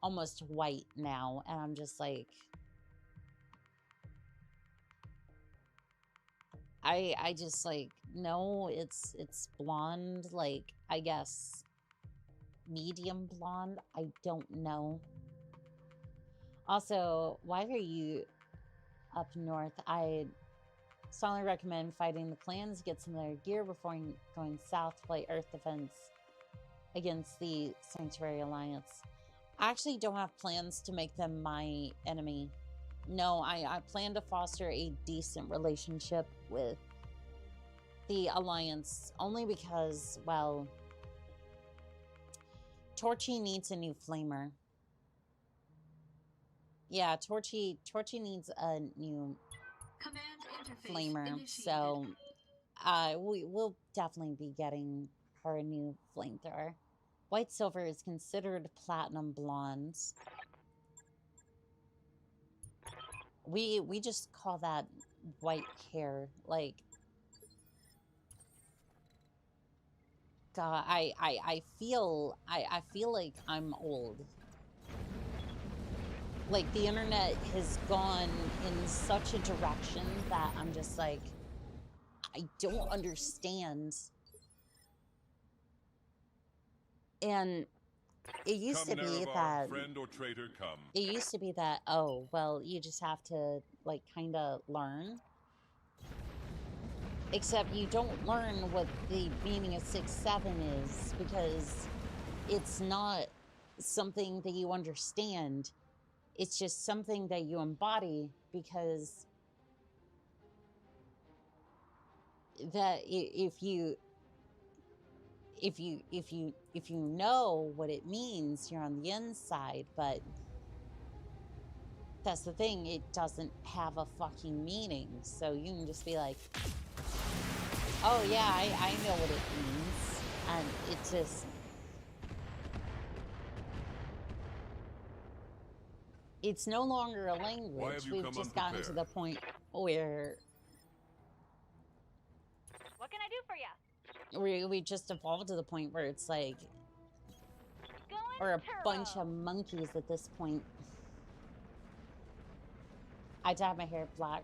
almost white now, and I'm just like, I just like, no, it's blonde, like, I guess medium blonde. I don't know. Also, why are you up north? I strongly recommend fighting the clans, get some of their gear before going south to play Earth Defense against the Sanctuary Alliance. I actually don't have plans to make them my enemy. No, I plan to foster a decent relationship with the Alliance, only because, well, Torchy needs a new flamer. Yeah, Torchy needs a new flamer, so we'll definitely be getting her a new flamethrower. White silver is considered platinum blonde. We just call that white hair, like, God, I feel like I'm old. Like the internet has gone in such a direction that I'm just like, I don't understand. And it used to be that friend or traitor, come. it used to be that, oh, well, you just have to like kind of learn. Except you don't learn what the meaning of 6-7 is, because it's not something that you understand. It's just something that you embody, because that if you know what it means, you're on the inside. But that's the thing, it doesn't have a fucking meaning. So you can just be like, oh yeah, I know what it means. And it's just, it's no longer a language. We've just gotten to the point where What can I do for you? we just evolved to the point where it's like Going we're a turbo. bunch of monkeys at this point. I dyed my hair black,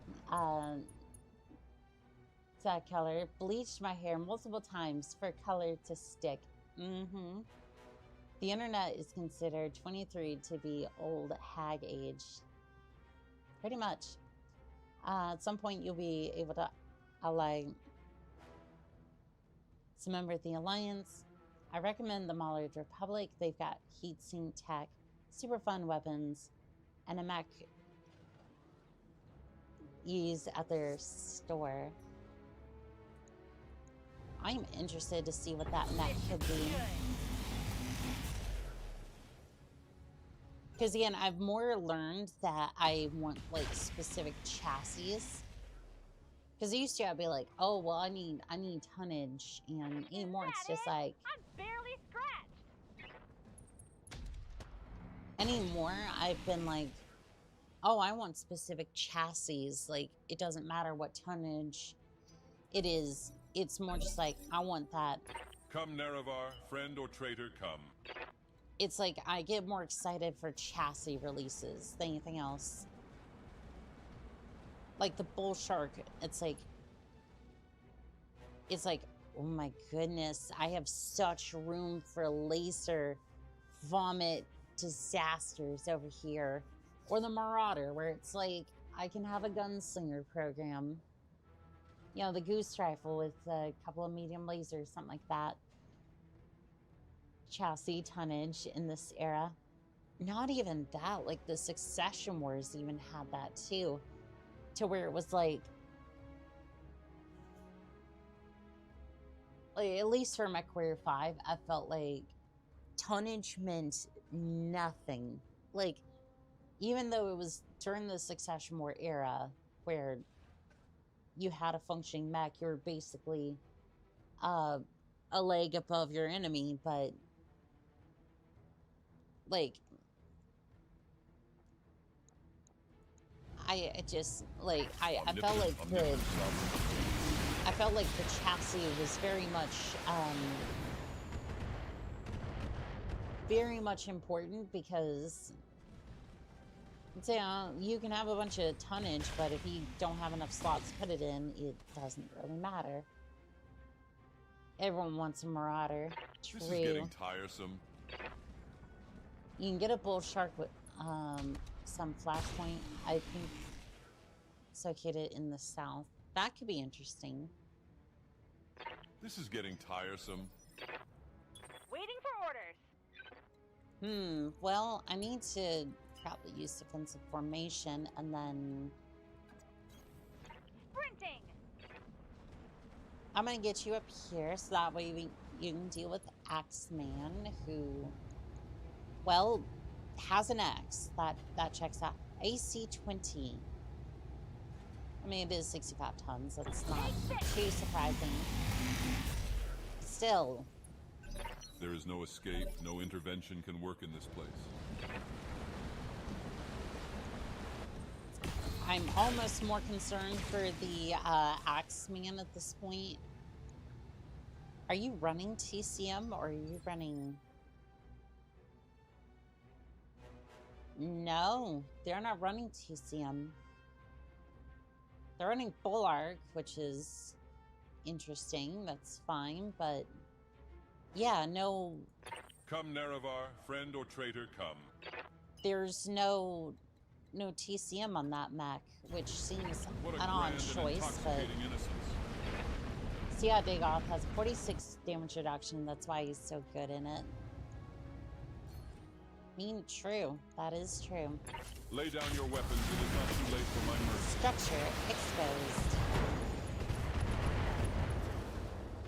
that color, bleached my hair multiple times for color to stick. The internet is considered 23 to be old hag age. Pretty much. At some point you'll be able to ally some member of the Alliance. I recommend the Mallard Republic. They've got heatsink tech, super fun weapons, and a mech used at their store. I'm interested to see what that mech could be. Because again, I've more learned that I want like specific chassis. Because used to I'd be like, oh well, I need tonnage, and anymore it's just like I'm barely scratched. anymore I've been like, oh, I want specific chassis. Like it doesn't matter what tonnage it is. It's more just like I want that. Come, Nerevar, friend or traitor, come. It's like I get more excited for chassis releases than anything else. Like the bull shark, it's like, oh my goodness, I have such room for laser vomit disasters over here. Or the Marauder, where it's like, I can have a gunslinger program. You know, the Goose Rifle with a couple of medium lasers, something like that. Chassis tonnage in this era. Not even that, like the Succession Wars even had that too. To where it was like at least for my Career 5, I felt like tonnage meant nothing. Like, even though it was during the Succession War era where you had a functioning mech, you were basically a leg above your enemy, but like I felt like the chassis was very much important, because you know, you can have a bunch of tonnage, but if you don't have enough slots to put it in, it doesn't really matter. Everyone wants a Marauder. True. This is getting tiresome. You can get a bull shark with some flashpoint, I think, it's located in the south. That could be interesting. This is getting tiresome. Waiting for orders. Well, I need to probably use defensive formation and then Sprinting. I'm gonna get you up here so that way you can deal with Axeman, who, well, has an axe. That checks out. AC 20. I mean, it is 65 tons. That's not too surprising. Still. There is no escape. No intervention can work in this place. I'm almost more concerned for the Axeman at this point. Are you running TCM or are you running... No, they're not running TCM. They're running Bulwark, which is interesting. That's fine, but yeah, no... Come, Nerevar, friend or traitor, come. There's no TCM on that mech, which seems an odd choice, but... See how Dagoth has 46 damage reduction, that's why he's so good in it. I mean, true. That is true. Lay down your weapons, it is not too late for my mercy. Structure exposed.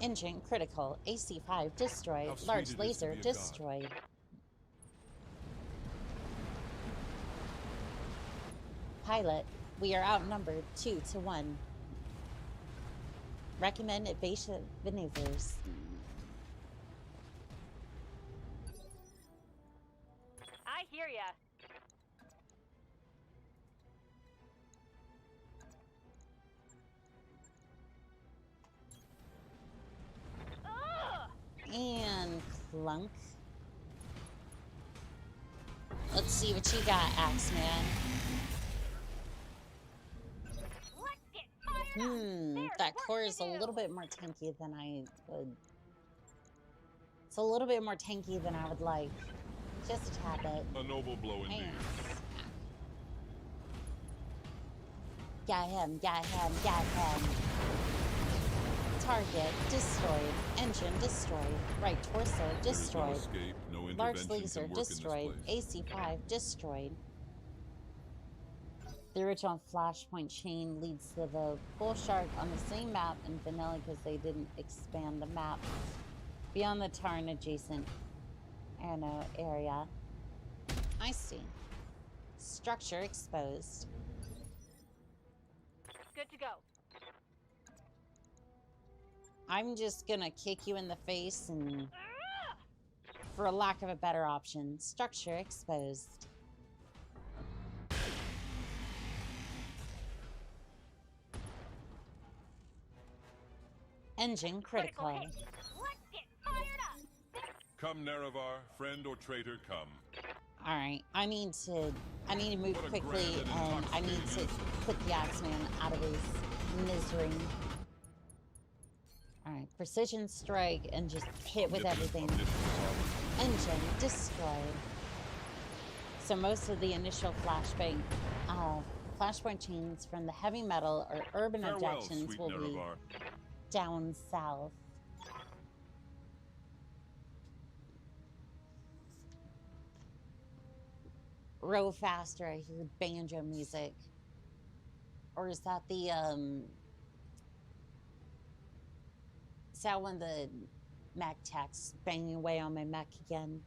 Engine critical. AC5 destroyed. Large laser destroyed. Pilot, we are outnumbered 2 to 1. Recommend evasive maneuvers. I hear ya. And clunk. Let's see what you got, Axeman. That core is a little bit more tanky than I would. It's a little bit more tanky than I would like. Just a tad bit. A noble blow indeed. Got him, got him, got him. Target destroyed. Engine destroyed. Right torso destroyed. Escape, no Large laser destroyed. AC5 destroyed. The original Flashpoint chain leads to the Bull Shark on the same map in vanilla because they didn't expand the map beyond the Tarn adjacent area. I see. Structure exposed. Good to go. I'm just gonna kick you in the face and, for a lack of a better option, structure exposed. Engine critical. Let's get fired up. Come, Nerevar, friend or traitor, come. All right, I need to move quickly, and I need to put the Axeman out of his misery. All right, precision strike and just hit with everything. Engine destroyed. So most of the initial flashpoint chains from the heavy metal or urban objections will be down south. Row faster, I hear banjo music. Or is that the, is that one of the mech techs banging away on my mech again?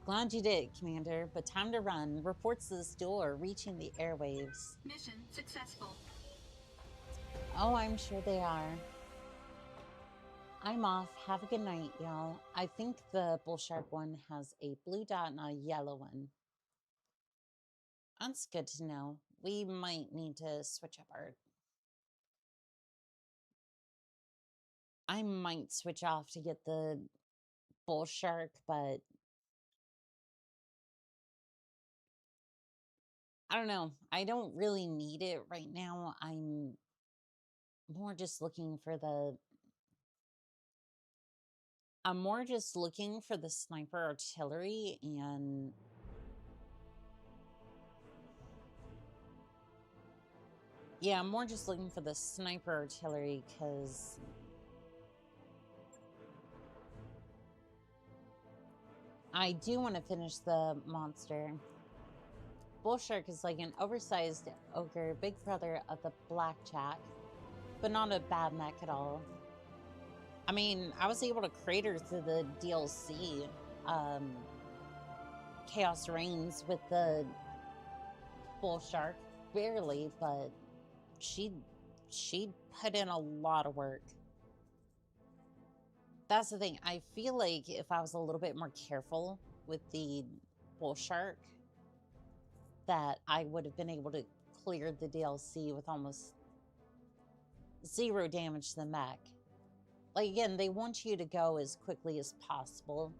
Glad you did, Commander, but time to run. Reports to this door reaching the airwaves. Mission successful. Oh, I'm sure they are. I'm off. Have a good night, y'all. I think the Bull Shark one has a blue dot and a yellow one. That's good to know. We might need to switch up our... I might switch off to get the Bull Shark, but... I don't know. I don't really need it right now. I'm more just looking for the... I'm more just looking for the sniper artillery and... Yeah, I'm more just looking for the sniper artillery because... I do want to finish the monster. Bull Shark is like an oversized ogre, big brother of the Blackjack, but not a bad mech at all. I mean, I was able to crater through the DLC, Chaos Reigns with the Bull Shark, barely, but she put in a lot of work. That's the thing. I feel like if I was a little bit more careful with the Bull Shark, that I would have been able to cleared the DLC with almost 0 damage to the mech. Like, again, they want you to go as quickly as possible.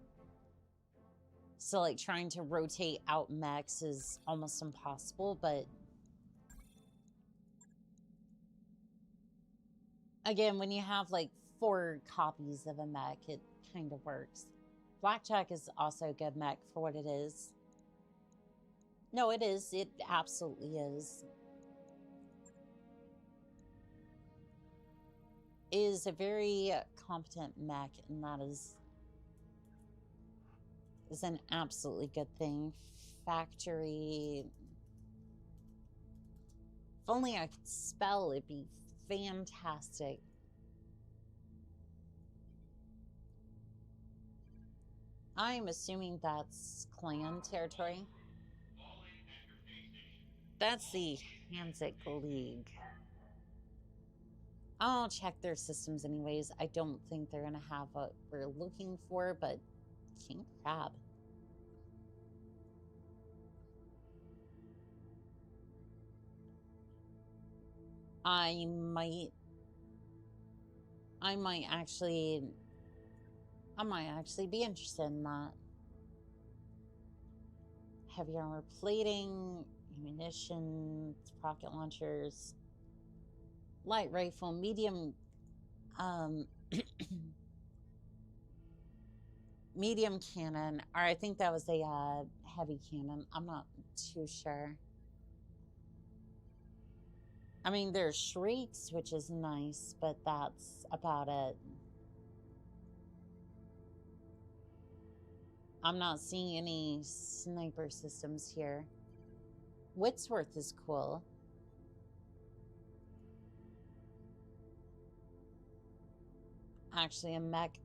So, like, trying to rotate out mechs is almost impossible, but... Again, when you have, like, 4 copies of a mech, it kind of works. Blackjack is also a good mech for what it is. No, it is. It absolutely is. It is a very competent mech, and that is an absolutely good thing. Factory. If only I could spell, it'd be fantastic. I'm assuming that's clan territory. That's the Hansic League. I'll check their systems anyways. I don't think they're going to have what we're looking for, but king crab. I might actually be interested in that. Heavy armor plating, ammunition, rocket launchers, light rifle, medium, medium cannon, or I think that was a heavy cannon. I'm not too sure. I mean, there's shrieks, which is nice, but that's about it. I'm not seeing any sniper systems here. Whitsworth is cool. Actually, a mech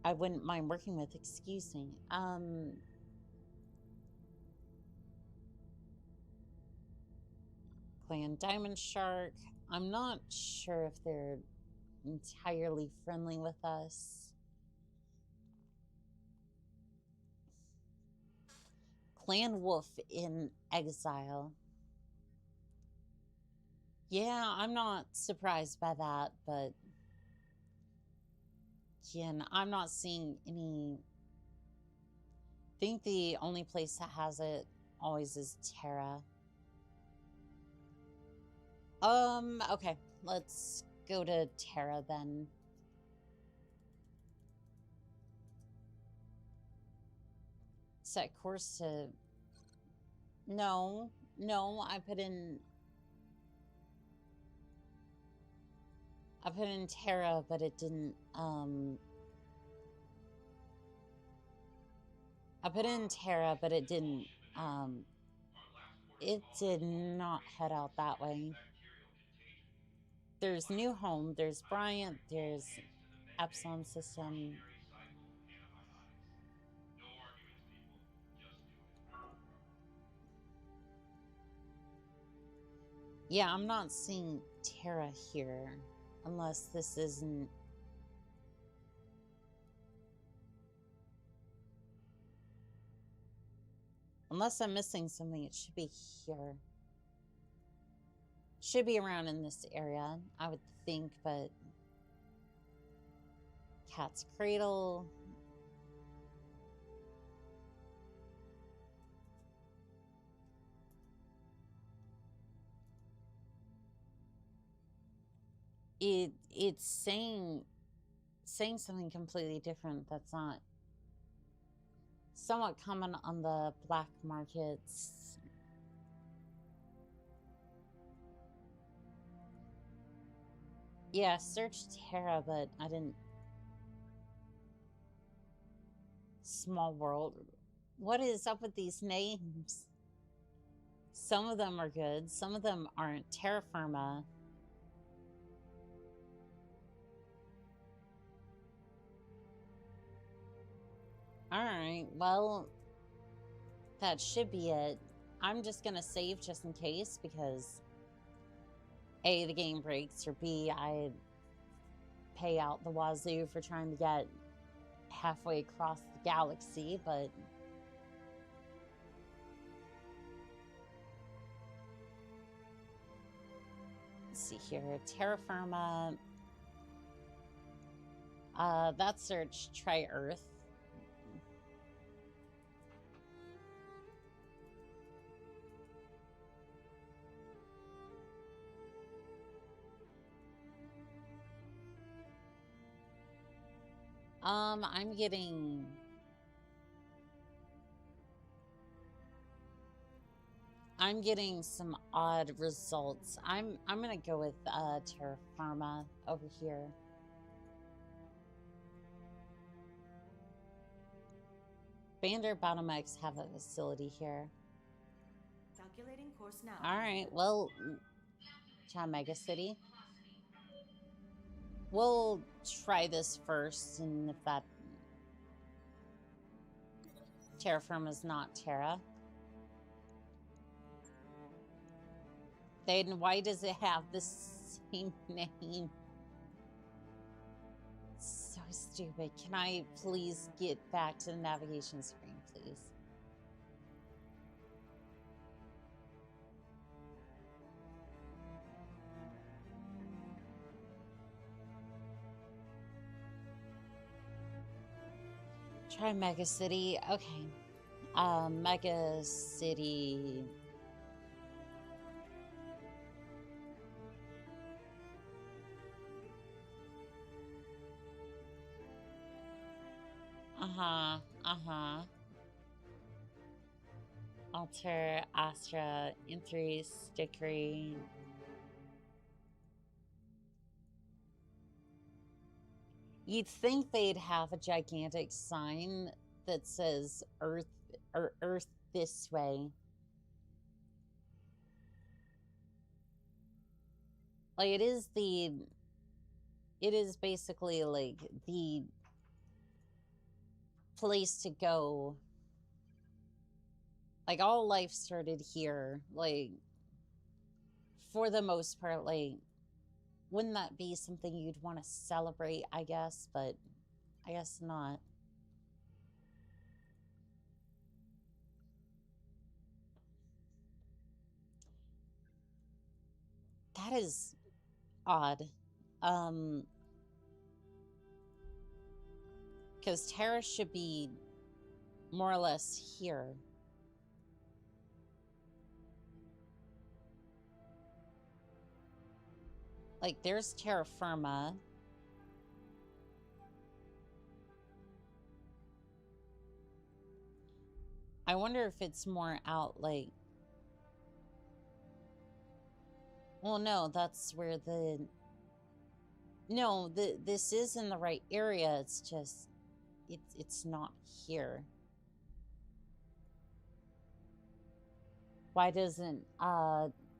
I wouldn't mind working with, excuse me. Clan Diamond Shark. I'm not sure if they're entirely friendly with us. Clan Wolf in Exile. Yeah, I'm not surprised by that, but again, I'm not seeing any. I think the only place that has it always is Terra. Okay, let's go to Terra then. Set course to... No, I put in Terra, but it didn't, it did not head out that way. There's New Home, there's Bryant, there's Epsilon System. Yeah, I'm not seeing Terra here, unless this isn't... Unless I'm missing something, it should be here. Should be around in this area, I would think, but... Cat's Cradle... It's saying something completely different that's not somewhat common on the black markets. Yeah, search Terra, but I didn't. Small World. What is up with these names? Some of them are good, some of them aren't. Terra Firma. Alright, well, that should be it. I'm just gonna save just in case, because A, the game breaks, or B, I pay out the wazoo for trying to get halfway across the galaxy, but... see here. Terra firma. That search, try Earth. I'm getting some odd results. I'm gonna go with terra firma over here. Bander Battletech have a facility here. Calculating course now. All right, well, Chan Mega City. We'll try this first, and if that terra firma is not Terra, then why does it have the same name? So stupid. Can I please get back to the navigation screen, please? Try Mega City. Okay. Mega City. Alter, Astra, N3, Stickery. You'd think they'd have a gigantic sign that says Earth or Earth this way. Like it is basically like the place to go. Like all life started here, like for the most part. Like, wouldn't that be something you'd want to celebrate, I guess, but I guess not. That is odd. Because Terra should be more or less here. Like, there's terra firma. I wonder if it's more out, like... Well, no, that's where the... No, this is in the right area. It's just... It's not here. Why doesn't,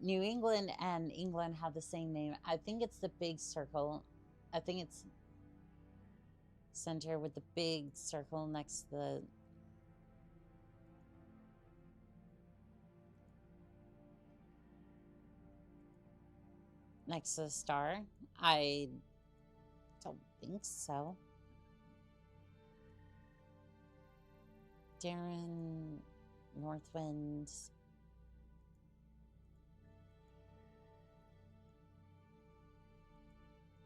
New England and England have the same name? I think it's the big circle. I think it's center with the big circle next to the... next to the star. I don't think so. Darren, Northwind.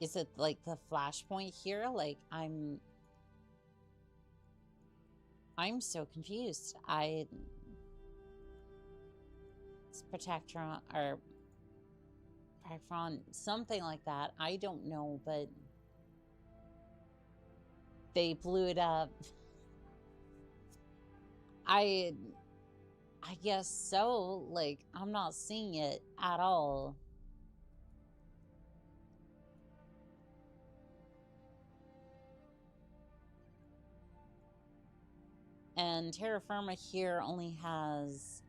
Is it like the flashpoint here? Like I'm so confused. It's Patron or Patron, something like that. I don't know, but they blew it up. I guess so. Like, I'm not seeing it at all. And terra firma here only has...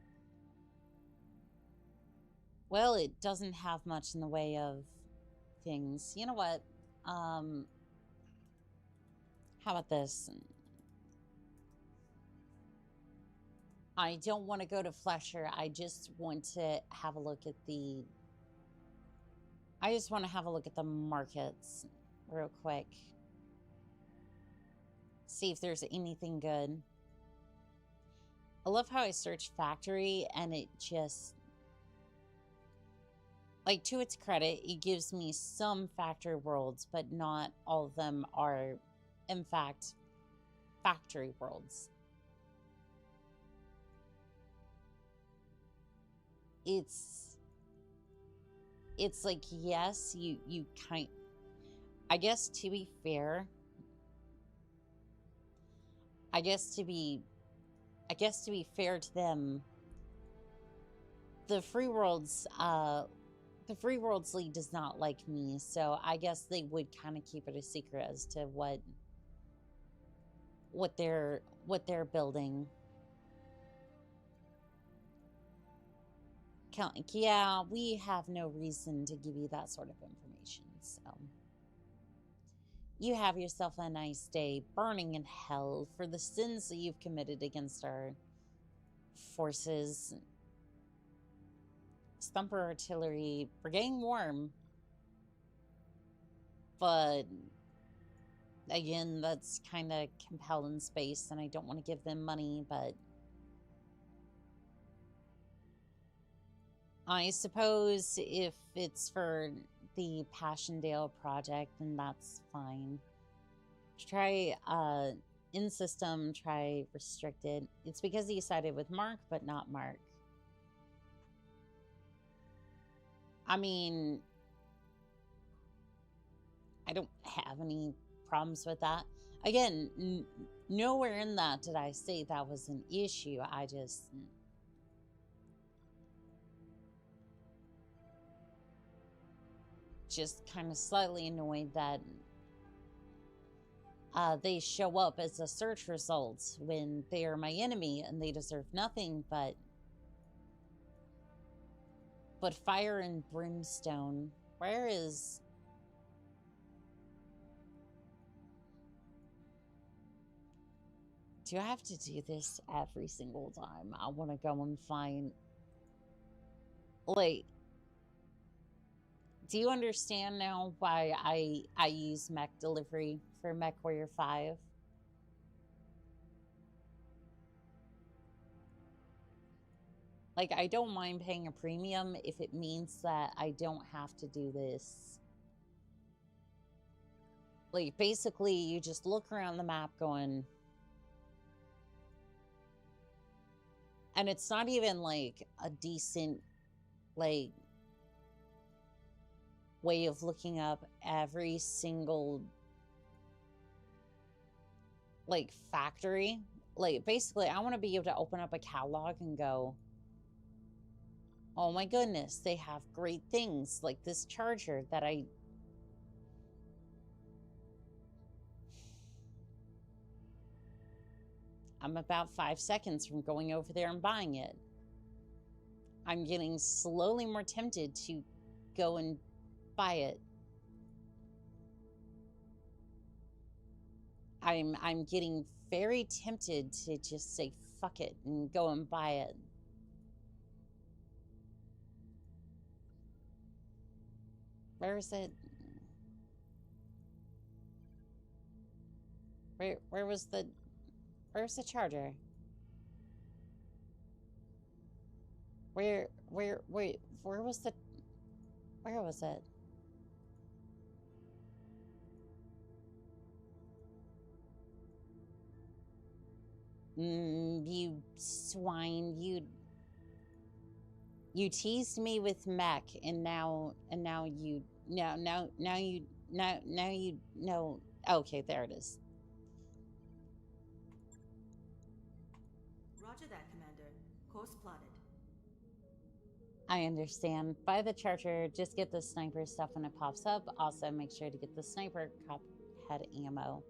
Well, it doesn't have much in the way of things. You know what? How about this? I don't want to go to Flesher. I just want to have a look at the... I just want to have a look at the markets real quick. See if there's anything good. I love how I search factory and it just... like, to its credit, it gives me some factory worlds, but not all of them are, in fact, factory worlds. It's like, yes, you kind, I guess to be fair, I guess to be fair to them, the Free Worlds League does not like me, so I guess they would kind of keep it a secret as to what they're building. Like, yeah, we have no reason to give you that sort of information, so you have yourself a nice day burning in hell for the sins that you've committed against our forces. Stumper artillery, we're getting warm, but again, that's kind of compelling space, and I don't want to give them money, but I suppose if it's for the Passchendaele project, then that's fine. Try in system, try restricted. It's because he sided with Mark, but not Mark. I mean, I don't have any problems with that. Again, nowhere in that did I say that was an issue. I just kind of slightly annoyed that they show up as a search result when they are my enemy and they deserve nothing but fire and brimstone. Where is... Do I have to do this every single time? I want to go and find... Like... Do you understand now why I use mech delivery for MechWarrior 5? Like, I don't mind paying a premium if it means that I don't have to do this. Like, basically, you just look around the map going... And it's not even, like, a decent, like... way of looking up every single, like, factory. Like, basically, I want to be able to open up a catalog and go, oh my goodness, they have great things, like this charger that I'm about 5 seconds from going over there and buying it. I'm getting slowly more tempted to go and buy it. I'm getting very tempted to just say fuck it and go and buy it. Where is it? Where's the charger? Where was it? You swine, you teased me with mech, and now you know. Okay, there it is. Roger that, Commander. Course plotted. I understand. Buy the charger, just get the sniper stuff when it pops up. Also, make sure to get the sniper cop head ammo.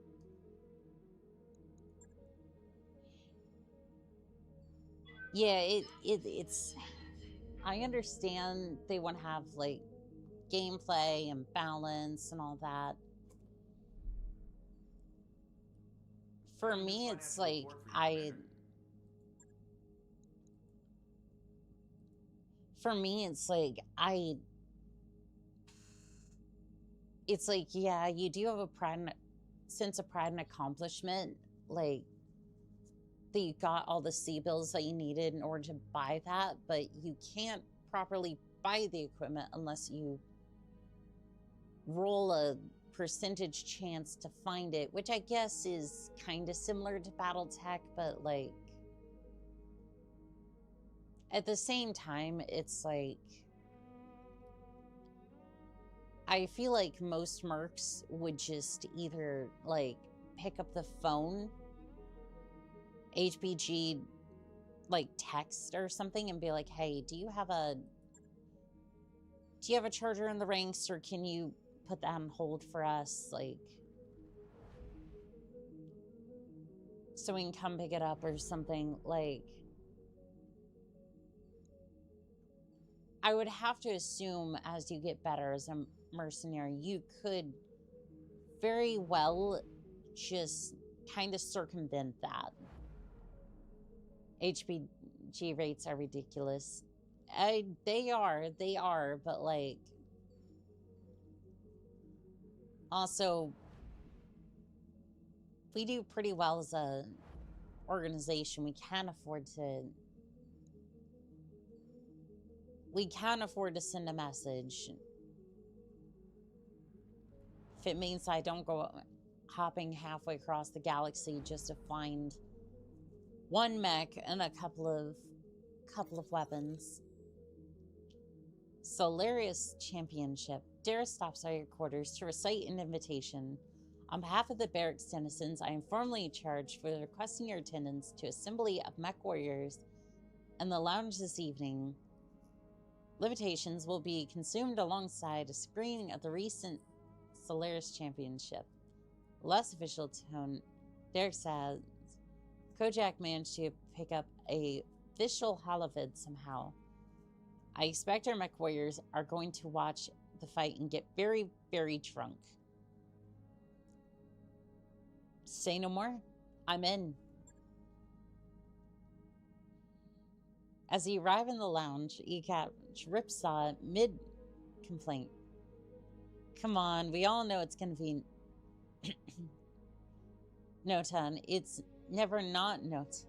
Yeah, it's... I understand they want to have, like, gameplay and balance and all that. For me, it's like, it's like, yeah, you do have a sense of pride and accomplishment, like, that you got all the C bills that you needed in order to buy that, but you can't properly buy the equipment unless you roll a percentage chance to find it, which I guess is kind of similar to Battletech, but like at the same time, it's like I feel like most mercs would just either like pick up the phone, HBG like text or something and be like, hey, do you have a charger in the ranks, or can you put that on hold for us, like so we can come pick it up or something. Like I would have to assume as you get better as a mercenary, you could very well just kind of circumvent that. HBG rates are ridiculous. They are, but like also we do pretty well as a organization. We can afford to send a message. If it means I don't go hopping halfway across the galaxy just to find one mech and a couple of weapons. Solaris Championship. Dara stops by your quarters to recite an invitation. On behalf of the barracks denizens, I am formally charged with requesting your attendance to assembly of mech warriors in the lounge this evening. Invitations will be consumed alongside a screening of the recent Solaris Championship. Less official tone, Derek says, Kojak managed to pick up a official holovid somehow. I expect our mech warriors are going to watch the fight and get very, very drunk. Say no more. I'm in. As you arrive in the lounge, you catch Ripsaw mid-complaint. Come on, we all know it's going to be Noton. It's never not Note.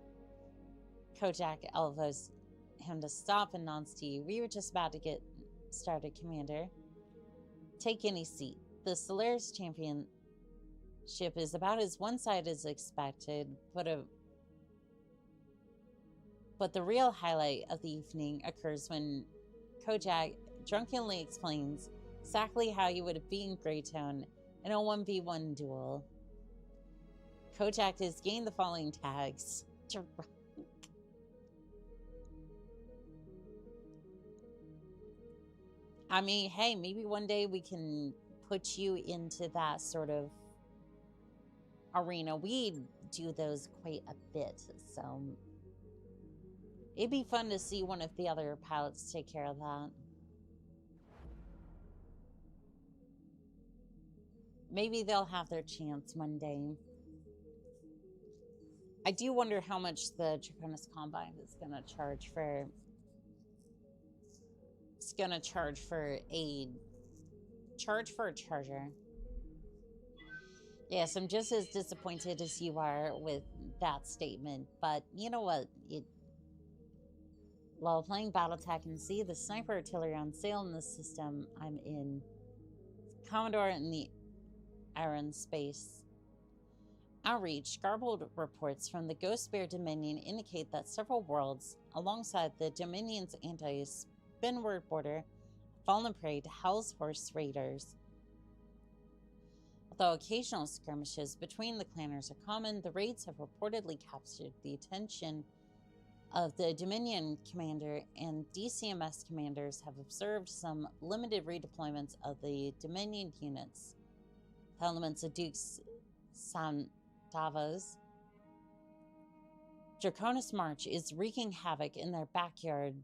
Kojak elbows him to stop and nods to you. We were just about to get started, Commander. Take any seat. The Solaris Championship is about as one-sided as expected, but the real highlight of the evening occurs when Kojak drunkenly explains exactly how you would have beaten Greytone in a 1v1 duel. Kojak has gained the following tags. I mean, hey, maybe one day we can put you into that sort of arena. We do those quite a bit, so it'd be fun to see one of the other pilots take care of that. Maybe they'll have their chance one day. I do wonder how much the Draconis Combine is going to charge for. It's going to charge for a charger. Yes, I'm just as disappointed as you are with that statement. But you know what? While playing Battletech and see the sniper artillery on sale in the system I'm in, Commodore in the Iron Space Outreach, garbled reports from the Ghost Bear Dominion indicate that several worlds, alongside the Dominion's anti-Spinward border, have fallen prey to Hell's Horse raiders. Although occasional skirmishes between the clanners are common, the raids have reportedly captured the attention of the Dominion commander, and DCMS commanders have observed some limited redeployments of the Dominion units. The elements of Duke's Davos. Draconis March is wreaking havoc in their backyard.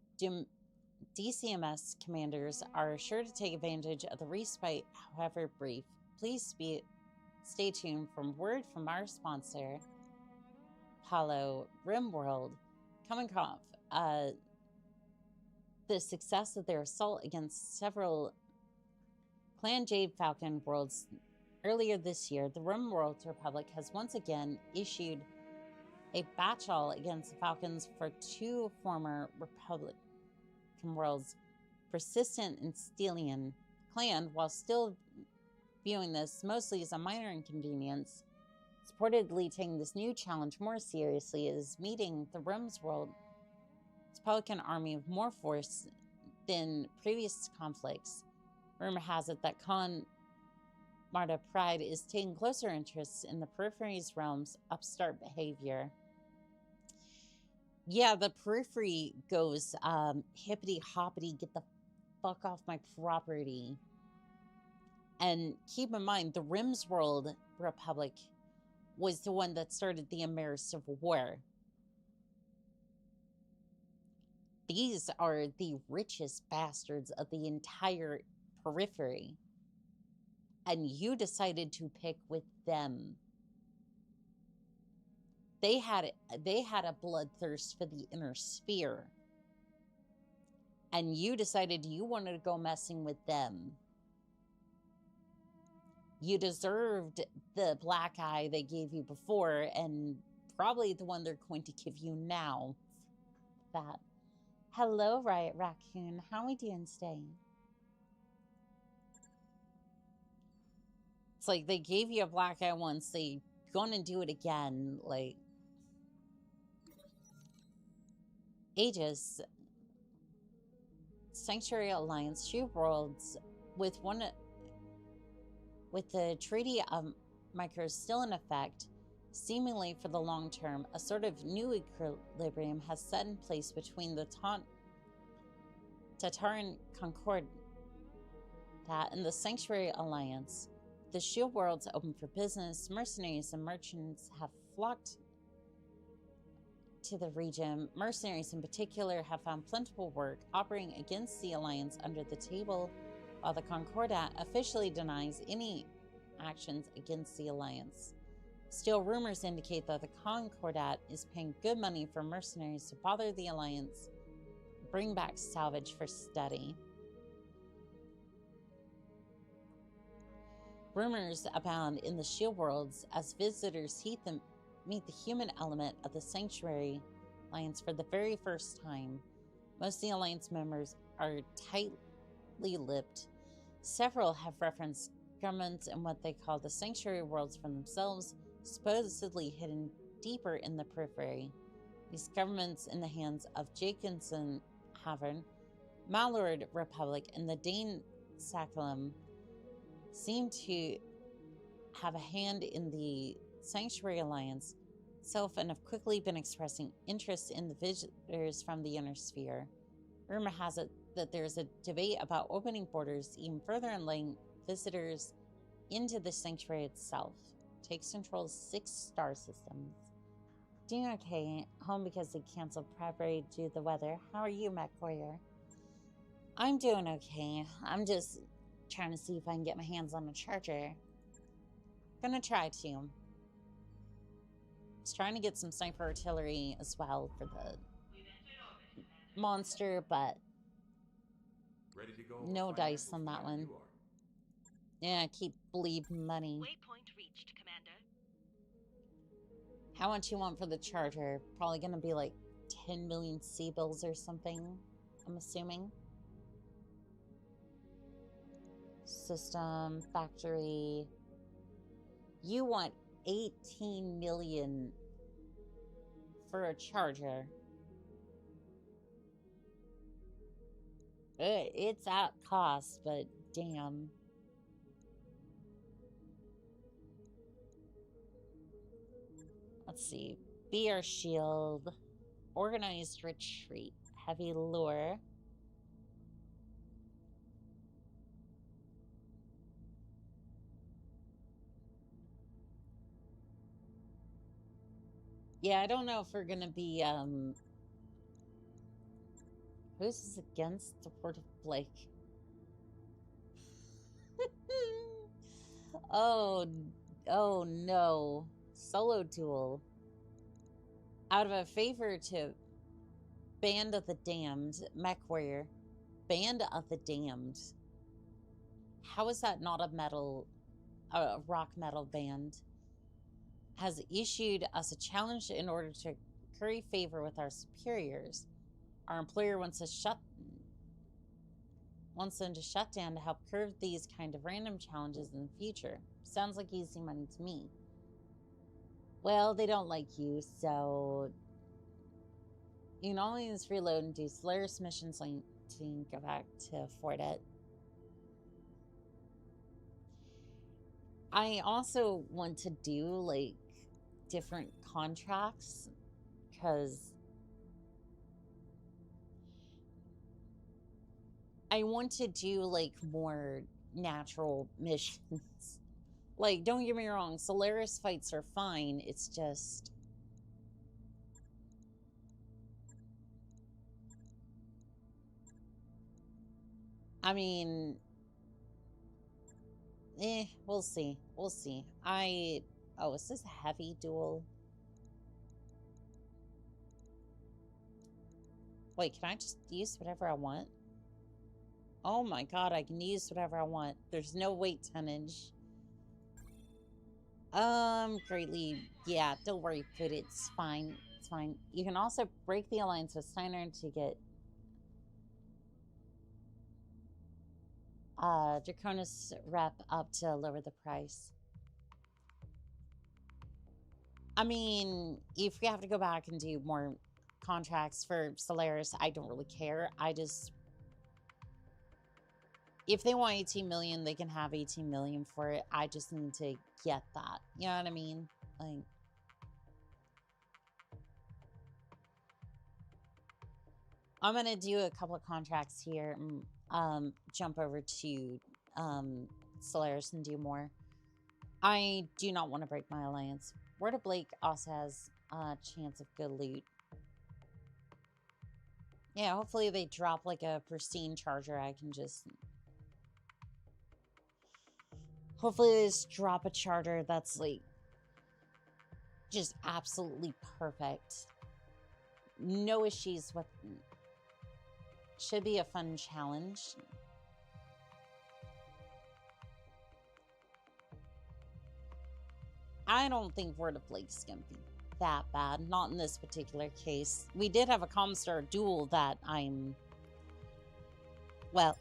DCMS commanders are sure to take advantage of the respite, however brief. Please stay tuned for word from our sponsor, Palo Rimworld, coming off the success of their assault against several Clan Jade Falcon worlds earlier this year. The Rimworld Republic has once again issued a battle against the Falcons for two former Republican worlds, persistent in Stelian clan, while still viewing this mostly as a minor inconvenience, reportedly taking this new challenge more seriously, is meeting the Realms World's Pelican army of more force than previous conflicts. Rumor has it that Khan Marta Pride is taking closer interests in the Periphery's realm's upstart behavior. Yeah, the Periphery goes hippity hoppity, get the fuck off my property. And keep in mind, the Rim's World Republic was the one that started the Amer Civil War. These are the richest bastards of the entire Periphery. And you decided to pick with them. They had a bloodthirst for the inner sphere. And you decided you wanted to go messing with them. You deserved the black eye they gave you before, and probably the one they're going to give you now. That. Hello, Riot Raccoon. How are we doing today? It's like they gave you a black eye once, they gonna do it again. Like, Aegis, Sanctuary Alliance, Shoe Worlds, with the Treaty of Micros still in effect, seemingly for the long term, a sort of new equilibrium has set in place between the Tataran Concord and the Sanctuary Alliance. The Shield Worlds open for business. Mercenaries and merchants have flocked to the region. Mercenaries in particular have found plentiful work operating against the Alliance under the table, while the Concordat officially denies any actions against the Alliance. Still, rumors indicate that the Concordat is paying good money for mercenaries to bother the Alliance, bring back salvage for study. Rumors abound in the Shield Worlds as visitors meet the human element of the Sanctuary Alliance for the very first time. Most of the Alliance members are tightly lipped. Several have referenced governments and what they call the Sanctuary Worlds for themselves, supposedly hidden deeper in the Periphery. These governments in the hands of Jacobson Havern, Malord Republic, and the Dane Sakalum seem to have a hand in the Sanctuary Alliance itself and have quickly been expressing interest in the visitors from the Inner Sphere. Rumor has it that there's a debate about opening borders even further and letting visitors into the Sanctuary itself. Takes control of 6 star systems. Doing okay. Home because they canceled prep parade due to the weather. How are you, Matt Coyer? I'm doing okay. I'm just trying to see if I can get my hands on a charger. Gonna try to. Just trying to get some sniper artillery as well for the monster, but ready to go no dice on that one. Yeah, keep bleed money. Waypoint reached, Commander. How much you want for the charger? Probably gonna be like 10 million C-bills or something, I'm assuming. System, factory. You want 18 million for a charger. It's at cost, but damn. Let's see. Beer shield. Organized retreat. Heavy lure. Yeah, I don't know if we're gonna be, who's this against the Port of Blake? Oh no. Solo duel. Out of a favor to Band of the Damned, Mech Warrior. Band of the Damned. How is that not a rock metal band? Has issued us a challenge in order to curry favor with our superiors. Our employer wants to shut wants them to shut down to help curb these kind of random challenges in the future. Sounds like easy money to me. Well, they don't like you, so you can only use reload and do Solaris missions link to go back to afford it. I also want to do like different contracts because I want to do like more natural missions. Like, don't get me wrong, Solaris fights are fine. It's just I mean, we'll see. We'll see. Oh, is this a heavy duel? Wait, can I just use whatever I want? Oh my god, I can use whatever I want. There's no weight tonnage. Greatly. Yeah, don't worry, Food. It's fine. It's fine. You can also break the alliance with Steiner to get Draconis rep up to lower the price. I mean, if we have to go back and do more contracts for Solaris, I don't really care. I just... If they want 18 million, they can have 18 million for it. I just need to get that. You know what I mean? Like... I'm going to do a couple of contracts here and jump over to Solaris and do more. I do not want to break my alliance. Word of Blake also has a chance of good loot. Yeah, hopefully they drop like a pristine charger. I can just... Hopefully they just drop a charger that's like... just absolutely perfect. No issues with... Should be a fun challenge. I don't think Word of Blake's gonna be that bad. Not in this particular case. We did have a Comstar duel that I'm... Well...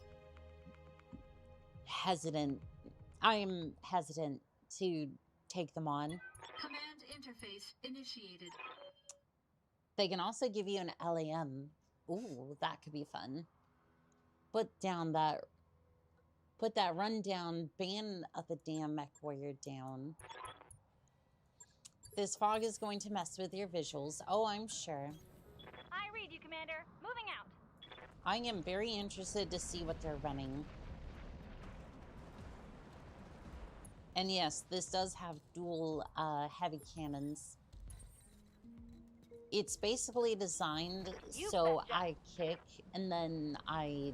hesitant. I'm hesitant to take them on. Command interface initiated. They can also give you an LAM. Ooh, that could be fun. Put that rundown ban of the damn mech warrior down. This fog is going to mess with your visuals. Oh, I'm sure. I read you, Commander. Moving out. I am very interested to see what they're running. And yes, this does have dual heavy cannons. It's basically designed so I kick and then I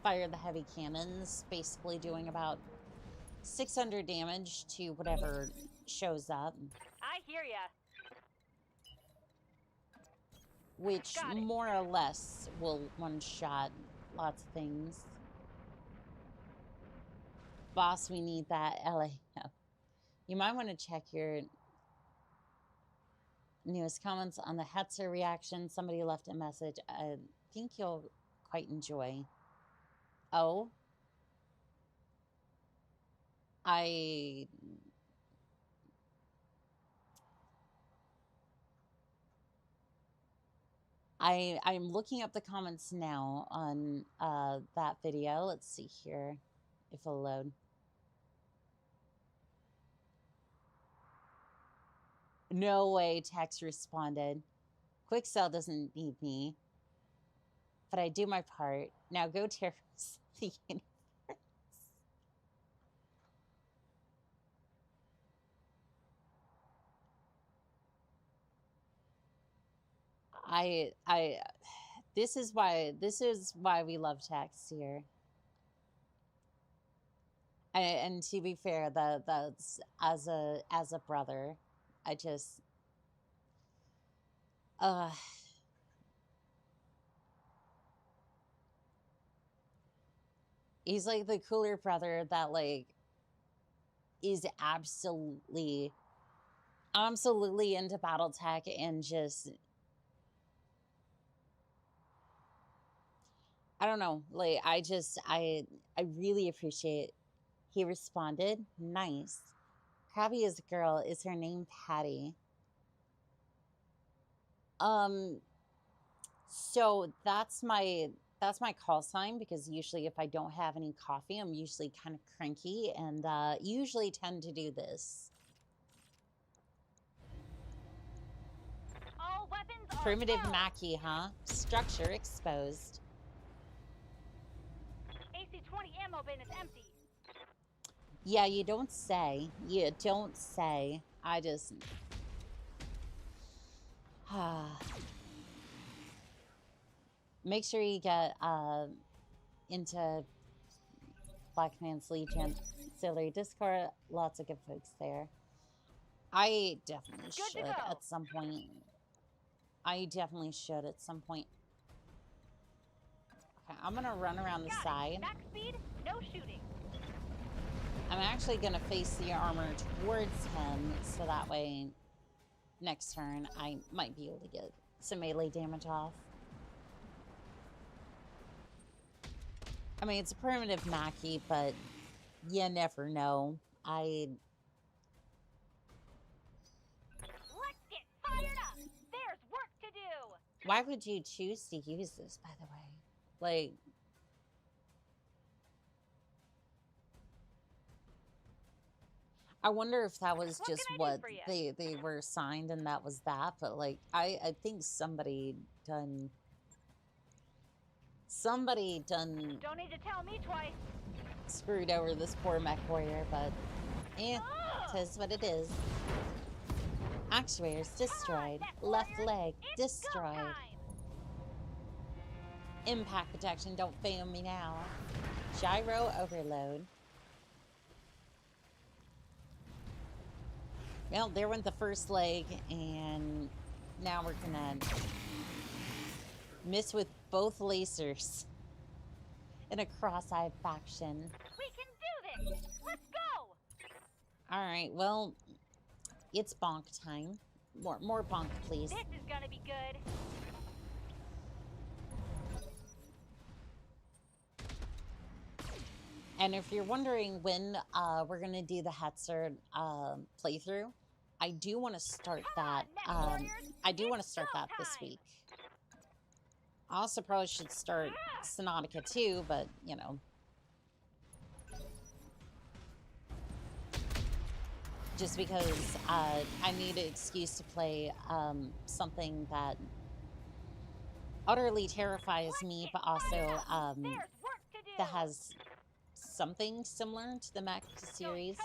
fire the heavy cannons, basically doing about 600 damage to whatever shows up. I hear ya. Which more or less will one-shot lots of things. Boss, we need that LA. You might want to check your newest comments on the Hetzer reaction. Somebody left a message I think you'll quite enjoy. Oh. I'm looking up the comments now on that video. Let's see here if it'll load. No way, Tex responded. Quicksell doesn't need me, but I do my part. Now go terrorize the universe. This is why we love Tex here. And to be fair, that's as a brother, I just he's like the cooler brother that like is absolutely into Battletech and just I don't know. Like, I really appreciate. He responded, nice. Crabby is a girl. Is her name Patty? So that's my call sign, because usually if I don't have any coffee, I'm usually kind of cranky and usually tend to do this. All weapons are Primitive held. Mackie, huh? Structure exposed. AC-20 ammo bin is empty. Yeah, you don't say. You don't say. I just... Make sure you get into Black Man's Legion, Auxiliary Discord. Lots of good folks there. I definitely should at some point. I definitely should at some point. Okay, I'm gonna run around the side. Max speed, no shooting. I'm actually gonna face the armor towards him, so that way next turn I might be able to get some melee damage off. I mean, it's a primitive Mackie, but you never know. Let's get fired up. There's work to do. Why would you choose to use this, by the way? Like, I wonder if that was just what they were assigned and that was that, but like, I think somebody done Don't need to tell me twice. screwed over this poor mech warrior, but it is what it is. Actuators destroyed. Left leg destroyed. Impact protection, don't fail me now. Gyro overload. Well, there went the first leg, and now we're gonna miss with both lasers in a cross-eyed faction. We can do this. Let's go. All right, well, it's bonk time. More bonk, please. This is gonna be good. And if you're wondering when we're gonna do the Hetzer playthrough, I do want to start that. I do want to start that this week. I also probably should start Sonotica too, but you know, just because I need an excuse to play something that utterly terrifies me, but also that has something similar to the Mac series.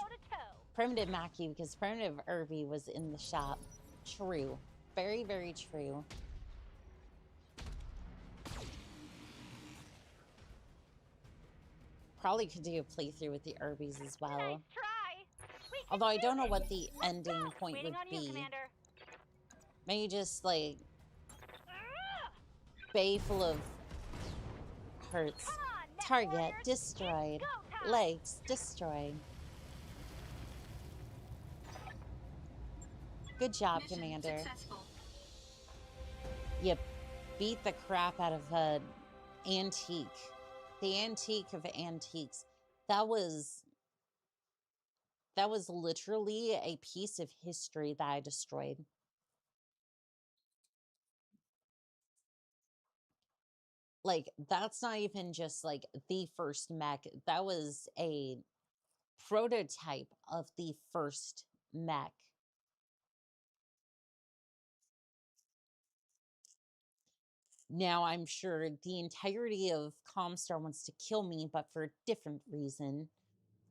Primitive Mackie, because Primitive Irby was in the shop. True. Very, very true. Probably could do a playthrough with the Irbies as well. Nice try. Although I don't know what the ending point would be. Maybe just like bay full of hurts. Target destroyed. Legs destroyed. Good job, Mission Commander. successful. You beat the crap out of an antique. The antique of antiques. That was literally a piece of history that I destroyed. Like, that's not even just like the first mech. That was a prototype of the first mech. Now, I'm sure the entirety of Comstar wants to kill me, but for a different reason.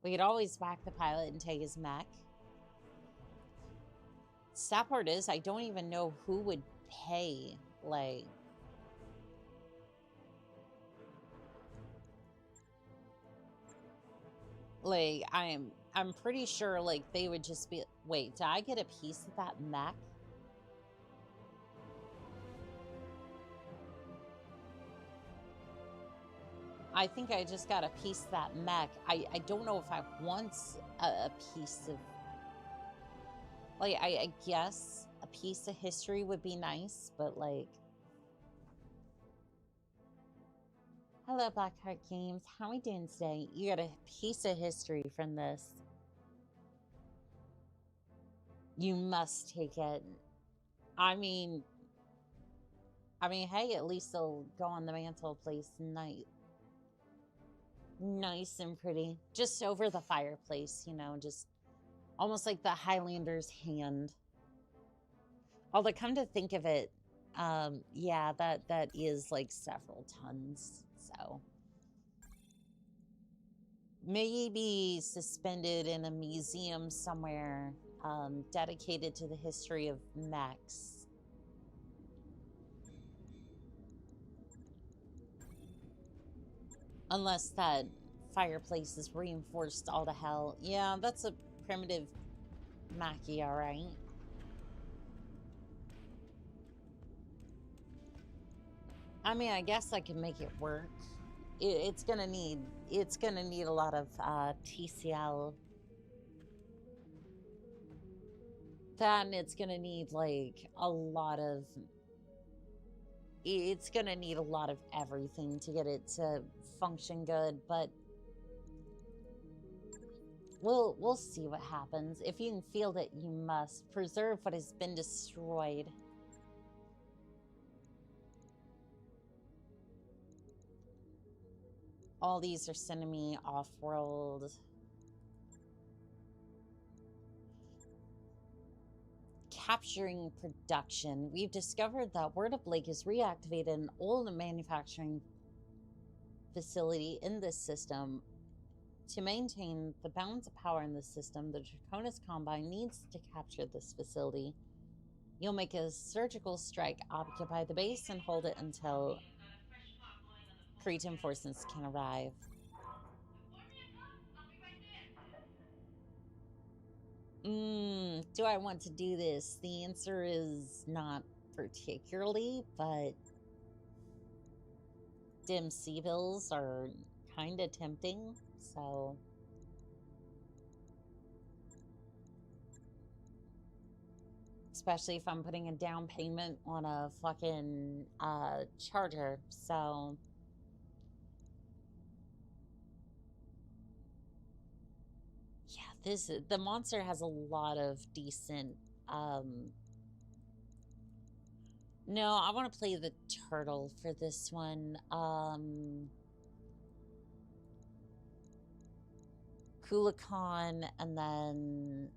We could always whack the pilot and take his mech. Sad part is, I don't even know who would pay, like... Like, I'm pretty sure, like, they would just be... Wait, did I get a piece of that mech? I think I just got a piece of that mech. I don't know if I want a piece of... Like, I guess a piece of history would be nice, but, like... Hello, Blackheart Games. How are we doing today? You got a piece of history from this. You must take it. I mean, hey, at least they'll go on the mantelpiece nice and pretty. Just over the fireplace, you know, just almost like the Highlander's hand. Although, come to think of it, yeah, that is like several tons, so. Maybe suspended in a museum somewhere, dedicated to the history of mechs. Unless that fireplace is reinforced all to hell. Yeah, that's a primitive Mackie, alright. I mean, I guess I can make it work. It's gonna need a lot of TCL. That, and it's gonna need like a lot of. It's gonna need a lot of everything to get it to function good, but we'll see what happens. If you can feel it, you must preserve what has been destroyed. All these are sending me off-world. Capturing production. We've discovered that Word of Lake has reactivated an old manufacturing facility in this system. To maintain the balance of power in this system, the Draconis Combine needs to capture this facility. You'll make a surgical strike, occupy the base, and hold it until Cretan forces can arrive. Do I want to do this? The answer is not particularly, but dim sea bills are kind of tempting, so. Especially if I'm putting a down payment on a fucking charger, so. Yeah, the monster has a lot of decent, no, I want to play the turtle for this one. Kulikon, and then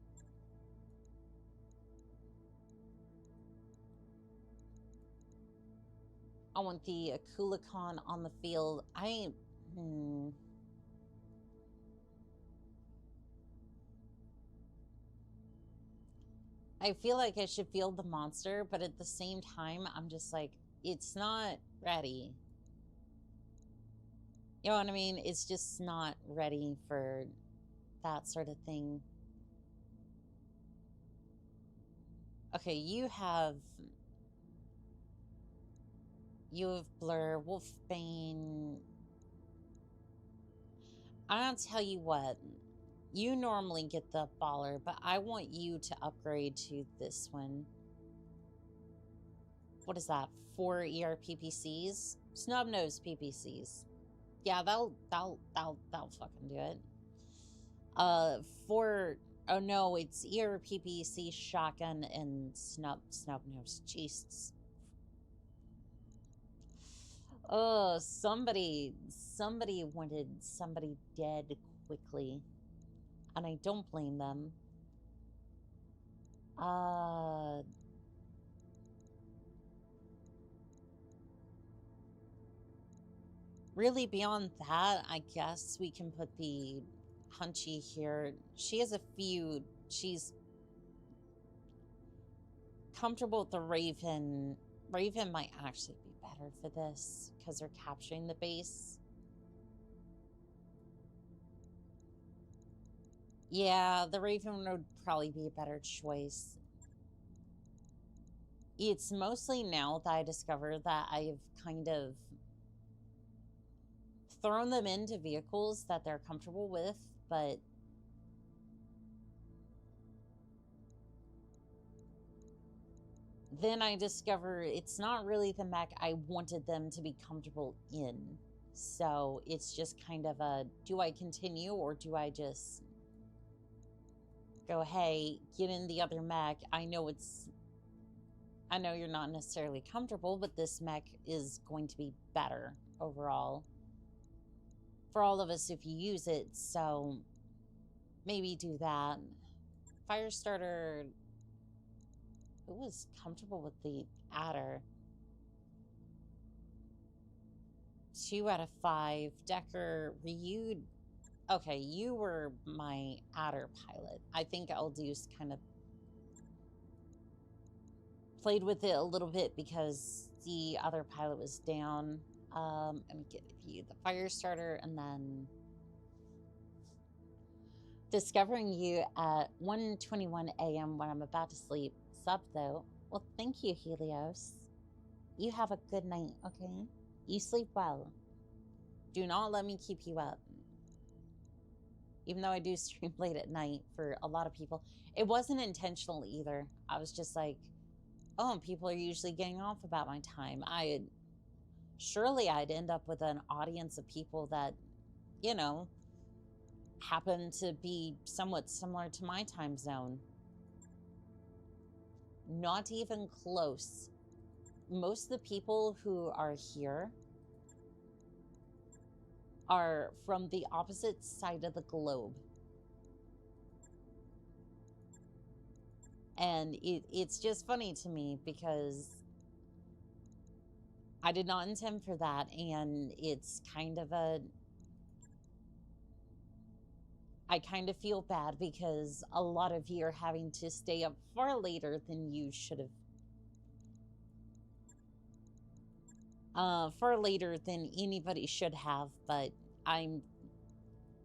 I want the Kulikon on the field. I feel like I should field the monster, but at the same time, I'm just like, it's not ready. You know what I mean? It's just not ready for that sort of thing. Okay, you have Blur, Wolfbane. I'll tell you what. You normally get the baller, but I want you to upgrade to this one. What is that? 4 ERPPCs? Snub-nosed PPCs. Yeah, that'll fucking do it. Oh no, it's ERPPC, shotgun, and snub-nosed. Jesus. Oh, somebody wanted somebody dead quickly. And I don't blame them. Really, beyond that, I guess we can put the Hunchy here. She has a few. She's comfortable with the Raven. Raven might actually be better for this because they're capturing the base. Yeah, the Raven would probably be a better choice. It's mostly now that I discovered that I've kind of thrown them into vehicles that they're comfortable with, but then I discover it's not really the mech I wanted them to be comfortable in. So it's just kind of a, do I continue or do I just go, hey, get in the other mech. I know you're not necessarily comfortable, but this mech is going to be better overall for all of us if you use it. So maybe do that. Firestarter, who was comfortable with the adder? 2 out of 5. Decker, Ryud. Okay, you were my adder pilot. I think Eldeus kind of played with it a little bit because the other pilot was down. Let me give you the Firestarter, and then discovering you at 1:21 a.m. when I'm about to sleep. Sub though. Well, thank you, Helios. You have a good night, okay? You sleep well. Do not let me keep you up. Even though I do stream late at night for a lot of people. It wasn't intentional either. I was just like, oh, people are usually getting off about my time. Surely I'd end up with an audience of people that, you know, happen to be somewhat similar to my time zone. Not even close. Most of the people who are here are from the opposite side of the globe. And it's just funny to me because I did not intend for that, and it's kind of a... I kind of feel bad because a lot of you are having to stay up far later than you should have. Far later than anybody should have, but I'm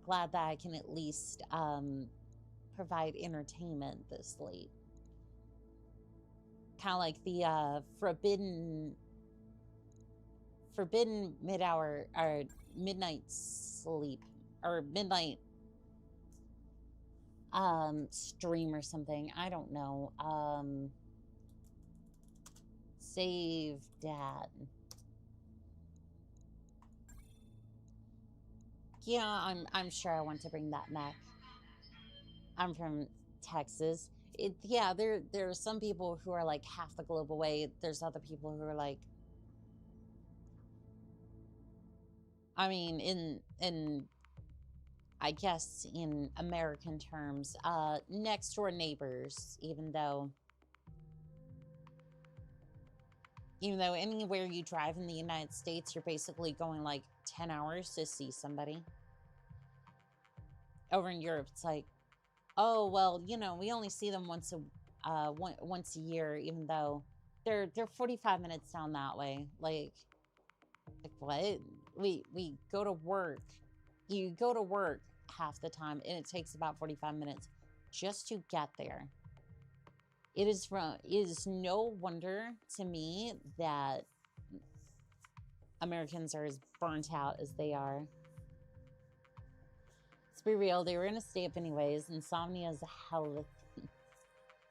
glad that I can at least provide entertainment this late. Kind of like the forbidden mid-hour or midnight sleep or midnight stream or something. I don't know. Save dad. Yeah, I'm sure I want to bring that mech. I'm from Texas. Yeah, there are some people who are like half the globe away. There's other people who are like, I mean, in I guess in American terms, next door neighbors, even though anywhere you drive in the United States, you're basically going like 10 hours to see somebody. Over in Europe, it's like, oh, well, you know, we only see them once a year, even though they're 45 minutes down that way. Like what? We go to work. You go to work half the time, and it takes about 45 minutes just to get there. It is no wonder to me that Americans are as burnt out as they are. Let's be real, they were gonna stay up anyways. Insomnia is a hell of a thing.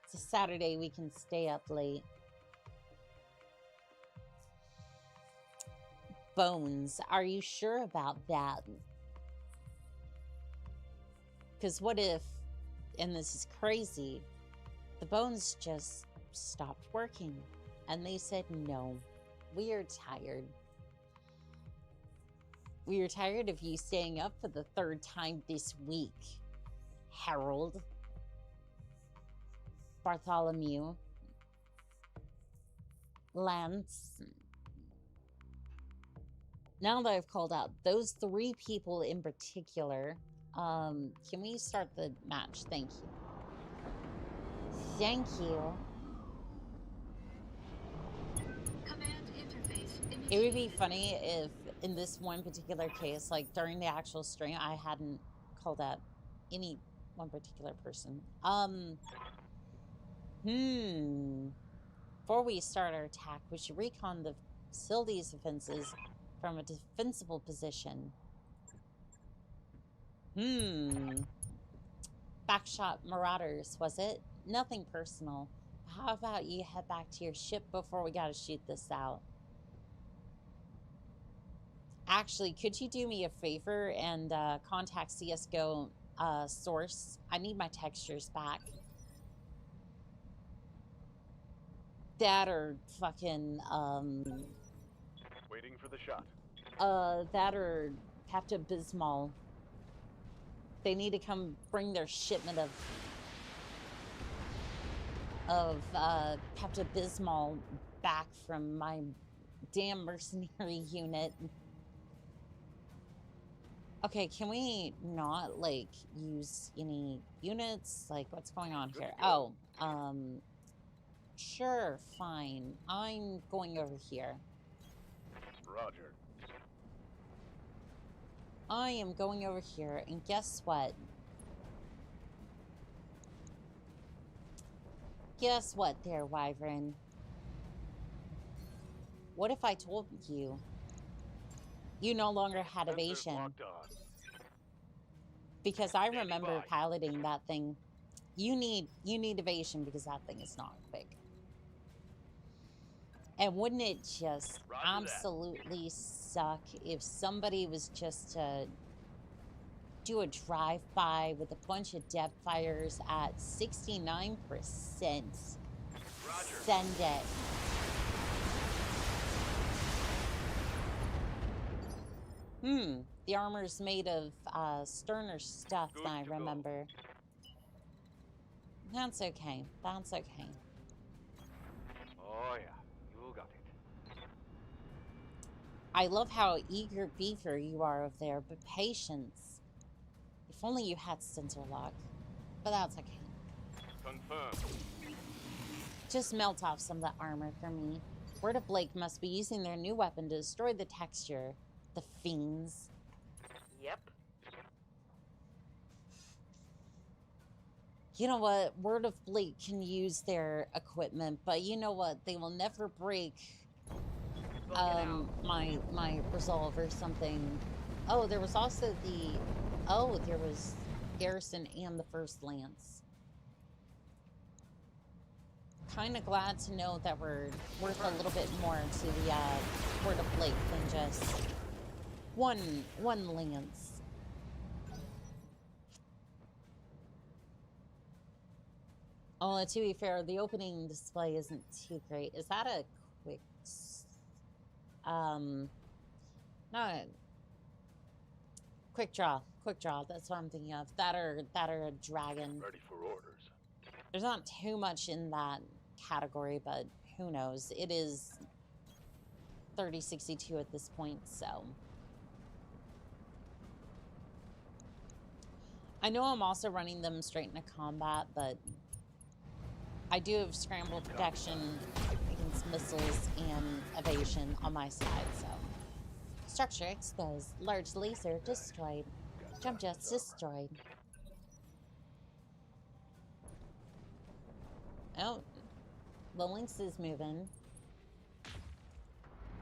It's a Saturday, we can stay up late. Bones, are you sure about that? Because what if, and this is crazy, the bones just stopped working and they said, no, we are tired. We are tired of you staying up for the 3rd time this week. Harold. Bartholomew. Lance. Now that I've called out those 3 people in particular, can we start the match? Thank you. Thank you. Command interface initiated. It would be funny if, in this one particular case, like during the actual stream, I hadn't called out any one particular person. Before we start our attack, we should recon the facility's defenses from a defensible position. Backshot Marauders, was it? Nothing personal. How about you head back to your ship before we gotta shoot this out? Actually, could you do me a favor and contact CSGO source? I need my textures back. That or fucking Waiting for the shot. that or Pepto-Bismol. They need to come bring their shipment of Pepto-Bismol back from my damn mercenary unit. Okay, can we not, like, use any units? Like, what's going on here? Oh, sure, fine. I'm going over here. Roger. I am going over here, and guess what? Guess what there, Wyvern? What if I told you you no longer had Sensors evasion? locked on. Because I Standing remember by. piloting that thing. You need evasion because that thing is not quick. And wouldn't it just Roger that. absolutely suck if somebody was just to do a drive-by with a bunch of depth fires at 69%? Roger. Send it. The armor's made of sterner stuff Good than I to go. remember. That's okay. That's okay. Oh yeah, you got it. I love how eager beaver you are over there, but patience. If only you had sensor lock. But that's okay. Confirmed. Just melt off some of that armor for me. Word of Blake must be using their new weapon to destroy the texture. The fiends. Yep. You know what? Word of Blake can use their equipment, but you know what? They will never break my resolve or something. Oh, there was also there was Garrison and the First Lance. Kind of glad to know that we're worth a little bit more to the Word of Blake than just one lance. Oh, to be fair, the opening display isn't too great. Is that a quick... no. Quick draw. Quick draw. That's what I'm thinking of. That or a dragon. Ready for orders. There's not too much in that category, but who knows? It is 3062 at this point, so... I know I'm also running them straight into combat, but I do have scramble protection against missiles and evasion on my side, so. Structure exposed. Large laser destroyed. Jump jets destroyed. Oh, the Lynx is moving.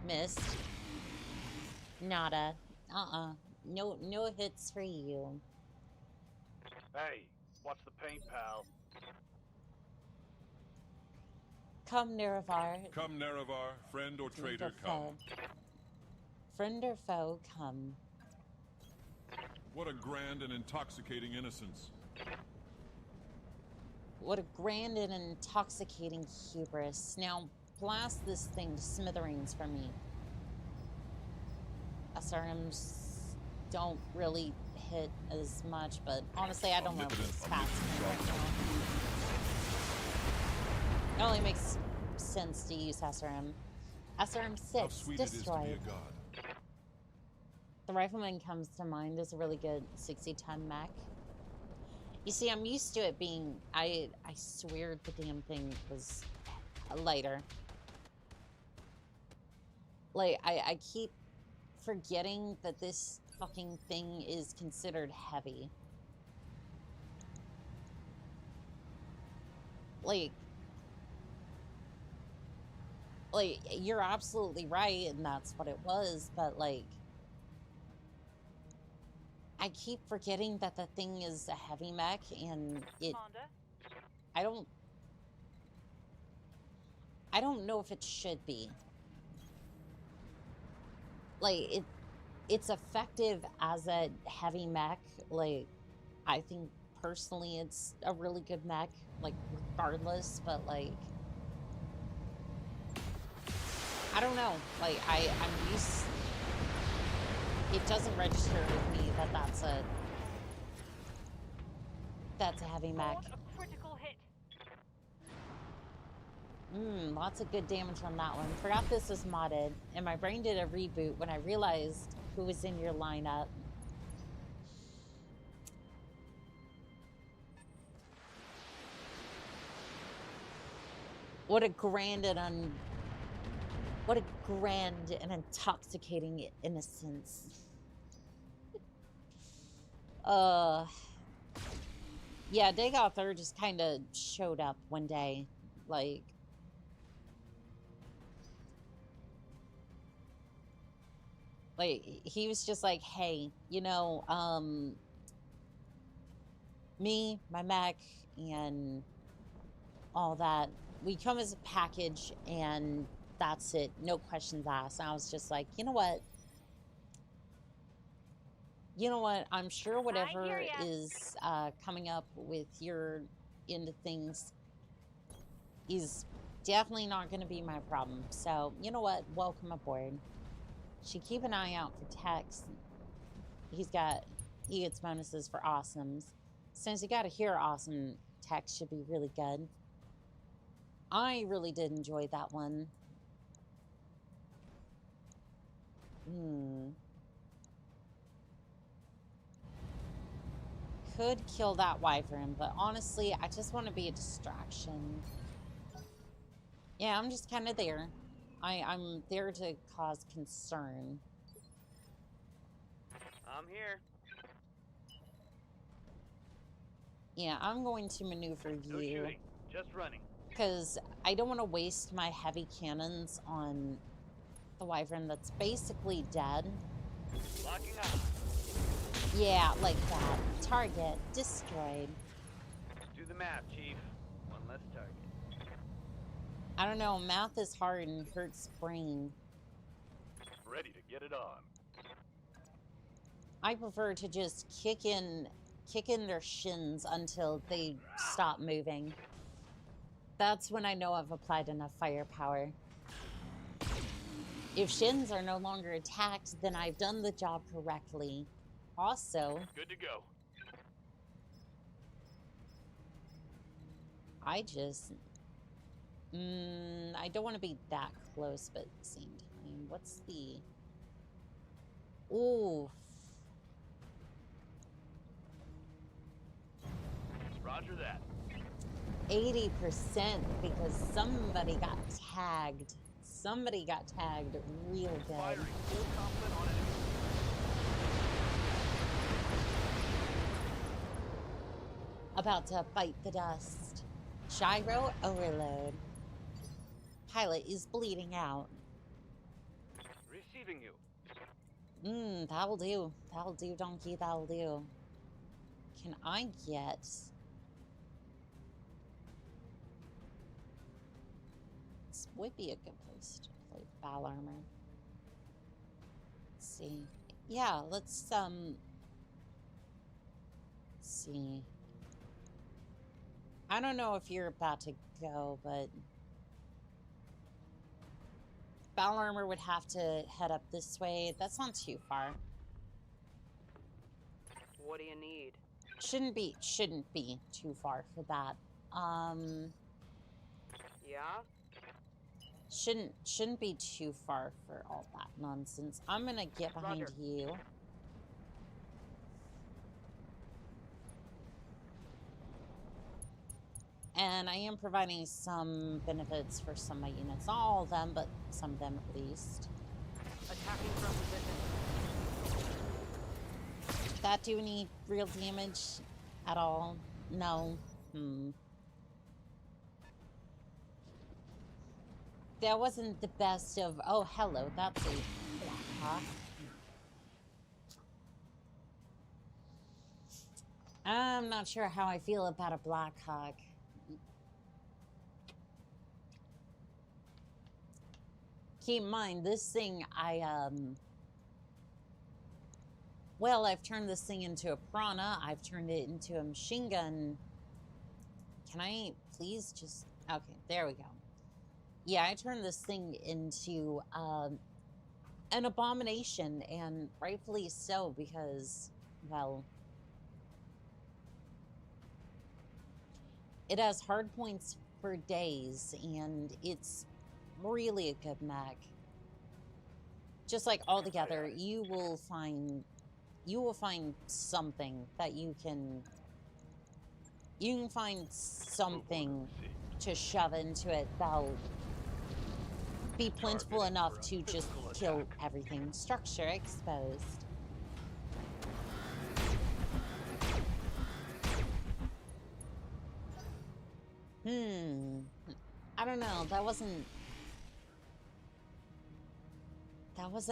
Missed. Nada. No hits for you. Hey, what's the paint, pal? Come, Nerevar. Come, Nerevar, friend or traitor, come. Friend or foe, come. What a grand and intoxicating innocence. What a grand and intoxicating hubris. Now, blast this thing to smithereens for me. SRMs don't really hit as much, but honestly, I don't know if it's fast right now. It only makes sense to use SRM. SRM 6, destroyed. The Rifleman comes to mind as a really good 60-ton mech. You see, I'm used to it being... I swear the damn thing was lighter. Like, I keep forgetting that this fucking thing is considered heavy. Like, you're absolutely right, and that's what it was, but, like, I keep forgetting that the thing is a heavy mech, and it... I don't know if it should be. Like, it's effective as a heavy mech. Like, I think personally it's a really good mech, like, regardless, but like, I don't know, like, I'm used, it doesn't register with me that that's a heavy mech. Called a critical hit. Lots of good damage on that one. Forgot this was modded, and my brain did a reboot when I realized who was in your lineup. What a grand and intoxicating innocence. Yeah, Dagoth Third just kind of showed up one day, like, he was just like, hey, you know, me, my mech, and all that, we come as a package, and that's it, no questions asked. And I was just like, you know what, I'm sure whatever is coming up with your end of things is definitely not going to be my problem. So, you know what, welcome aboard. Should keep an eye out for Tex. He gets bonuses for awesomes. Since you got to hear awesome, Tex should be really good. I really did enjoy that one. Could kill that wyvern, but honestly, I just want to be a distraction. Yeah, I'm just kind of there. I'm there to cause concern. I'm here. Yeah, I'm going to maneuver No you. shooting, just running. Because I don't want to waste my heavy cannons on the wyvern that's basically dead. Locking on. Yeah, like that. Target destroyed. Do the math, Chief. One less target. I don't know, math is hard and hurts brain. Ready to get it on. I prefer to just kick in their shins until they stop moving. That's when I know I've applied enough firepower. If shins are no longer attacked, then I've done the job correctly. Also, good to go. I just... I don't want to be that close, but at the same time, what's the... Ooh. Roger that. 80% because somebody got tagged. Somebody got tagged real good. Firing full complement on enemy. About to bite the dust. Gyro overload. Pilot is bleeding out. Receiving you. That'll do. That'll do, donkey, that'll do. Can I get... This would be a good place to play Battle Armor. Let's see. Yeah, let's see. I don't know if you're about to go, but Battle Armor would have to head up this way. That's not too far. What do you need? Shouldn't be too far for that. Yeah? Shouldn't be too far for all that nonsense. I'm gonna get behind Roger. you. And I am providing some benefits for some of my units. Not all of them, but some of them at least. Attacking from position. Did that do any real damage at all? No. That wasn't the best of... Oh, hello. That's a Blackhawk. I'm not sure how I feel about a Blackhawk. Keep in mind, this thing, well, I've turned this thing into a piranha. I've turned it into a machine gun. Can I please just... Okay, there we go. Yeah, I turned this thing into an abomination, and rightfully so, because, well, it has hard points for days, and it's really a good mech. Just like altogether, you will find something that you can find something to shove into it that'll be plentiful enough to just kill everything. Structure exposed. I don't know. That wasn't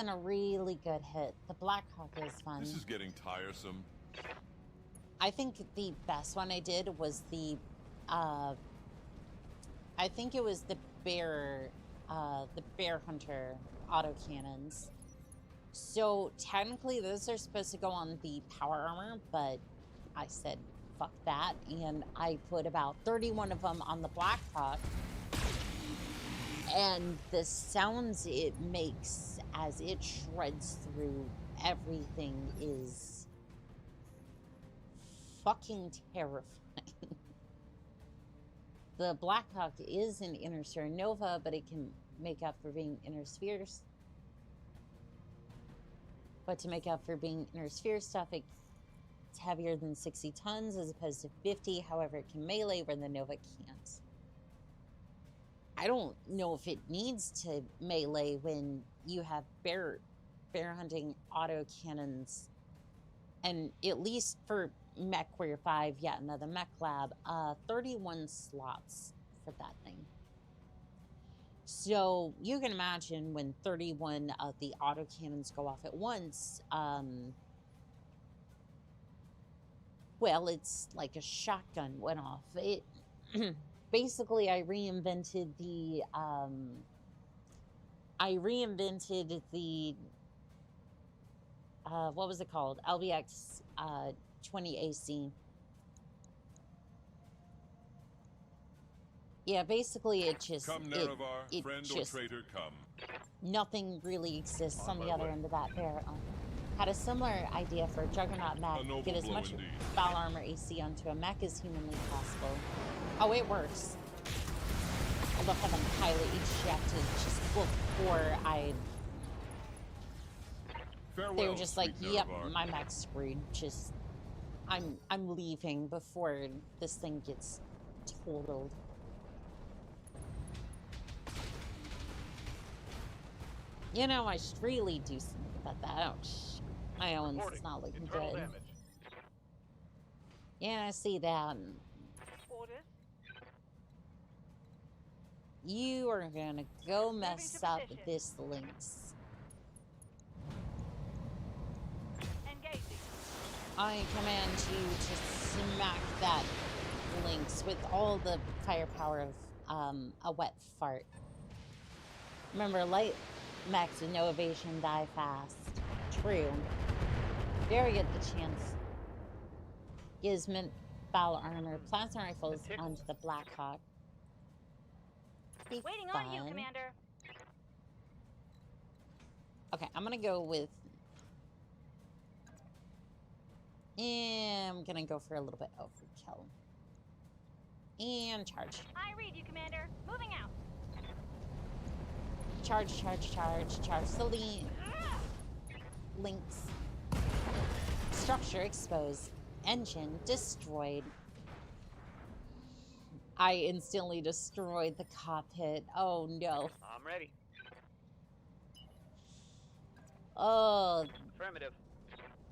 a really good hit. The Black Hawk is fun. This is getting tiresome. I think the best one I did was the I think it was the bear hunter autocannons. So technically those are supposed to go on the power armor, but I said fuck that, and I put about 31 of them on the Black Hawk, and the sounds it makes as it shreds through everything is fucking terrifying. The Black Hawk is an Inner Sphere Nova, but it can make up for being Inner Spheres. But to make up for being Inner Sphere stuff, it's heavier than 60 tons as opposed to 50. However, it can melee where the Nova can't. I don't know if it needs to melee when you have bear hunting autocannons, and at least for Mech Warrior 5, yet another mech lab, 31 slots for that thing. So you can imagine when 31 of the autocannons go off at once, well, it's like a shotgun went off. It basically, I reinvented the what was it called? LBX 20AC. Yeah, basically it just Come, Nerevar, friend or traitor, come. Nothing really exists on the other end of that barrel. Had a similar idea for Juggernaut mech. Get as much battle armor AC onto a mech as humanly possible. Oh, it works. I love having highly ejected just before I... Farewell, they were just like, yep, Nerevar. my mech's screwed. Just, I'm leaving before this thing gets totaled. You know, I should really do something about that. Ouch. My own's not looking good. Damage. Yeah, I see that. Orders. You are gonna go mess up position. this Lynx. Engaging. I command you to smack that Lynx with all the firepower of a wet fart. Remember, light mechs with no evasion die fast. True. Very good the chance. Gives mint battle armor, plasma rifles onto the Black Hawk. Be Waiting fun. on you, Commander. Okay, I'm gonna go with... I'm gonna go for a little bit overkill. And charge. I read you, Commander. Moving out. Charge, charge, charge, charge. The Lynx. Structure exposed. Engine destroyed. I instantly destroyed the cockpit. Oh no. I'm ready. Oh, Affirmative.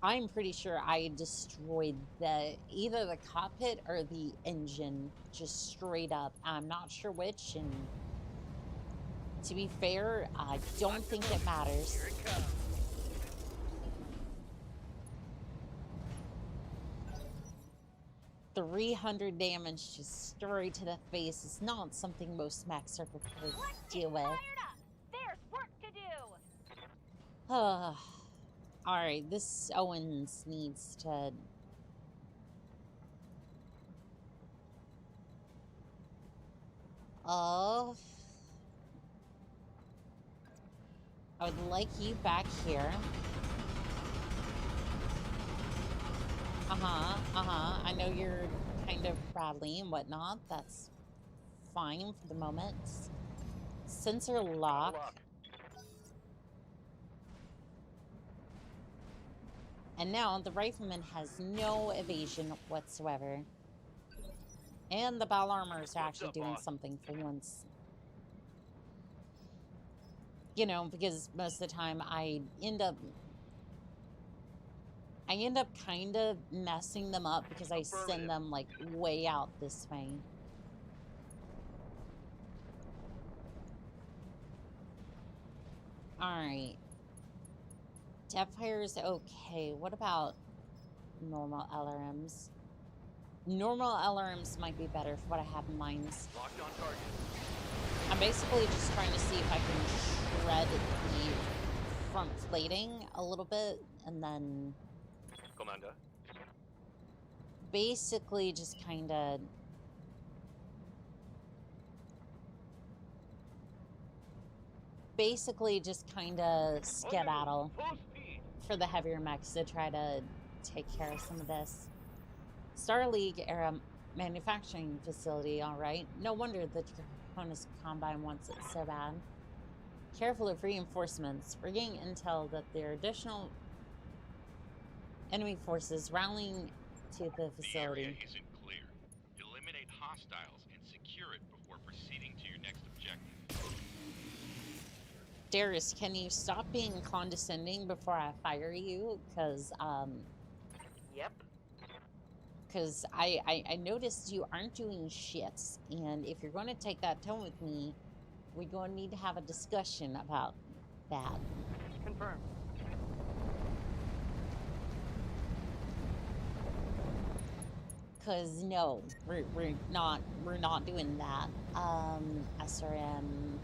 I'm pretty sure I destroyed either the cockpit or the engine just straight up. I'm not sure which, and to be fair, I don't think it matters. Here it comes. $300 damage just straight to the face is not something most mechs are prepared to deal with. Fired up. There's work to do. Alright, this Owens needs to... Oh... I would like you back here. I know you're kind of Bradley and whatnot. That's fine for the moment. Sensor lock. And now the rifleman has no evasion whatsoever. And the battle armors are actually doing something for once. You know, because most of the time I end up kind of messing them up because I send them like way out this way. Alright. Depth-fire is okay. What about normal LRMs? Normal LRMs might be better for what I have in mind. Locked on target. I'm basically just trying to see if I can shred the front plating a little bit and then... Commander. Basically just kind of... skedaddle for the heavier mechs to try to take care of some of this. Star League era manufacturing facility, alright. No wonder the Draconis Combine wants it so bad. Careful of reinforcements. We're getting intel that there are additional enemy forces rallying to the facility. The area isn't clear. Eliminate hostiles and secure it before proceeding to your next objective. Darius, can you stop being condescending before I fire you? Because, Yep. Because I noticed you aren't doing shit, and if you're going to take that tone with me, we're going to need to have a discussion about that. Confirmed. Because no, we're not doing that. SRM.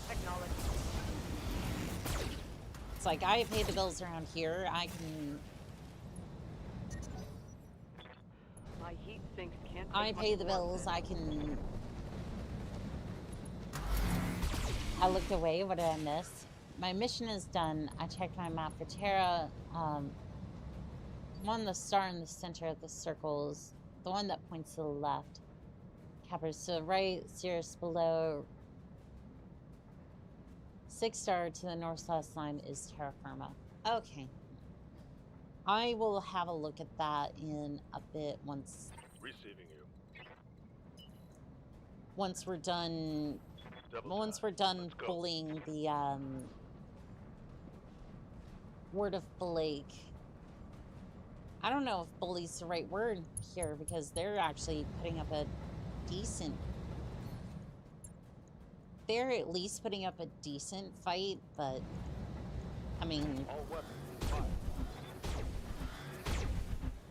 Technology. It's like I pay the bills around here. I can. My heat sinks can't. I pay the bills. I can. I looked away. What did I miss? My mission is done. I checked my map for Terra. One, the star in the center of the circles. The one that points to the left. Cappers to the right. Sirius below. 6-star to the north-south line is terra firma. Okay. I will have a look at that in a bit once. Receiving you. Once we're done. Once we're done pulling the Word of Blake. I don't know if bully's the right word here because they're actually putting up a decent. They're at least putting up a decent fight, but I mean,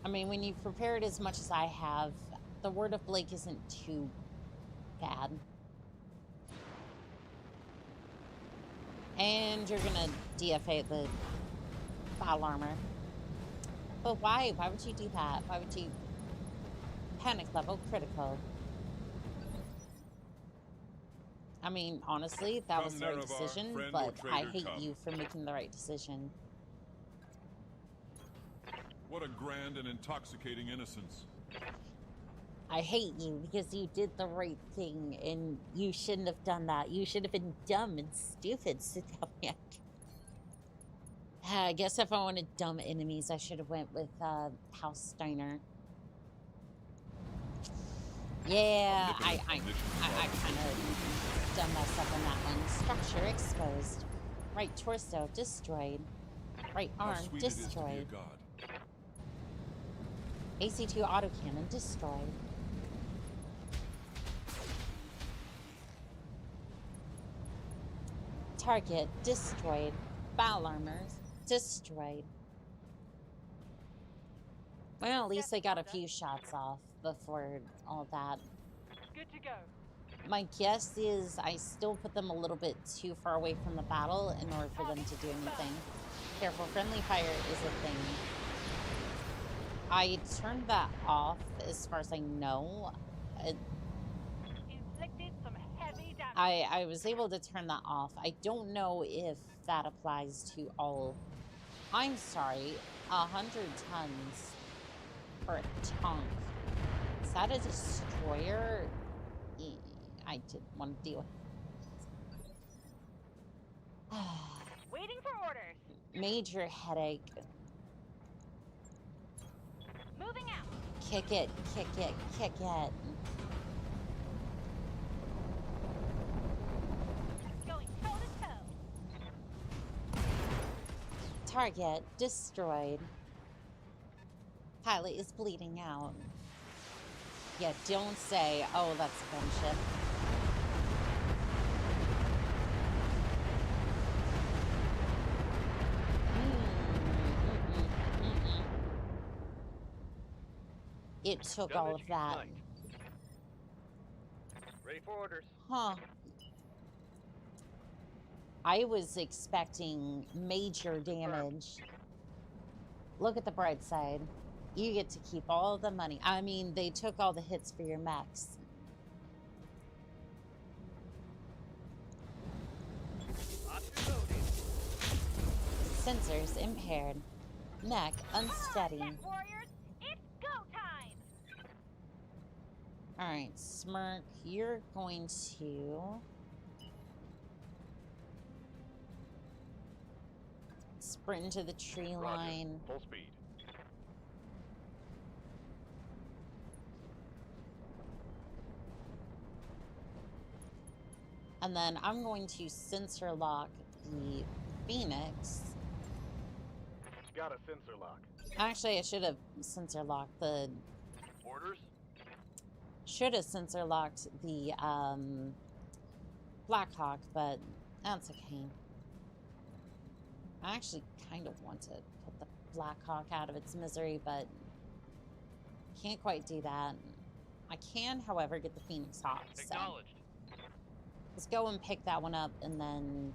when you've prepared as much as I have, the Word of Blake isn't too bad. And you're gonna DFA the battle armor. But why? Why would you do that? Why would you? Panic level critical. I mean, honestly, that was the right decision, but I hate you for making the right decision. What a grand and intoxicating innocence. I hate you because you did the right thing and you shouldn't have done that. You should have been dumb and stupid. So I guess if I wanted dumb enemies, I should have went with House Steiner. Yeah, I kind of done myself on that one. Structure exposed. Right torso destroyed. Right arm destroyed. AC2 autocannon destroyed. Target destroyed. Battle armors destroyed. Well, at least I got a few shots off before all that. Good to go. My guess is I still put them a little bit too far away from the battle in order for them to do anything. Careful, friendly fire is a thing. I turned that off as far as I know. Inflicted some heavy damage. I was able to turn that off. I don't know if that applies to all. I'm sorry, 100 tons for a tank. Is that a destroyer? I didn't want to deal with it. Waiting for orders. Major headache. Moving out. Kick it, kick it, kick it. Going toe to toe. Target destroyed. Pilot is bleeding out. Yeah, don't say, oh, that's a gunship. It took all of that. Ready for orders. Huh. I was expecting major damage. Look at the bright side. You get to keep all the money. I mean, they took all the hits for your mechs. Sensors impaired. Mech unsteady. Tech warriors, it's go time. Alright, Smirk, you're going to... sprint into the tree line. Full speed. And then I'm going to sensor lock the Phoenix. Got a sensor lock. Actually, I should have sensor locked the... Orders? Should have sensor locked the Blackhawk, but that's okay. I actually kind of want to put the Blackhawk out of its misery, but can't quite do that. I can, however, get the Phoenix Hawk. So let's go and pick that one up, and then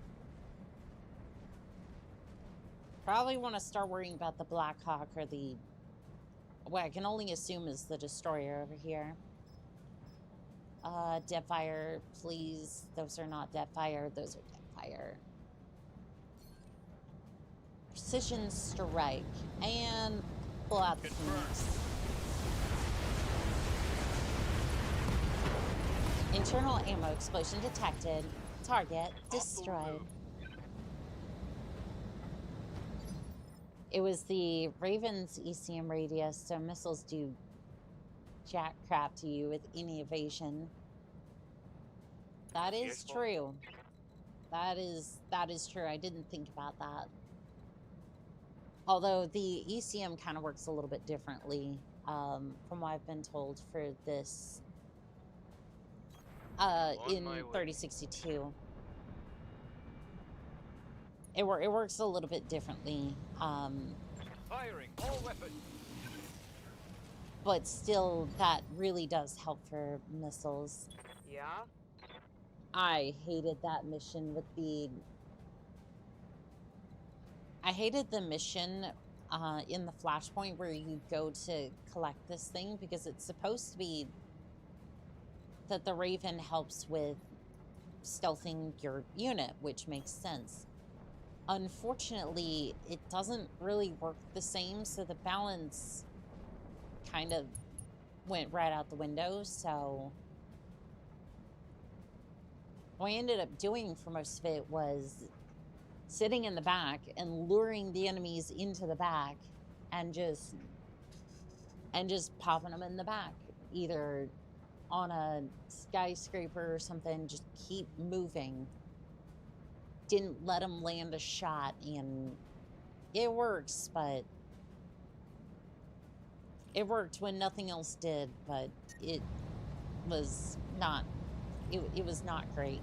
probably want to start worrying about the Blackhawk or the... What I can only assume is the destroyer over here. Deadfire, please. Those are not Deadfire. Those are Deadfire. Precision strike. And pull out the Phoenix. Internal ammo explosion detected. Target destroyed. It was the Raven's ECM radius, so missiles do jack crap to you with any evasion. That is true. That is true. I didn't think about that. Although the ECM kind of works a little bit differently, from what I've been told for this in 3062. It works a little bit differently. Firing all weapons. But still, that really does help for missiles. Yeah? I hated that mission with the... I hated the mission in the Flashpoint where you go to collect this thing, because it's supposed to be that the Raven helps with stealthing your unit, which makes sense. Unfortunately, it doesn't really work the same, so the balance kind of went right out the window. So what I ended up doing for most of it was sitting in the back and luring the enemies into the back and just popping them in the back, either on a skyscraper or something. Just keep moving. Didn't let them land a shot, and it works, but it worked when nothing else did, but it was not, it was not great.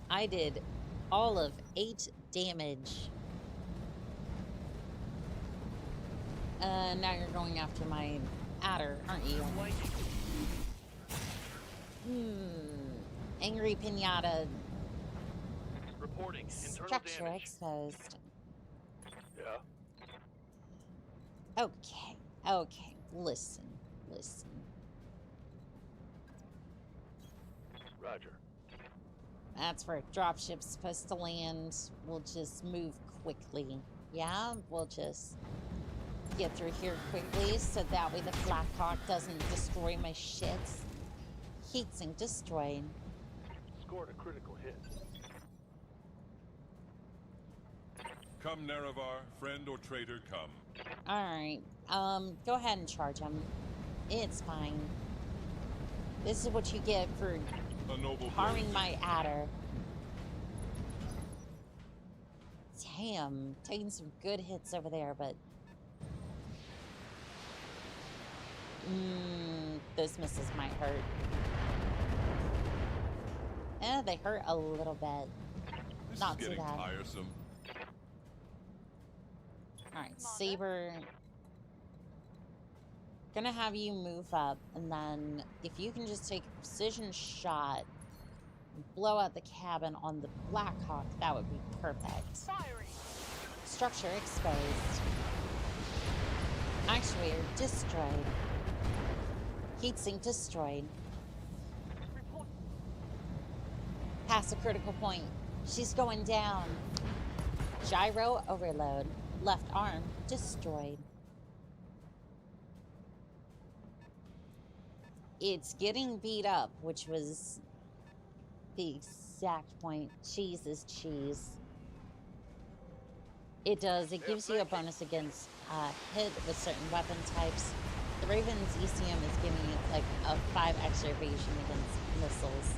I did all of 8 damage. Now you're going after my adder, aren't you? Angry pinata. Reporting. Internal Structure damage. exposed. Yeah. Okay, okay. Listen. Roger. That's where dropship's supposed to land. We'll just move quickly. Yeah, we'll just get through here quickly so that way the Blackhawk doesn't destroy my shits. Heatsink destroyed. Scored a critical hit. Come, Nerevar, friend or traitor, come. Alright, go ahead and charge him. It's fine. This is what you get for A noble harming blade. my adder. Damn, taking some good hits over there, but... those misses might hurt. They hurt a little bit. This Not is too getting bad. tiresome. Alright, Saber. Gonna have you move up, and then if you can just take a precision shot and blow out the cabin on the Blackhawk, that would be perfect. Firing. Structure exposed. Actuator destroyed. Heatsink destroyed. Report. Past a critical point. She's going down. Gyro overload. Left arm destroyed. It's getting beat up, which was the exact point. Cheese is cheese. It does. It gives you a bonus against hit with certain weapon types. The Raven's ECM is giving it like a 5 extra evasion against missiles.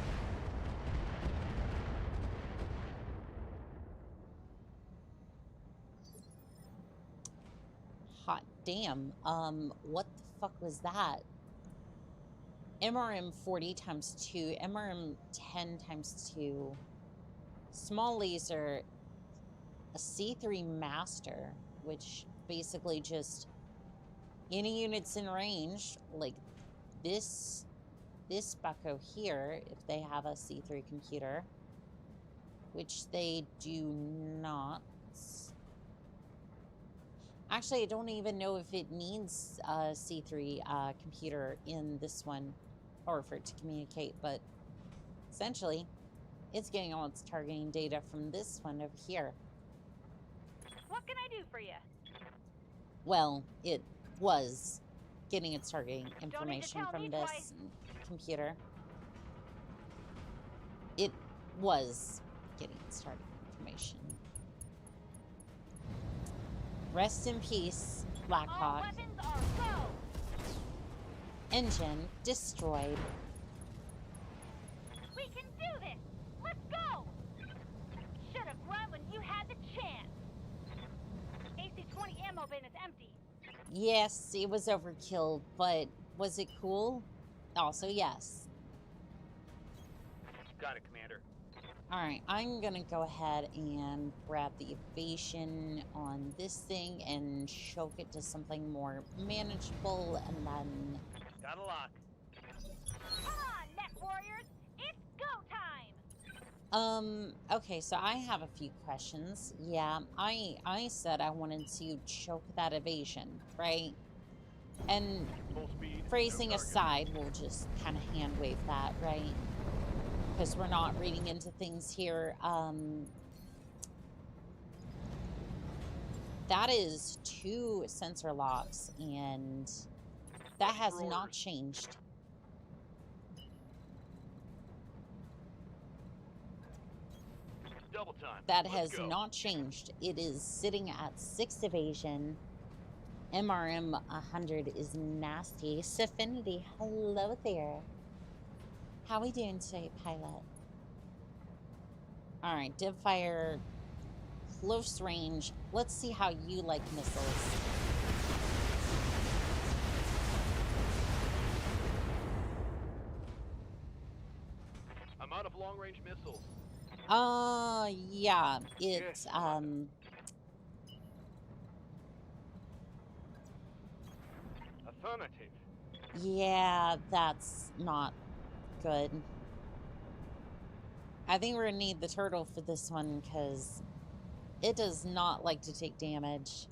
Hot damn. What the fuck was that? MRM 40 times 2, MRM 10 times 2, small laser, a C3 master, which basically just any units in range, like this bucko here, if they have a C3 computer, which they do not. Actually, I don't even know if it needs a C3 computer in this one, or for it to communicate, but essentially, it's getting all its targeting data from this one over here. What can I do for you? Well, it was getting its targeting Don't need to information tell from me this twice. computer. It was getting its targeting information. Rest in peace, All Blackhawk. weapons are go. Engine destroyed. We can do this. Let's go. Should have run when you had the chance. AC-20 ammo bin is empty. Yes, it was overkill, but was it cool? Also, yes. Got it, Commander. Alright, I'm gonna go ahead and grab the evasion on this thing and choke it to something more manageable, and then... Got a lock. Come on, Neck Warriors. It's go time. Okay, so I have a few questions. Yeah, I said I wanted to choke that evasion, right? And Full speed. phrasing no target. aside, we'll just kind of hand wave that, right? Because we're not reading into things here. That is 2 sensor locks, and that has not changed. Double time. That Let's has go. not changed. It is sitting at 6 evasion. MRM 100 is nasty. Saffinity, hello there. How we doing today, pilot? Alright, div fire, close range. Let's see how you like missiles. I'm out of long-range missiles. Yeah, it, Affirmative. Yeah, that's not good. I think we're gonna need the turtle for this one because it does not like to take damage.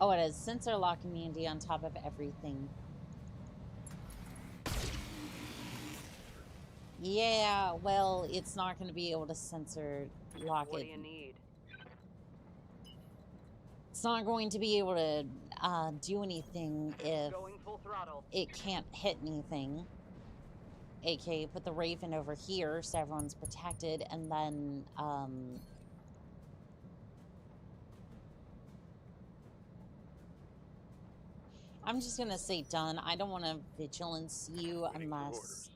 Oh, it has sensor lock immunity on top of everything. Yeah, well, it's not going to be able to sensor lock What it. do you need? It's not going to be able to do anything if Going full throttle. it can't hit anything. AK, put the Raven over here so everyone's protected, and then I'm just gonna say done. I don't want to vigilance you Waiting for unless orders.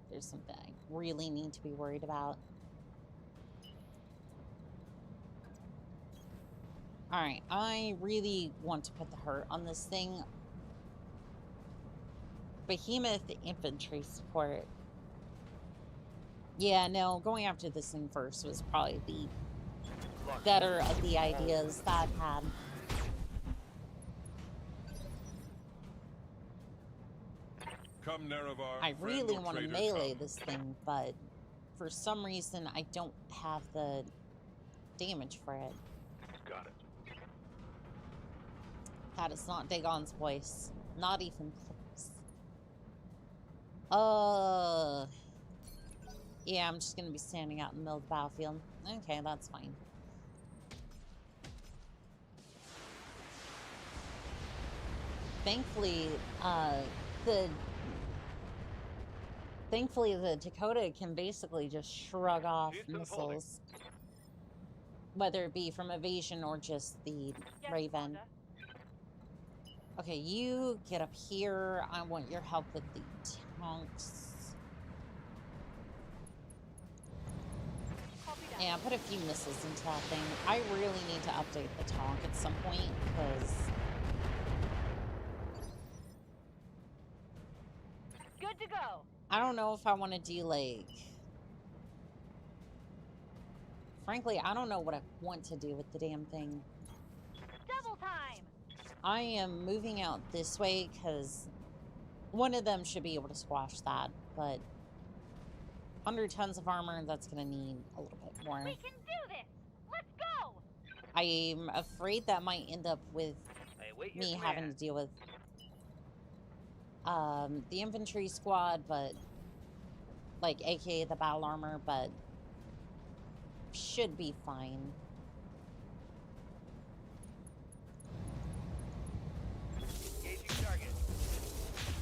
there's something I really need to be worried about. Alright, I really want to put the hurt on this thing. Behemoth infantry support. Yeah, no, going after this thing first was probably the better of the ideas that I've had. Come, Nerevar, I friend really or want to traitor, melee come. this thing, but for some reason I don't have the damage for it. Got it. That is not Dagon's voice. Not even close. Yeah, I'm just gonna be standing out in the middle of the battlefield. Okay, that's fine. Thankfully, the Dakota can basically just shrug off missiles, whether it be from evasion or just the Yes, Raven. Commander. Okay, you get up here. I want your help with the tanks. Copy that. Yeah, put a few missiles into that thing. I really need to update the tank at some point because Good to go. I don't know if I want to do like. Frankly, I don't know what I want to do with the damn thing. Double time. I am moving out this way because one of them should be able to squash that, but 100 tons of armor, that's going to need a little bit more. We can do this. Let's go. I'm afraid that might end up with me having to deal with the infantry squad, but like aka the battle armor, but should be fine. Engaging target.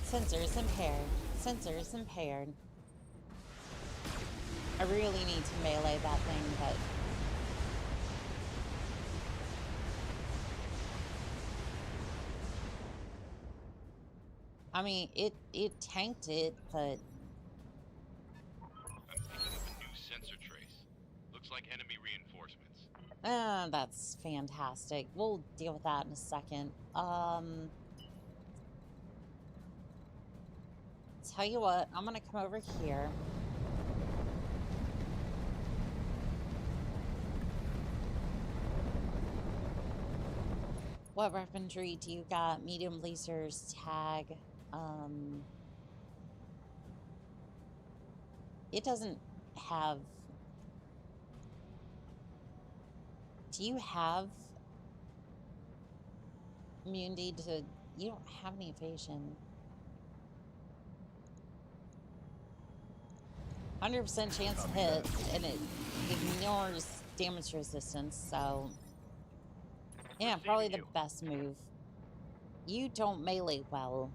Sensors impaired. Sensors impaired. I really need to melee that thing, but I mean, it tanked it, but I'm picking up a new sensor trace. Looks like enemy reinforcements. that's fantastic. We'll deal with that in a second. Tell you what, I'm gonna come over here. What weaponry do you got? Medium lasers, tag. It doesn't have. Do you have immunity to? You don't have any evasion. 100% chance to hit, and it ignores damage resistance, so yeah, probably the best move. You don't melee well,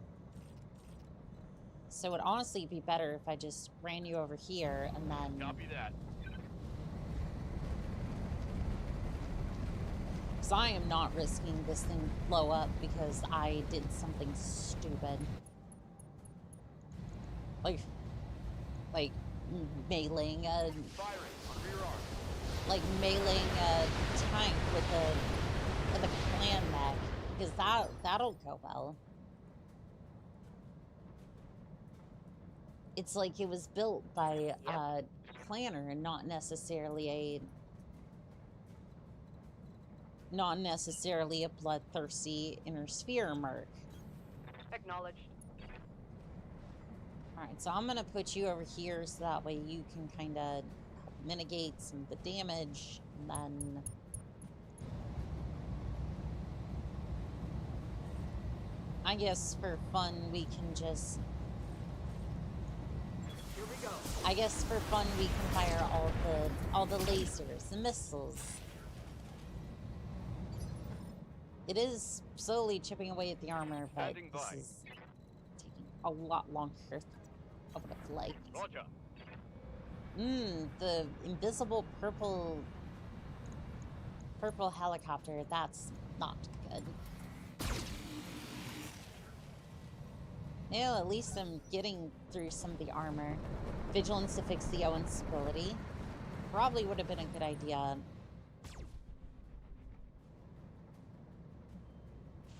so it would honestly be better if I just ran you over here and then. Copy that. Because I am not risking this thing to blow up because I did something stupid. Like meleeing a. Firing on rear arm. Like meleeing a tank with a clan mech, because that'll go well. It's like it was built by a clanner and not necessarily a bloodthirsty inner sphere merc. Acknowledged. Alright, so I'm gonna put you over here so that way you can kind of mitigate some of the damage, and then I guess for fun we can just... Here we go. I guess for fun we can fire all the lasers, the missiles. It is slowly chipping away at the armor, but Standing this by. is taking a lot longer than I would have liked. Roger. The invisible purple helicopter, that's not good. Well, at least I'm getting through some of the armor. Vigilance to fix the Owen's ability. Probably would have been a good idea.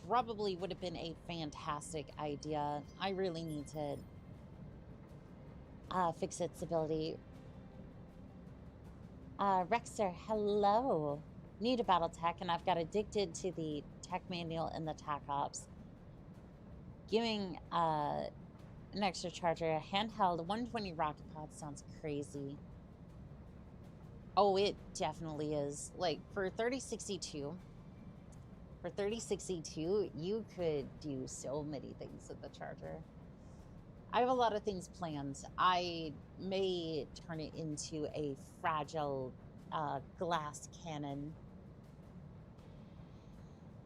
Probably would have been a fantastic idea. I really need to fix its ability. Rexer, hello. New to Battletech, and I've got addicted to the tech manual and the TAC ops. Giving an extra charger, a handheld 120 rocket pod sounds crazy. Oh, it definitely is. Like, for 3062, you could do so many things with the charger. I have a lot of things planned. I may turn it into a fragile glass cannon.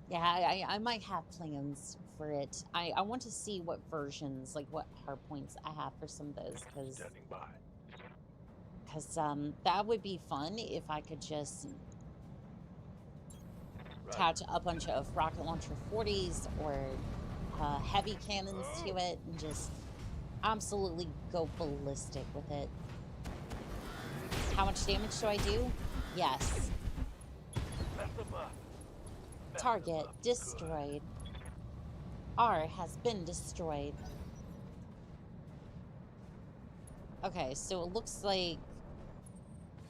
Yeah, I might have plans for it. I want to see what versions, like what hardpoints I have for some of those, Standing by. because that would be fun if I could just attach a bunch of rocket launcher 40s or heavy cannons to it and just absolutely go ballistic with it. How much damage do I do? Yes. Mess them up. Target destroyed. R has been destroyed. Okay, so it looks like...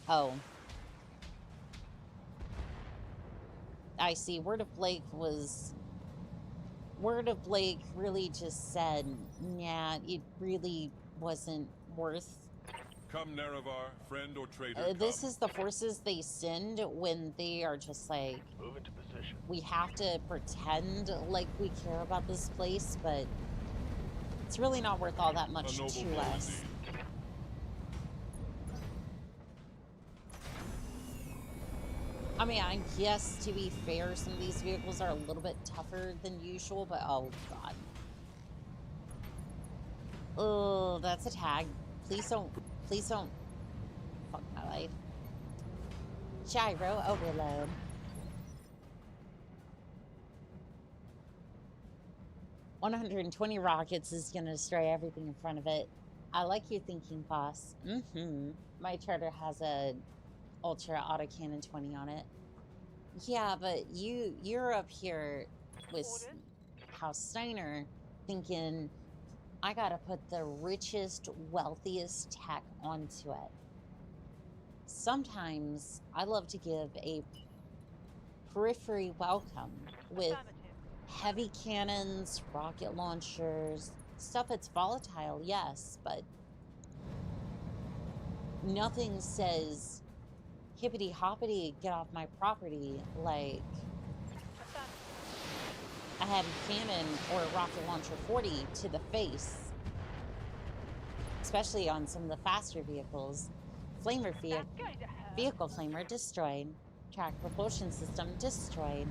Oh. I see. Word of Blake really just said, nah, it really wasn't worth... Come, Nerevar, friend or traitor. This is the forces they send when they are just like... Move into position. We have to pretend like we care about this place, but it's really not worth all that much to us. I mean, I guess, to be fair, some of these vehicles are a little bit tougher than usual, but oh god. Oh, that's a tag. Please don't fuck my life. Gyro overload. $120 rockets is gonna destroy everything in front of it. I like your thinking, boss. My charter has a Ultra Autocannon 20 on it. Yeah, but you're up here with House Steiner thinking I gotta put the richest, wealthiest tech onto it. Sometimes I love to give a periphery welcome with heavy cannons, rocket launchers, stuff that's volatile, yes, but nothing says hippity hoppity, get off my property, like a heavy cannon or a rocket launcher 40 to the face. Especially on some of the faster vehicles. Flamer vehicle flamer destroyed. Track propulsion system destroyed.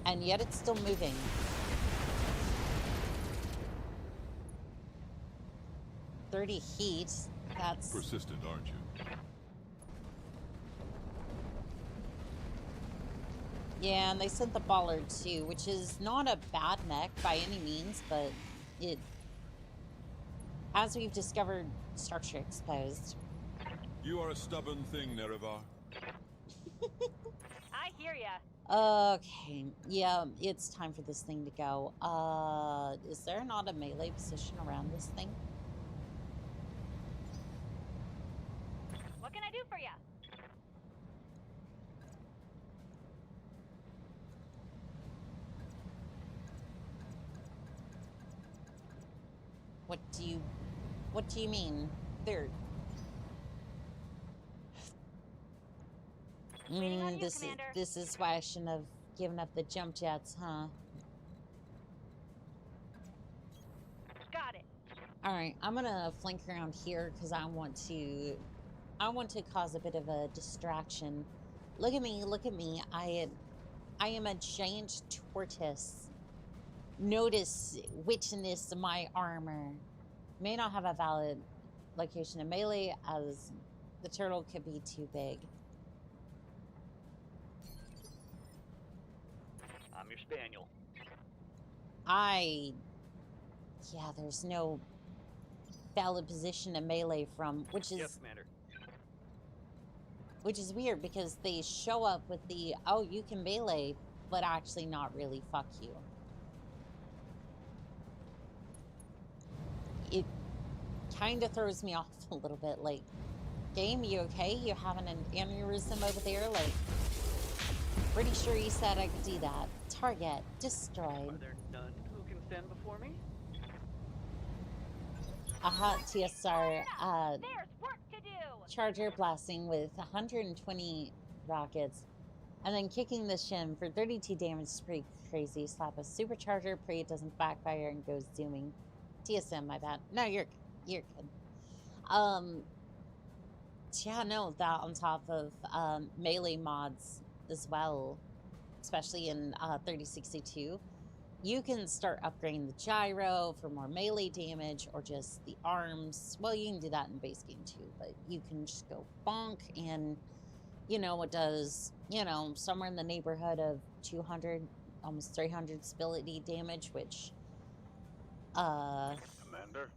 And yet it's still moving. $30 heat. That's persistent, aren't you? Yeah, and they sent the Bollard too, which is not a bad mech by any means, but it, as we've discovered, structure exposed. You are a stubborn thing, Nerevar. I hear ya. Okay, yeah, it's time for this thing to go. Is there not a melee position around this thing? What can I do for ya? What do you mean? There. Waiting on you, Commander. This is why I shouldn't have given up the jump jets, huh? Got it. All right, I'm gonna flank around here because I want to cause a bit of a distraction. Look at me, look at me. I am a giant tortoise. Notice witchiness of my armor. May not have a valid location in melee, as the turtle could be too big. I'm your spaniel. Yeah, there's no valid position in melee from, which is... Yes, Commander. Which is weird because they show up with the, oh, you can melee, but actually not really, fuck you. It kind of throws me off a little bit, like, game, you okay? You having an aneurysm over there? Like, pretty sure you said I could do that. Target destroyed. Are there none who can stand before me? Aha, TSR, There's work to do. charger blasting with 120 rockets, and then kicking the shim for 32 damage is pretty crazy. Slap a supercharger, pray it doesn't backfire and goes zooming. TSM, my bad. No, you're good. Yeah, no, that on top of melee mods as well, especially in 3062. You can start upgrading the gyro for more melee damage or just the arms. Well, you can do that in base game too, but you can just go bonk and, you know, it does, you know, somewhere in the neighborhood of 200, almost 300 stability damage, which, Commander?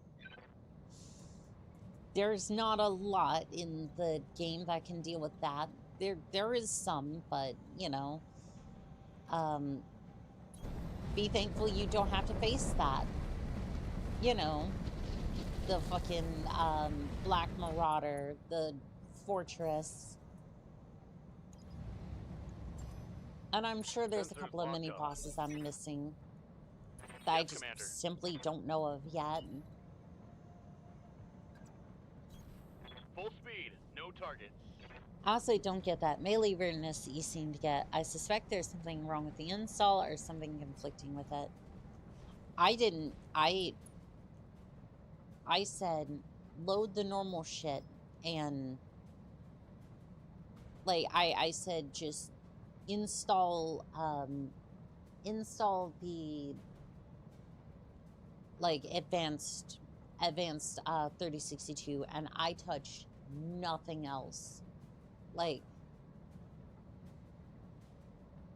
there's not a lot in the game that can deal with that. There is some, but, you know, be thankful you don't have to face that. You know, the fucking Black Marauder, the Fortress. And I'm sure there's a couple of mini bosses I'm missing that I just simply don't know of yet. Full speed, no targets. I also don't get that melee weirdness that you seem to get. I suspect there's something wrong with the install or something conflicting with it. I said load the normal shit, and like I said just install the like advanced 3062, and I touched nothing else. Like,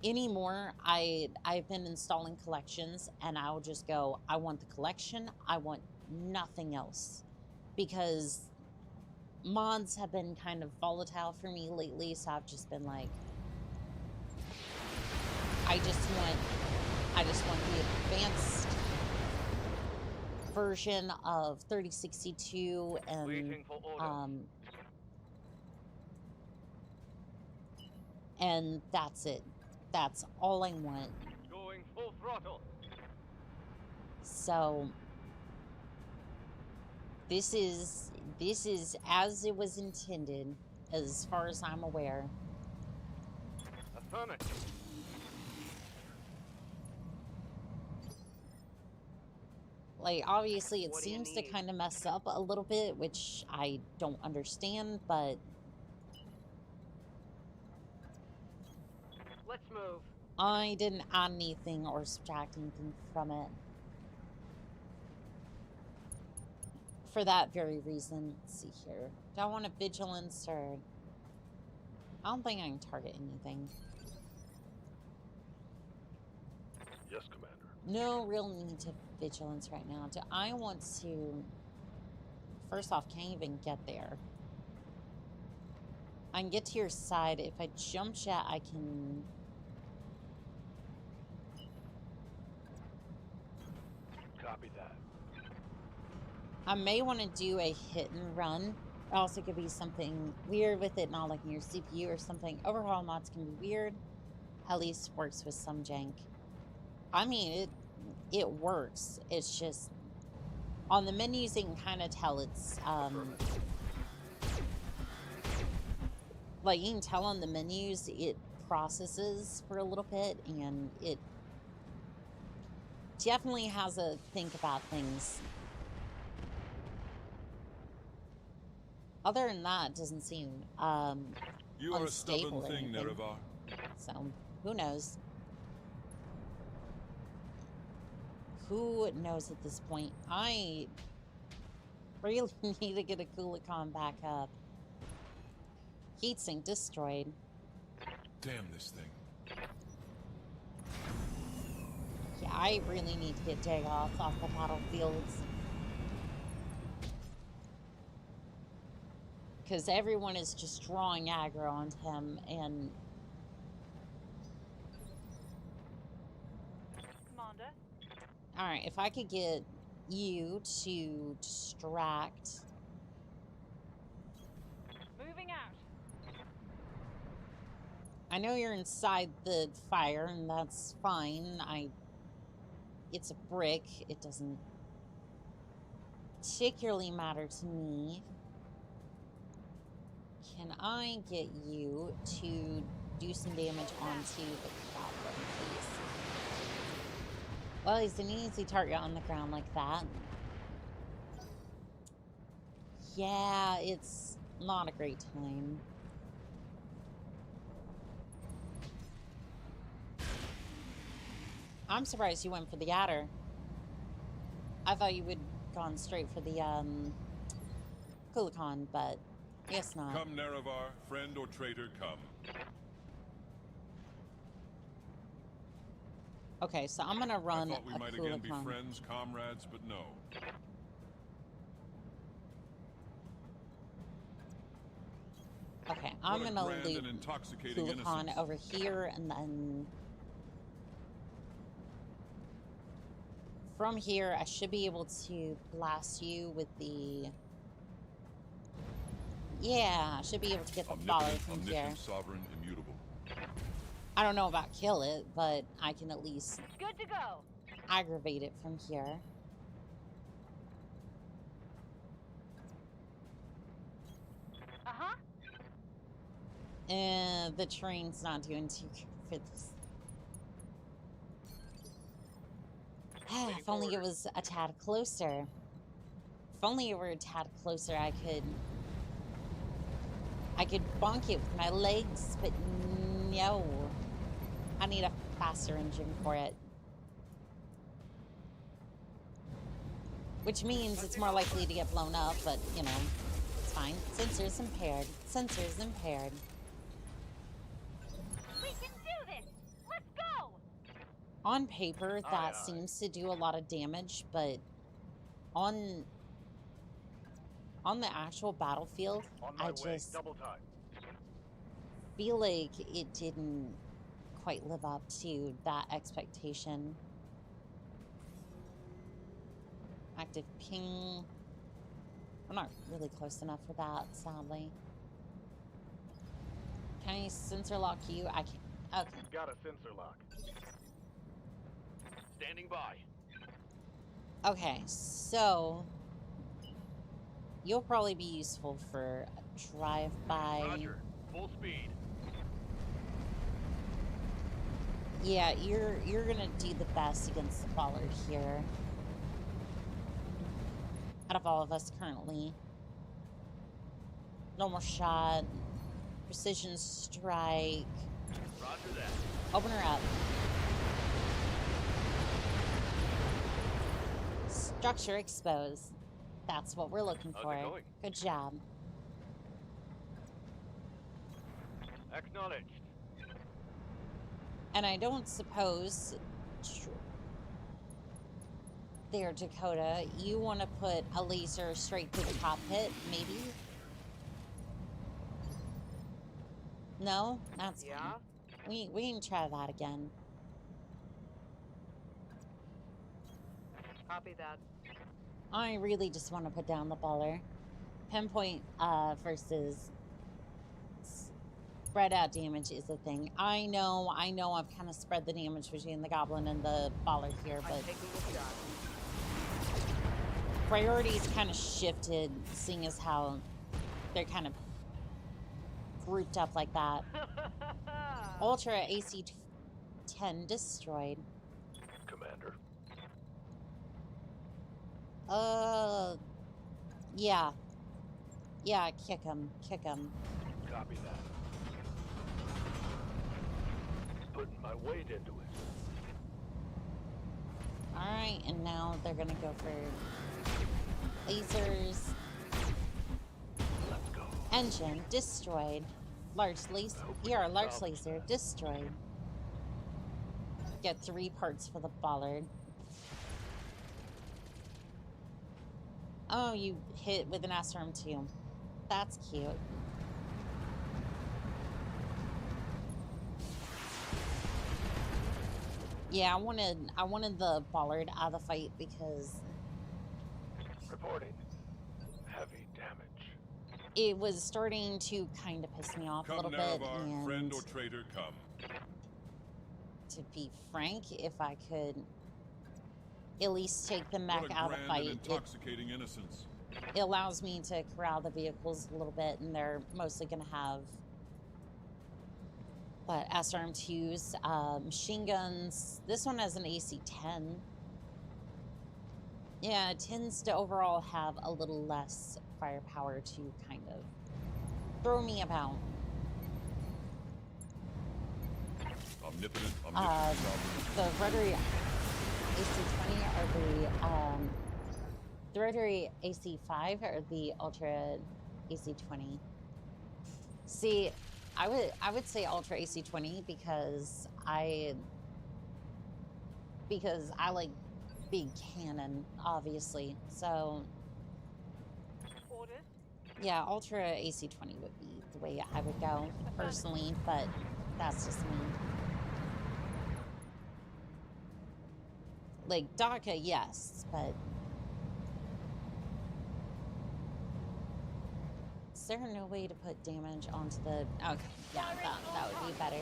anymore, I've been installing collections, and I'll just go, I want the collection, I want nothing else. Because mods have been kind of volatile for me lately, so I've just been like, I just want the advanced version of 3062, and that's it. That's all I want. Going full throttle. So this is as it was intended, as far as I'm aware. Affirmative. Like, obviously it seems to kind of mess up a little bit, which I don't understand, but Let's move. I didn't add anything or subtract anything from it. For that very reason. Let's see here. Do I want a vigilance or... I don't think I can target anything. Yes, Commander. No real need to vigilance right now. Do I want to... First off, can't even get there. I can get to your side. If I jump jet, I can... Copy that. I may want to do a hit and run. It also could be something weird with it not liking your CPU or something. Overhaul mods can be weird. At least works with some jank. I mean, it works. It's just On the menus, you can kind of tell it's, like, you can tell on the menus, it processes for a little bit, and it definitely has a think about things. Other than that, it doesn't seem, You are a unstable stubborn or thing, anything. Nerevar. So, who knows? Who knows at this point? I really need to get a Coolacon back up. Heatsink destroyed. Damn this thing. Yeah, I really need to get Dagoth off the battlefields. Because everyone is just drawing aggro onto him, and... Commander. Alright, if I could get you to distract... Moving out. I know you're inside the fire, and that's fine. It's a brick. It doesn't particularly matter to me. Can I get you to do some damage onto the goblin, please? Well, he's an easy target on the ground like that. Yeah, it's not a great time. I'm surprised you went for the adder. I thought you would gone straight for the Coolacon, but I guess not. Come, Nerevar, friend or traitor, come. Okay, so I'm gonna run I thought we a might again be Coolacon. friends, comrades, but no. Okay, I'm What a gonna grand loop and intoxicating Coolacon innocence. over here, and then from here, I should be able to blast you with the... Yeah, I should be able to get the follow from here. Omnipotent, sovereign, immutable. I don't know about kill it, but I can at least Good to go. aggravate it from here. Uh-huh. The terrain's not doing too good for this. If only it was a tad closer. If only it were a tad closer, I could bonk it with my legs, but no. I need a faster engine for it. Which means it's more likely to get blown up, but, you know, it's fine. Sensors impaired. Sensors impaired. We can do this. Let's go. On paper, that Aye, aye. seems to do a lot of damage, but on the actual battlefield, On my I way. just Double time. feel like it didn't quite live up to that expectation. Active ping. I'm not really close enough for that, sadly. Can I sensor lock you? I can't. Okay. Got a sensor lock. Standing by. Okay, so you'll probably be useful for a drive-by. Roger. Full speed. Yeah, you're gonna do the best against the bollard here. Out of all of us currently. Normal shot, precision strike. Roger that. Open her up. Structure exposed. That's what we're looking How's for. it going? Good job. Acknowledged. And I don't suppose, there, Dakota, you want to put a laser straight through the cockpit, maybe? No? That's Yeah? fine. We can try that again. Copy that. I really just want to put down the baller. Pinpoint versus spread out damage is a thing. I know I've kind of spread the damage between the goblin and the baller here, I'm but taking the shot. priorities kind of shifted, seeing as how they're kind of grouped up like that. Ultra AC-10 destroyed. Commander. Yeah. Yeah, kick him. Kick him. Copy that. Putting my weight into it. Alright, and now they're gonna go for lasers. Let's go. Engine destroyed. Large laser. Yeah, large laser destroyed. Get 3 parts for the bollard. Oh, you hit with an S-arm too. That's cute. Yeah, I wanted the bollard out of the fight because Reporting. Heavy damage. it was starting to kind of piss me off a little bit. And friend or traitor, come. to be frank, if I could at least take the mech out of the fight, Intoxicating innocence. it allows me to corral the vehicles a little bit, and they're mostly going to have what, SRM2s, machine guns. This one has an AC-10. Yeah, it tends to overall have a little less firepower to kind of throw me about. Omnipotent, The rotary AC-20 or the rotary AC-5 or the Ultra AC-20? See, I would say Ultra AC-20 because I like big cannon, obviously. So Orders. yeah, Ultra AC-20 would be the way I would go personally, but that's just me. Like DACA, yes, but is there no way to put damage onto the? Okay, yeah, that would be better.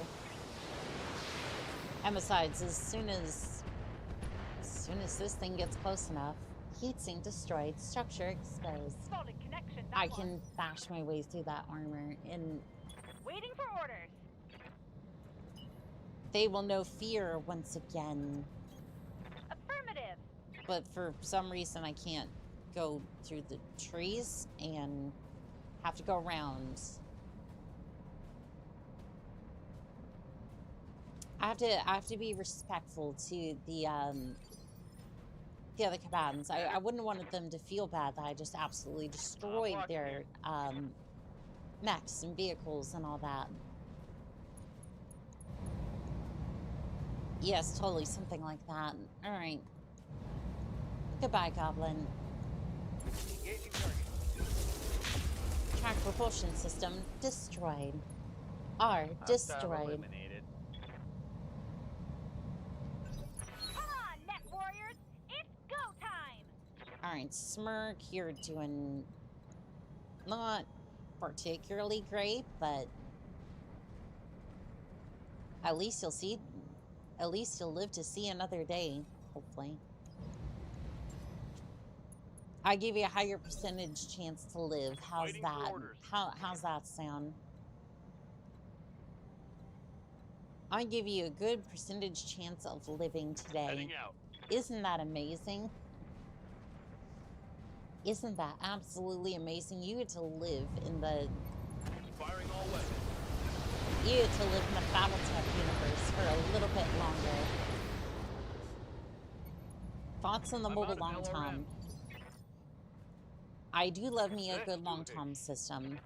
And besides, as soon as this thing gets close enough, heatsink destroyed, structure exposed. Solid connection. I can bash my way through that armor, and Waiting for orders. they will know fear once again. Affirmative. But for some reason, I can't go through the trees and have to go around. I have to be respectful to the other combatants. I wouldn't want them to feel bad that I just absolutely destroyed their mechs and vehicles and all that. Yes, totally, something like that. All right. Goodbye, Goblin. Engaging target. Track propulsion system destroyed. R destroyed. Eliminated. Come on, Mech Warriors. It's go time. Alright, Smirk, you're doing not particularly great, but at least you'll live to see another day, hopefully. I give you a higher percentage chance to live. How's Waiting for that? orders. How's that sound? I give you a good percentage chance of living today. Heading out. Isn't that amazing? Isn't that absolutely amazing? You get to live in the Firing all weapons. you get to live in the Battletech universe for a little bit longer. Thoughts on the I'm mobile out of long LRM. tom? I do love me a Let's good do long this. tom system.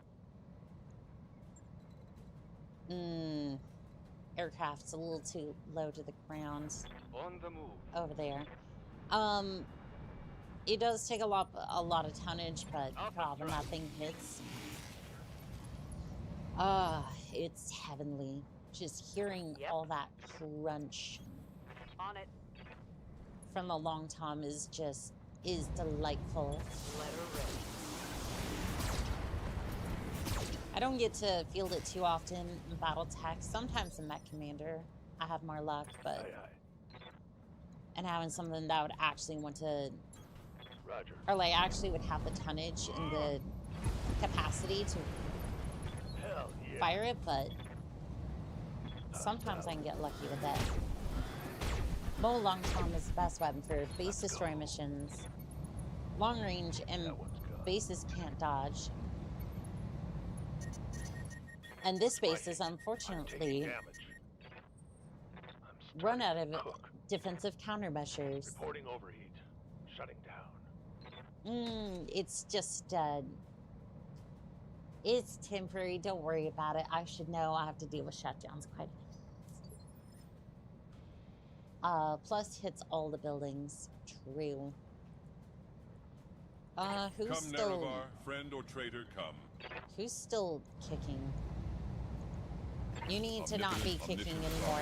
Aircraft's a little too low to the ground On the move. over there. It does take a lot of tonnage, but Alpha God, when that strike. thing hits, it's heavenly. Just hearing Yep. all that crunch On it. from the long tom is delightful. Let her rip. I don't get to field it too often in Battletech. Sometimes in Mech Commander, I have more luck, but Aye, aye. and having something that I would actually want to Roger. or like actually would have the tonnage and the capacity to Hell yeah. fire it, but sometimes I can get lucky with it. Mo Long Tom is the best weapon for base destroy missions. Long range and bases can't dodge. And this base is unfortunately run out of defensive countermeasures. Reporting overheat. Shutting down. It's just it's temporary. Don't worry about it. I should know. I have to deal with shutdowns quite a bit. Plus hits all the buildings. True. Who's Come, still... Nerevar, friend or traitor, come. Who's still kicking? You need to not be kicking anymore.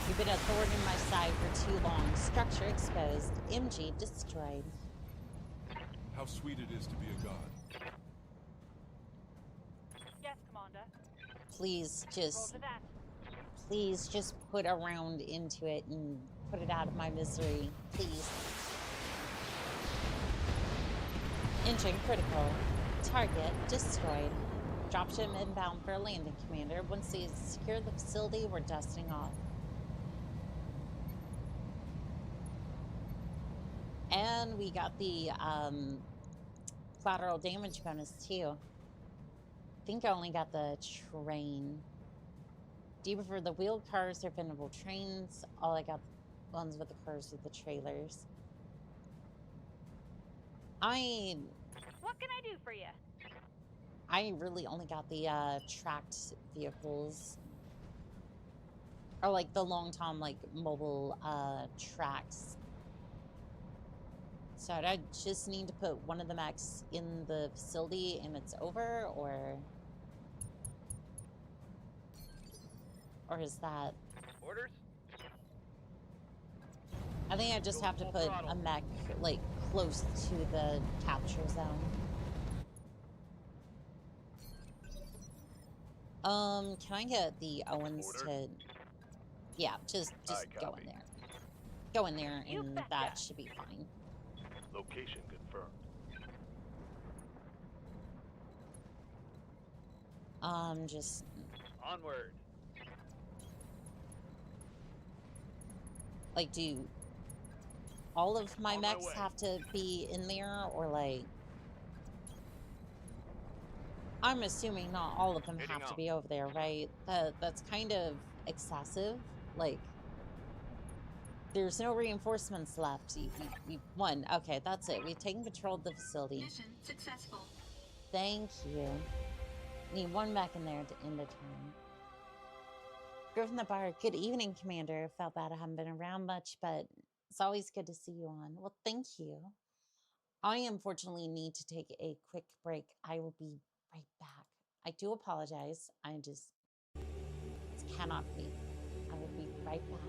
You've been a thorn in my side for too long. Structure exposed. MG destroyed. How sweet it is to be a god. Yes, Commander. Please Roger that. please just put a round into it and put it out of my misery. Please. Engine critical. Target destroyed. Dropship inbound for a landing, Commander. Once they secure the facility, we're dusting off. And we got the collateral damage bonus too. I think I only got the train. Do you prefer the wheeled cars or finnable trains? All I got ones with the cars with the trailers. What can I do for you? I really only got the tracked vehicles. Or like the long tom like mobile tracks. So I just need to put one of the mechs in the facility and it's over, or is that... Orders? I think I just have to put a mech like close to the capture zone. Can I get the Owens to... Yeah, just go in there. Go in there and that should be fine. Location confirmed. Just... Onward. Like, do all of my On my mechs way. have to be in there, or like... I'm assuming not all of them Heading have to out. be over there, right? That's kind of excessive. Like, there's no reinforcements left. We won. Okay, that's it. We've taken control of the facility. Mission successful. Thank you. Need one mech in there to end the turn. Griffin the Bar, good evening, Commander. Felt bad I haven't been around much, but it's always good to see you on. Well, thank you. I unfortunately need to take a quick break. I will be right back. I do apologize. I just... It cannot be. I will be right back.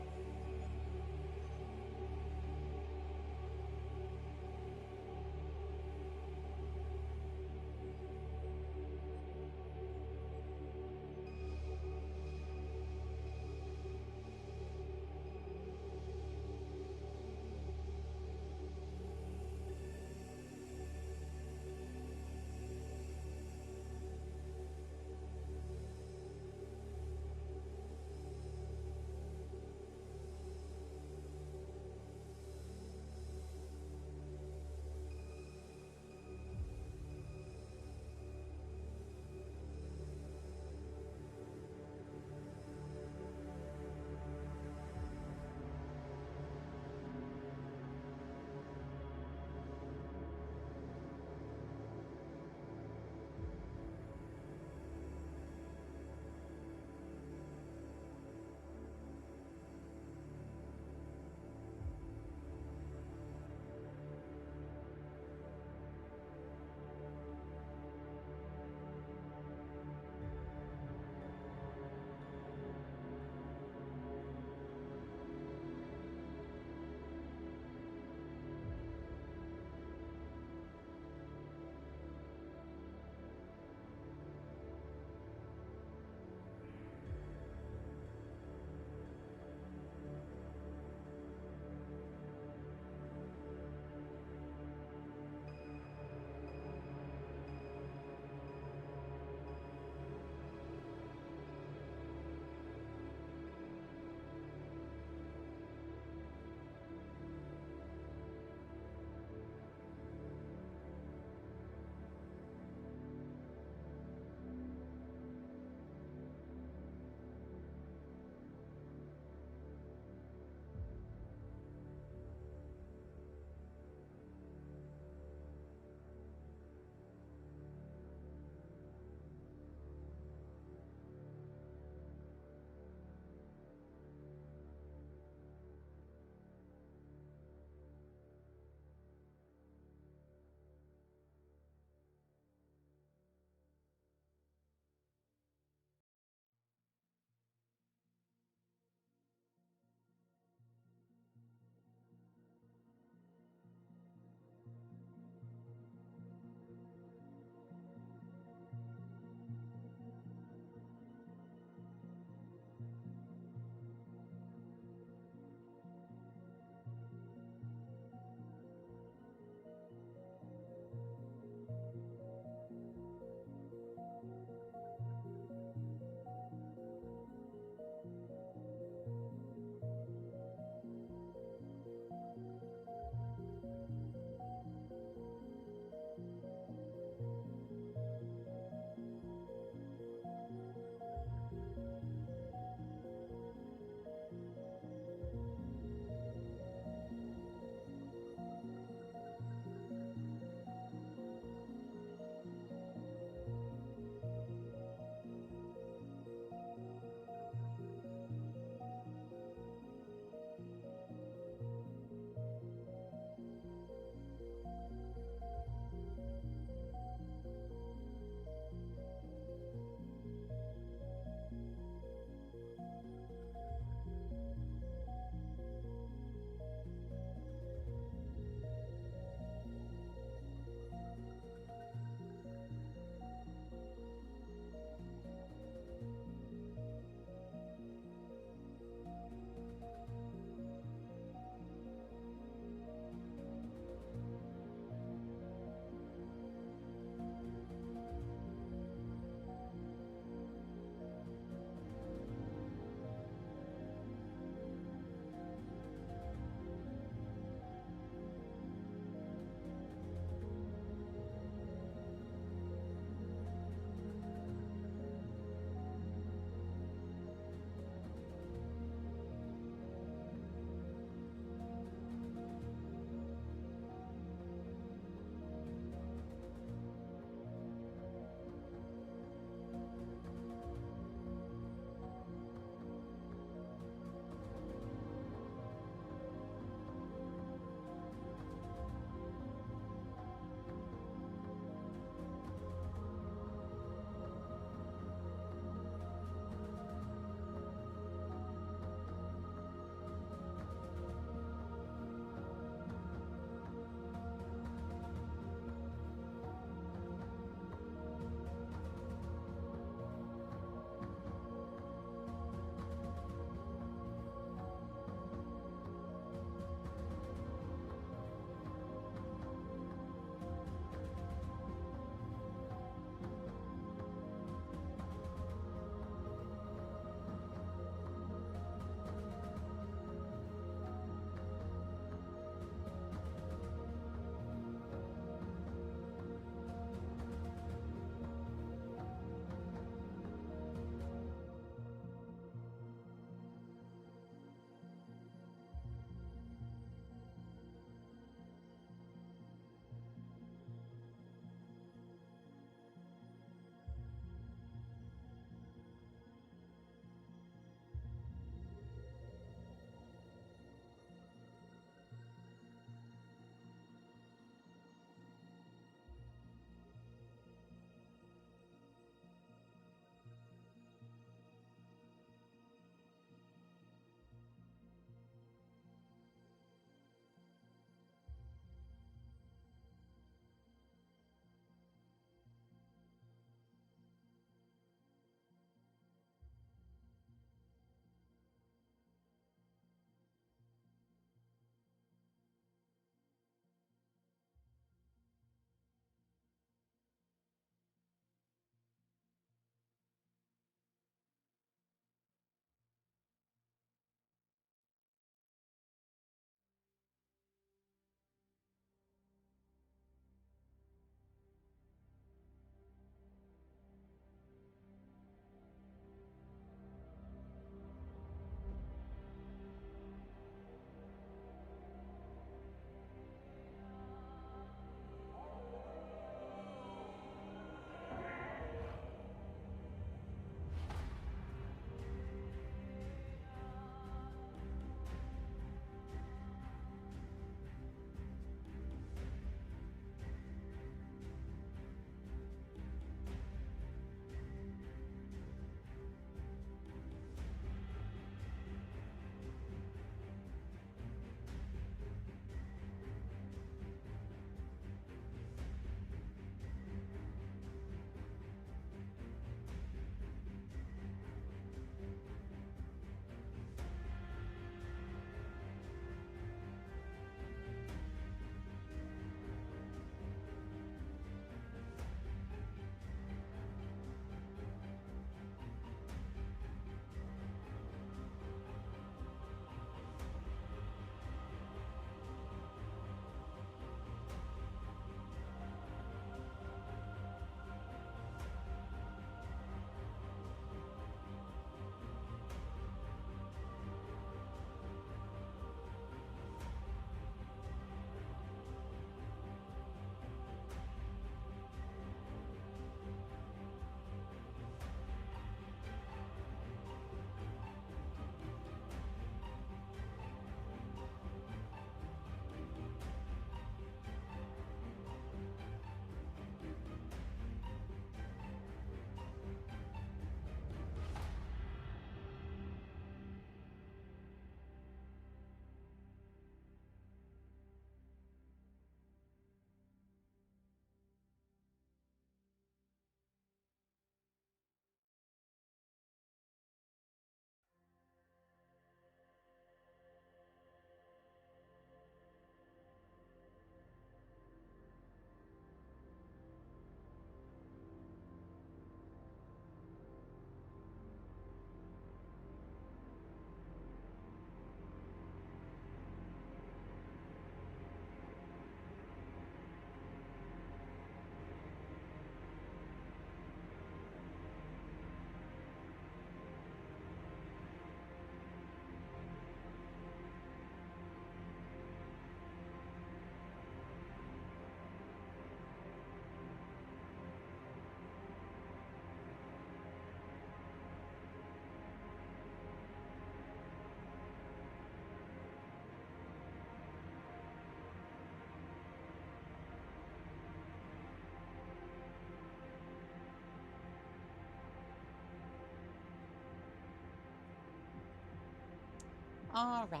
Alrighty.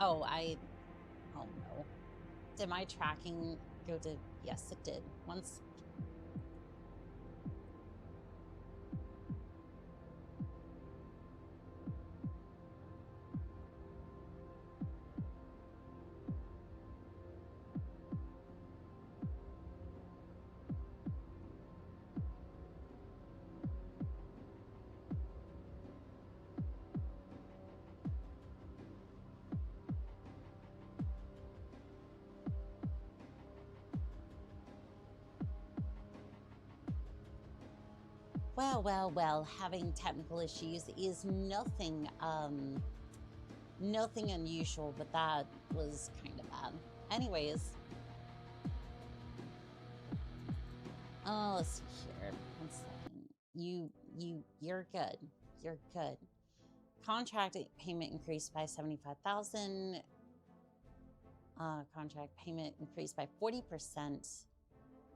Oh, oh no. Did my tracking go to, yes it did. Once. Well, having technical issues is nothing, nothing unusual, but that was kind of bad. Anyways. Oh, let's see here. 1 second. You're good. You're good. Contract payment increased by 75,000. Contract payment increased by 40%.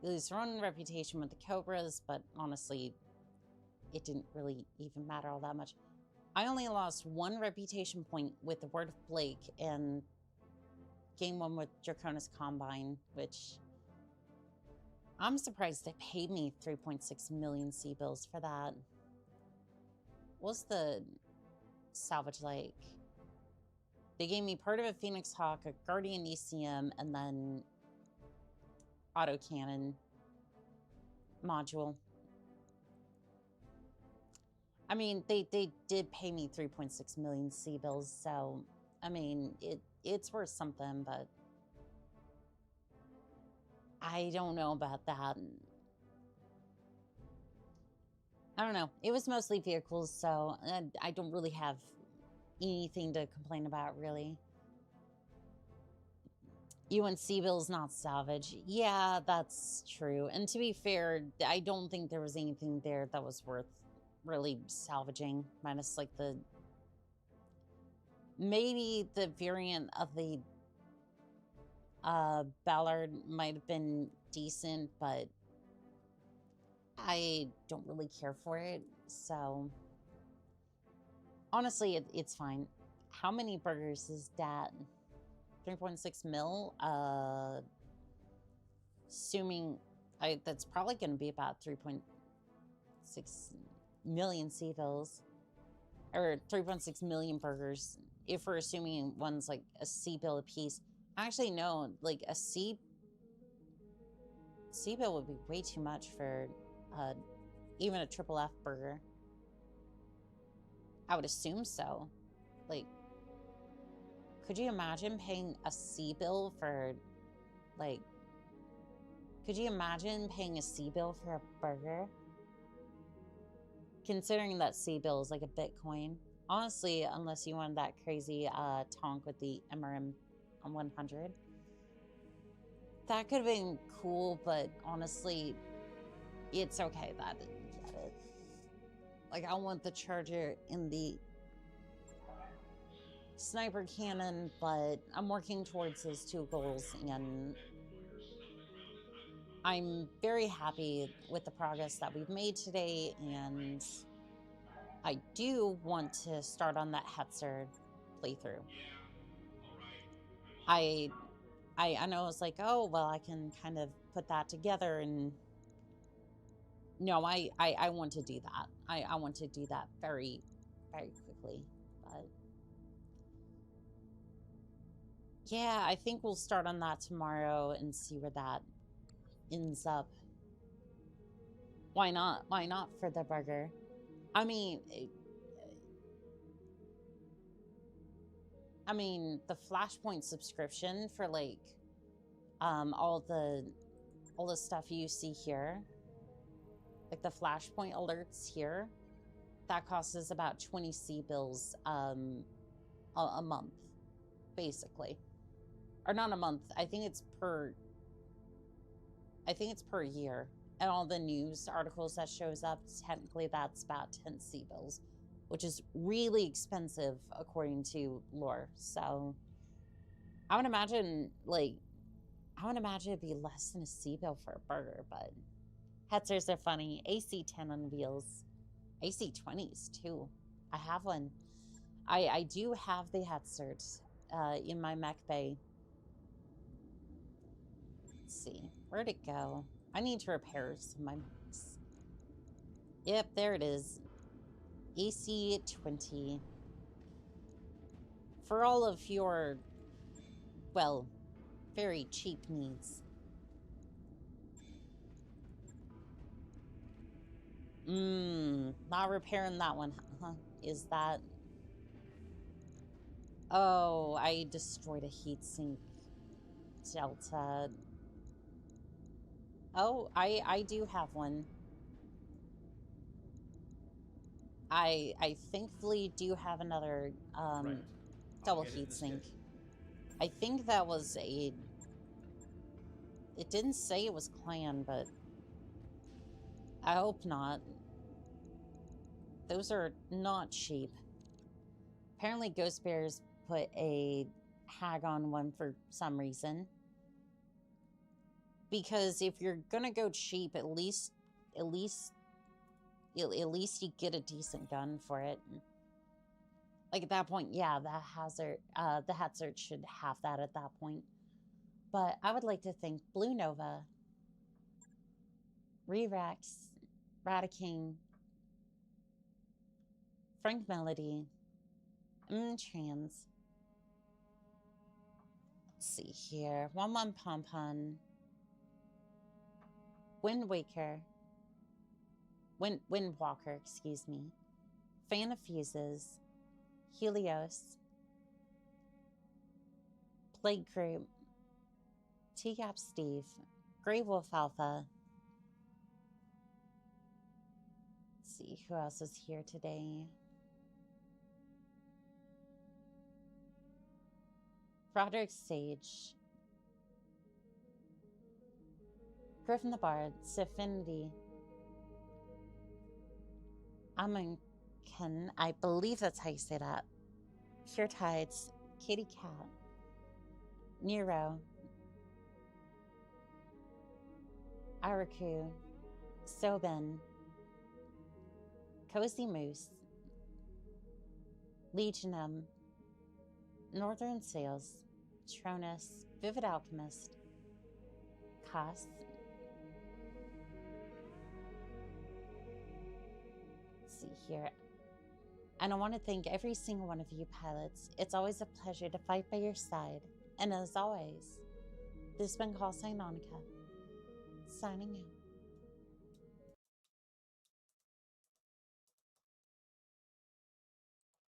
You lose your own reputation with the Cobras, but honestly, it didn't really even matter all that much. I only lost 1 reputation point with the Word of Blake and gained 1 with Draconis Combine, which I'm surprised they paid me 3.6 million C-bills for that. What's the salvage like? They gave me part of a Phoenix Hawk, a Guardian ECM, and then autocannon module. I mean, they did pay me 3.6 million C-bills, so I mean, it's worth something, but I don't know about that. I don't know. It was mostly vehicles, so I don't really have anything to complain about, really. UNC bill's not salvage. Yeah, that's true. And to be fair, I don't think there was anything there that was worth really salvaging, minus like maybe the variant of the Ballard might have been decent, but I don't really care for it, so honestly, it's fine. How many burgers is that? 3.6 mil? Assuming that's probably going to be about 3.6 million C-bills, or 3.6 million burgers, if we're assuming one's like a C-bill a piece. Actually, no, like a C-bill would be way too much for even a triple F burger. I would assume so. Like, could you imagine paying a C-bill for, like, could you imagine paying a C-bill for a burger? Considering that C-bill is like a Bitcoin. Honestly, unless you wanted that crazy tonk with the MRM 100. That could have been cool, but honestly, it's okay that I didn't get it. Like, I want the charger in the sniper cannon, but I'm working towards those 2 goals, and I'm very happy with the progress that we've made today, and I do want to start on that Hetzer playthrough. I know it's like, oh, well, I can kind of put that together, and no, I want to do that. I want to do that very, very quickly, but yeah, I think we'll start on that tomorrow and see where that ends up. Why not? Why not for the burger? I mean, the Flashpoint subscription for like all the stuff you see here, like the Flashpoint alerts here, that costs us about 20 C-bills a month, basically. Or not a month. I think it's per year. And all the news articles that shows up, technically that's about 10 C-bills, which is really expensive according to lore. So I would imagine it'd be less than a C-bill for a burger, but Hetzers are funny. AC-10 on wheels. AC-20s too. I have one. I do have the hat cert in my mech bay. Let's see. Where'd it go? I need to repair some of my mechs. Yep, there it is. AC-20. For all of your, well, very cheap needs. Not repairing that one, huh? Is that... Oh, I destroyed a heatsink delta. Oh, I do have one. I thankfully do have another double heatsink. I think that was a... It didn't say it was clan, but I hope not. Those are not cheap. Apparently Ghost Bears put a hag on one for some reason. Because if you're gonna go cheap, at least you get a decent gun for it. Like at that point, yeah, the hat search should have that at that point. But I would like to thank Blue Nova, Re-Rax, Radiking, Frank Melody, Trans. Let's see here. One Pom Pom, Windwalker, excuse me, Fan of Fuses, Helios, Plague Group, T-Gap Steve, Grey Wolf Alpha. Let's see who else is here today. Roderick Sage, Griffin the Bard, Siphinity, Amunken, I believe that's how you say that, Pure Tides, Kitty Cat, Nero, Araku, Soben, Cozy Moose, Legionum, Northern Sales, Tronus, Vivid Alchemist, Koss, let's see here. And I want to thank every single one of you pilots. It's always a pleasure to fight by your side. And as always, this has been Call Sign Onica, signing out.